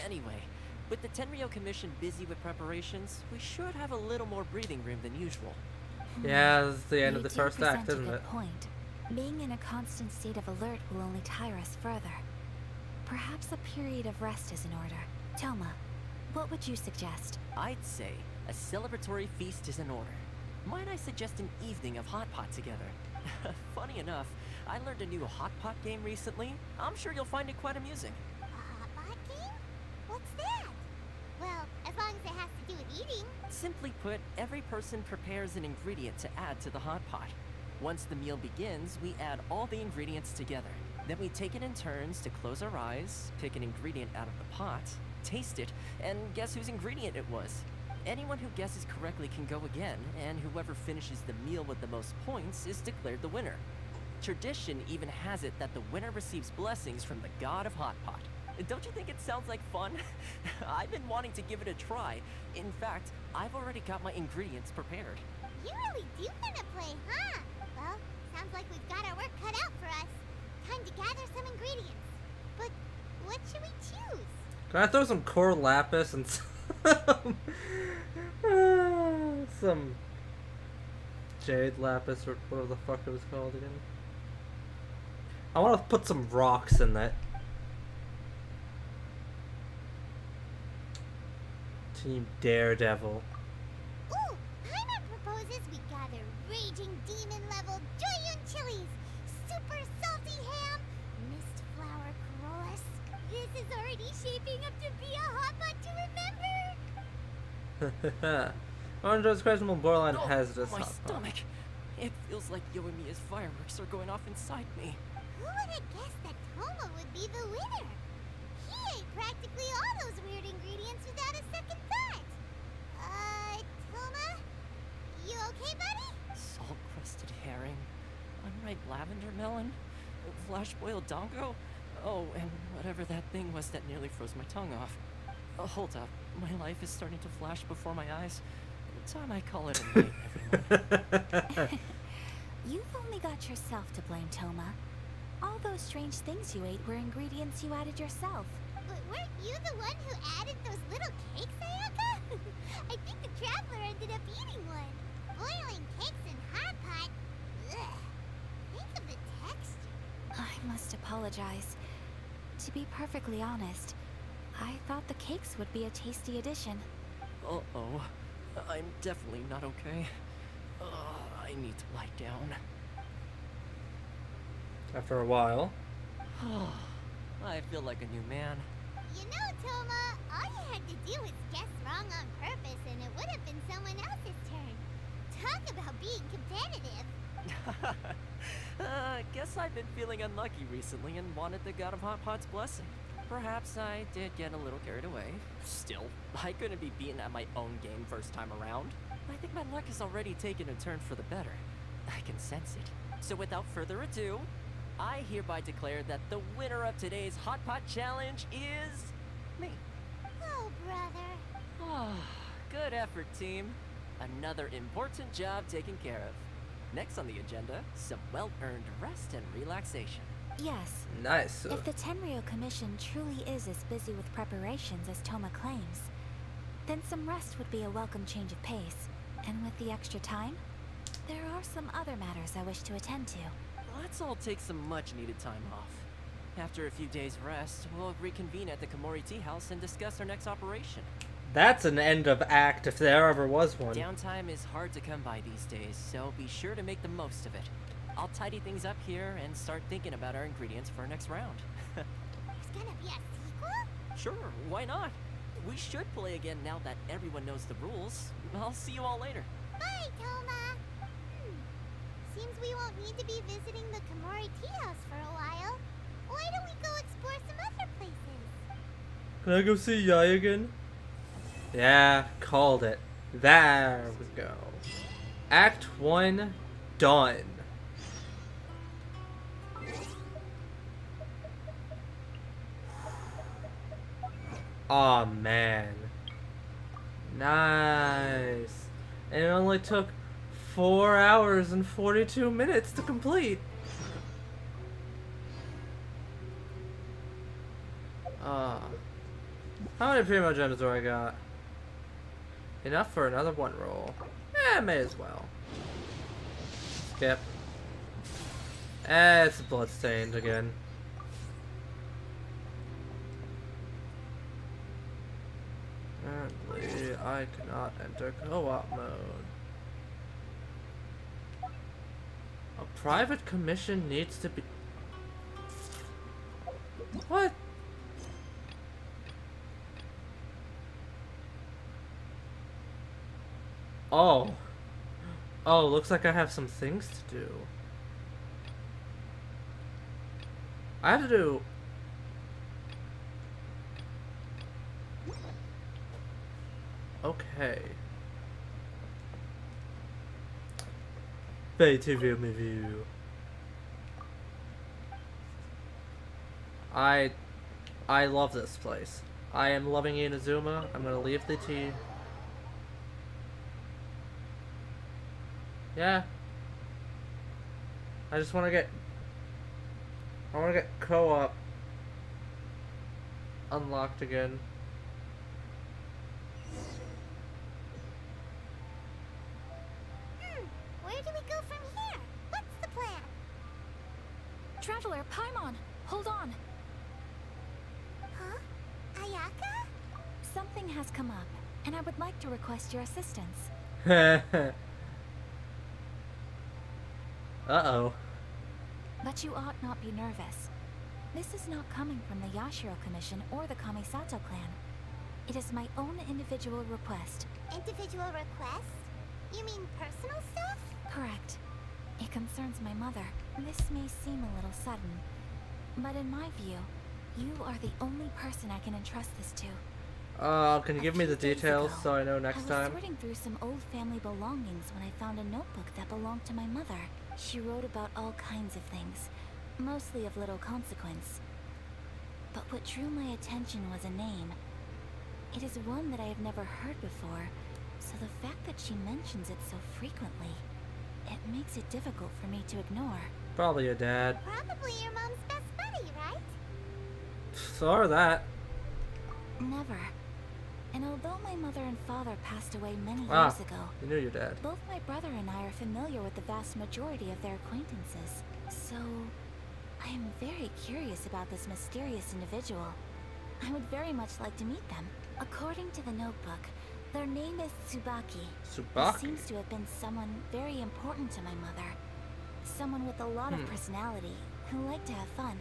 S6: Anyway, with the Tenryou Commission busy with preparations, we should have a little more breathing room than usual.
S1: Yeah, this is the end of the
S2: You do
S1: first act,
S2: present a
S1: isn't
S2: good
S1: it?
S2: point. Being in a constant state of alert will only tire us further. Perhaps a period of rest is in order. Toma, what would you suggest?
S6: I'd say a celebratory feast is in order. Might I suggest an evening of hot pot together? Funny enough, I learned a new hot pot game recently. I'm sure you'll find it quite amusing.
S4: A hot pot game? What's that? Well, as long as it has to do with eating.
S6: Simply put, every person prepares an ingredient to add to the hot pot. Once the meal begins, we add all the ingredients together. Then we take it in turns to close our eyes, pick an ingredient out of the pot, taste it, and guess whose ingredient it was. Anyone who guesses correctly can go again, and whoever finishes the meal with the most points is declared the winner. Tradition even has it that the winner receives blessings from the god of hot pot. Don't you think it sounds like fun? I've been wanting to give it a try. In fact, I've already got my ingredients prepared.
S4: You really do want to play, huh? Well, sounds like we've got our work cut out for us. Time to gather some ingredients. But what should we choose?
S1: Can I throw some core lapis and some jade lapis or whatever the fuck it was called again? I want to put some rocks in that. Team Daredevil.
S4: Ooh, Paimon proposes we gather raging demon-level Joyun chilies, super salty ham, mist flower corollas. This is already shaping up to be a hot pot to remember.
S1: Orange's questionable borderline hazardous
S6: My
S1: hot pot.
S6: stomach! It feels like Yoimiya's fireworks are going off inside me.
S4: Who would have guessed that Toma would be the winner? He ate practically all those weird ingredients without a second thought. Toma? You okay, buddy?
S6: Salt-crusted herring, unripe lavender melon, flash-boiled dongo. Oh, and whatever that thing was that nearly froze my tongue off. Hold up, my life is starting to flash before my eyes. Time I call it a night, everyone.
S2: You've only got yourself to blame, Toma. All those strange things you ate were ingredients you added yourself.
S4: But weren't you the one who added those little cakes, Ayaka? I think the traveler ended up eating one. Boiling cakes in hot pot? Ugh. Think of the texture.
S2: I must apologize. To be perfectly honest, I thought the cakes would be a tasty addition.
S6: Uh-oh. I'm definitely not okay. I need to lie down.
S1: After a while.
S6: I feel like a new man.
S4: You know, Toma, all you had to do was guess wrong on purpose and it would have been someone else's turn. Talk about being competitive.
S6: Guess I've been feeling unlucky recently and wanted the god of hot pot's blessing. Perhaps I did get a little carried away. Still, I couldn't be beaten at my own game first time around. I think my luck has already taken a turn for the better. I can sense it. So without further ado, I hereby declare that the winner of today's Hot Pot Challenge is me.
S4: Oh, brother.
S6: Good effort, team. Another important job taken care of. Next on the agenda, some well-earned rest and relaxation.
S2: Yes.
S1: Nice.
S2: If the Tenryou Commission truly is as busy with preparations as Toma claims, then some rest would be a welcome change of pace. And with the extra time, there are some other matters I wish to attend to.
S6: Let's all take some much-needed time off. After a few days' rest, we'll reconvene at the Komori Tea House and discuss our next operation.
S1: That's an end of act if there ever was one.
S6: Downtime is hard to come by these days, so be sure to make the most of it. I'll tidy things up here and start thinking about our ingredients for our next round.
S4: There's gonna be a sequel?
S6: Sure, why not? We should play again now that everyone knows the rules. I'll see you all later.
S4: Bye, Toma. Seems we won't need to be visiting the Komori Tea House for a while. Why don't we go explore some other places?
S1: Can I go see Yai again? Yeah, called it. There we go. Act 1 done. Aw, man. Nice. And it only took 4 hours and 42 minutes to complete. How many Primo Gems do I got? Enough for another one roll. May as well. Skip. It's bloodstained again. Apparently, I cannot enter co-op mode. A private commission needs to be... What? Oh. Oh, looks like I have some things to do. I have to do... Okay. Pay to view me view. I love this place. I am loving Inazuma. I'm gonna leave the tea. Yeah. I just want to get... I want to get co-op unlocked again.
S4: Where do we go from here? What's the plan?
S2: Traveler, Paimon, hold on.
S4: Huh? Ayaka?
S2: Something has come up, and I would like to request your assistance.
S1: Uh-oh.
S2: But you ought not be nervous. This is not coming from the Yashiro Commission or the Kamisato clan. It is my own individual request.
S4: Individual request? You mean personal stuff?
S2: Correct. It concerns my mother. This may seem a little sudden, but in my view, you are the only person I can entrust this to.
S1: Can you give me the details so I know next time?
S2: I was sorting through some old family belongings when I found a notebook that belonged to my mother. She wrote about all kinds of things, mostly of little consequence. But what drew my attention was a name. It is one that I have never heard before, so the fact that she mentions it so frequently, it makes it difficult for me to ignore.
S1: Probably your dad.
S4: Probably your mom's best buddy, right?
S1: Or that.
S2: Never. And although my mother and father passed away many years ago,
S1: you knew your dad.
S2: Both my brother and I are familiar with the vast majority of their acquaintances. So, I am very curious about this mysterious individual. I would very much like to meet them. According to the notebook, their name is Tsubaki.
S1: Tsubaki?
S2: He seems to have been someone very important to my mother. Someone with a lot of personality, who liked to have fun.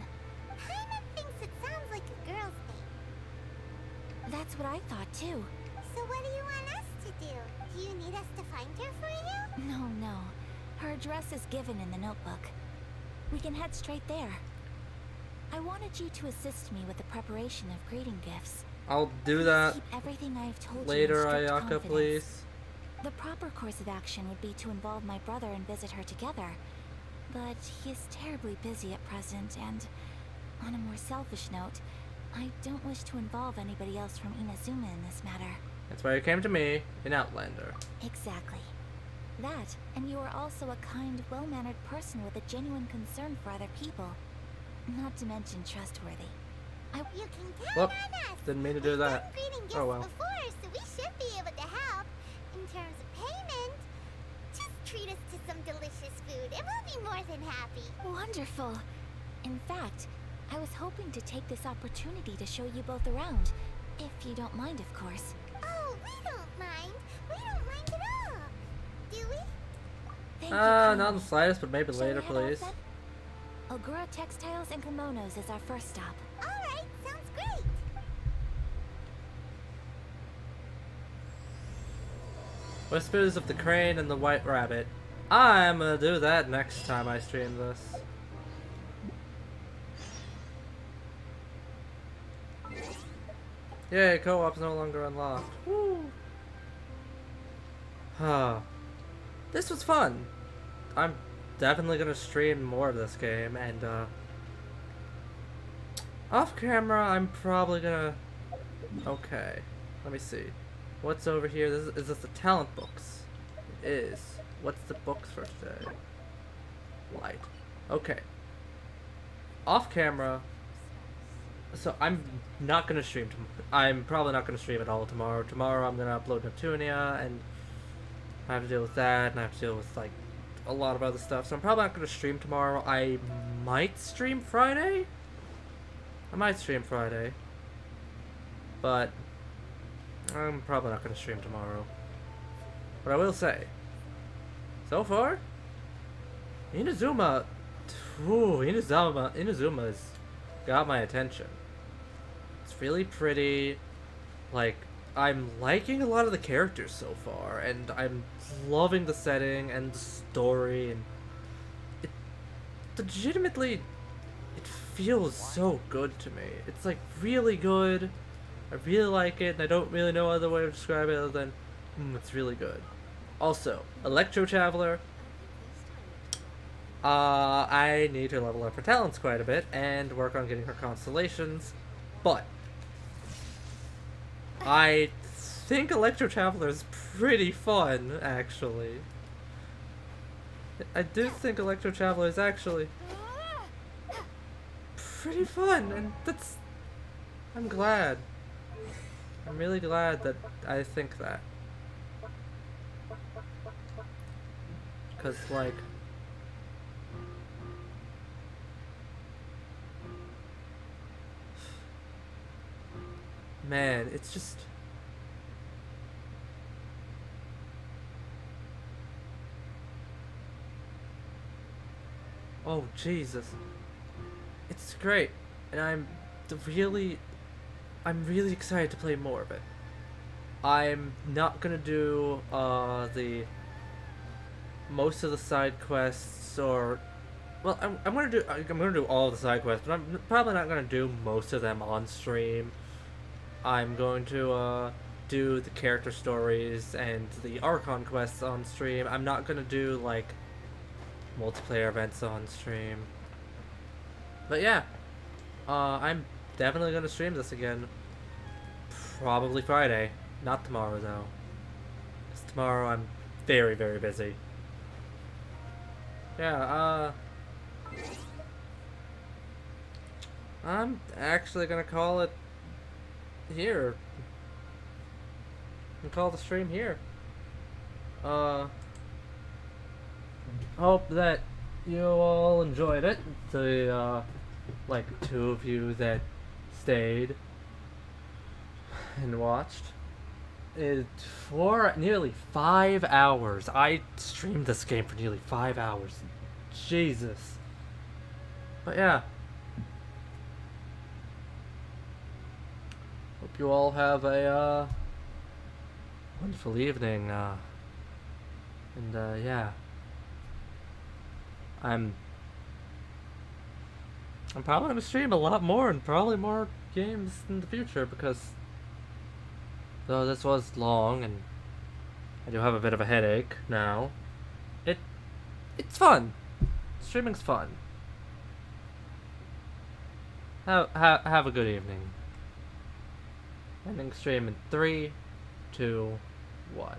S4: Paimon thinks it sounds like a girl's name.
S2: That's what I thought too.
S4: So what do you want us to do? Do you need us to find her for you?
S2: No. Her address is given in the notebook. We can head straight there. I wanted you to assist me with the preparation of greeting gifts.
S1: I'll do that
S2: keep everything I have told
S1: later,
S2: you in strict
S1: Ayaka,
S2: confidence.
S1: please.
S2: The proper course of action would be to involve my brother and visit her together. But he is terribly busy at present, and on a more selfish note, I don't wish to involve anybody else from Inazuma in this matter.
S1: That's why you came to me in Outlander.
S2: Exactly. That, and you are also a kind, well-mannered person with a genuine concern for other people. Not to mention trustworthy.
S4: You can count
S1: Whoop.
S4: on us.
S1: Didn't mean to do that.
S4: We've done greeting gifts
S1: Oh well.
S4: before, so we should be able to help. In terms of payment, just treat us to some delicious food, and we'll be more than happy.
S2: Wonderful. In fact, I was hoping to take this opportunity to show you both around. If you don't mind, of course.
S4: Oh, we don't mind. We don't mind at all. Do we?
S2: Thank you,
S1: Not
S2: kindly.
S1: the slightest, but maybe
S2: Shall we
S1: later,
S2: head out
S1: please.
S2: then? Ogura Textiles and Kimonos is our first stop.
S4: Alright, sounds great.
S1: Whispers of the Crane and the White Rabbit. I'm gonna do that next time I stream this. Yay, co-op's no longer unlocked. Woo! this was fun. I'm definitely gonna stream more of this game, and off camera I'm probably gonna... Okay, let me see. What's over here? Is this the talent books? It is. What's the books for today? Light. Okay. Off camera. So I'm not gonna stream. I'm probably not gonna stream at all tomorrow. Tomorrow I'm gonna upload Neptunia, and I have to deal with that, and I have to deal with like a lot of other stuff. So I'm probably not gonna stream tomorrow. I might stream Friday. But I'm probably not gonna stream tomorrow. But I will say, so far, Inazuma's got my attention. It's really pretty. Like, I'm liking a lot of the characters so far, and I'm loving the setting and the story, and it legitimately, it feels so good to me. It's like really good. I really like it, and I don't really know other way to describe it other than it's really good. Also, Electro Traveler. I need to level up her talents quite a bit and work on getting her constellations, but I think Electro Traveler is pretty fun, actually. I do think Electro Traveler is actually pretty fun, and that's... I'm glad. I'm really glad that I think that. Because, like... Man, it's just... Oh, Jesus. It's great. And I'm really excited to play more of it. I'm not gonna do, most of the side quests, or... Well, I'm gonna do all of the side quests, but I'm probably not gonna do most of them on stream. I'm going to do the character stories and the Archon quests on stream. I'm not gonna do like multiplayer events on stream. But yeah, I'm definitely gonna stream this again. Probably Friday, not tomorrow though. 'Cause tomorrow I'm very, very busy. Yeah, I'm actually gonna call it here. And call the stream here. Hope that you all enjoyed it. The like 2 of you that stayed and watched. For nearly 5 hours. I streamed this game for nearly 5 hours. Jesus. But yeah. Hope you all have a wonderful evening. Yeah. I'm probably gonna stream a lot more and probably more games in the future, because though this was long and I do have a bit of a headache now, it's fun. Streaming's fun. Have a good evening. Ending stream in 3, 2, 1.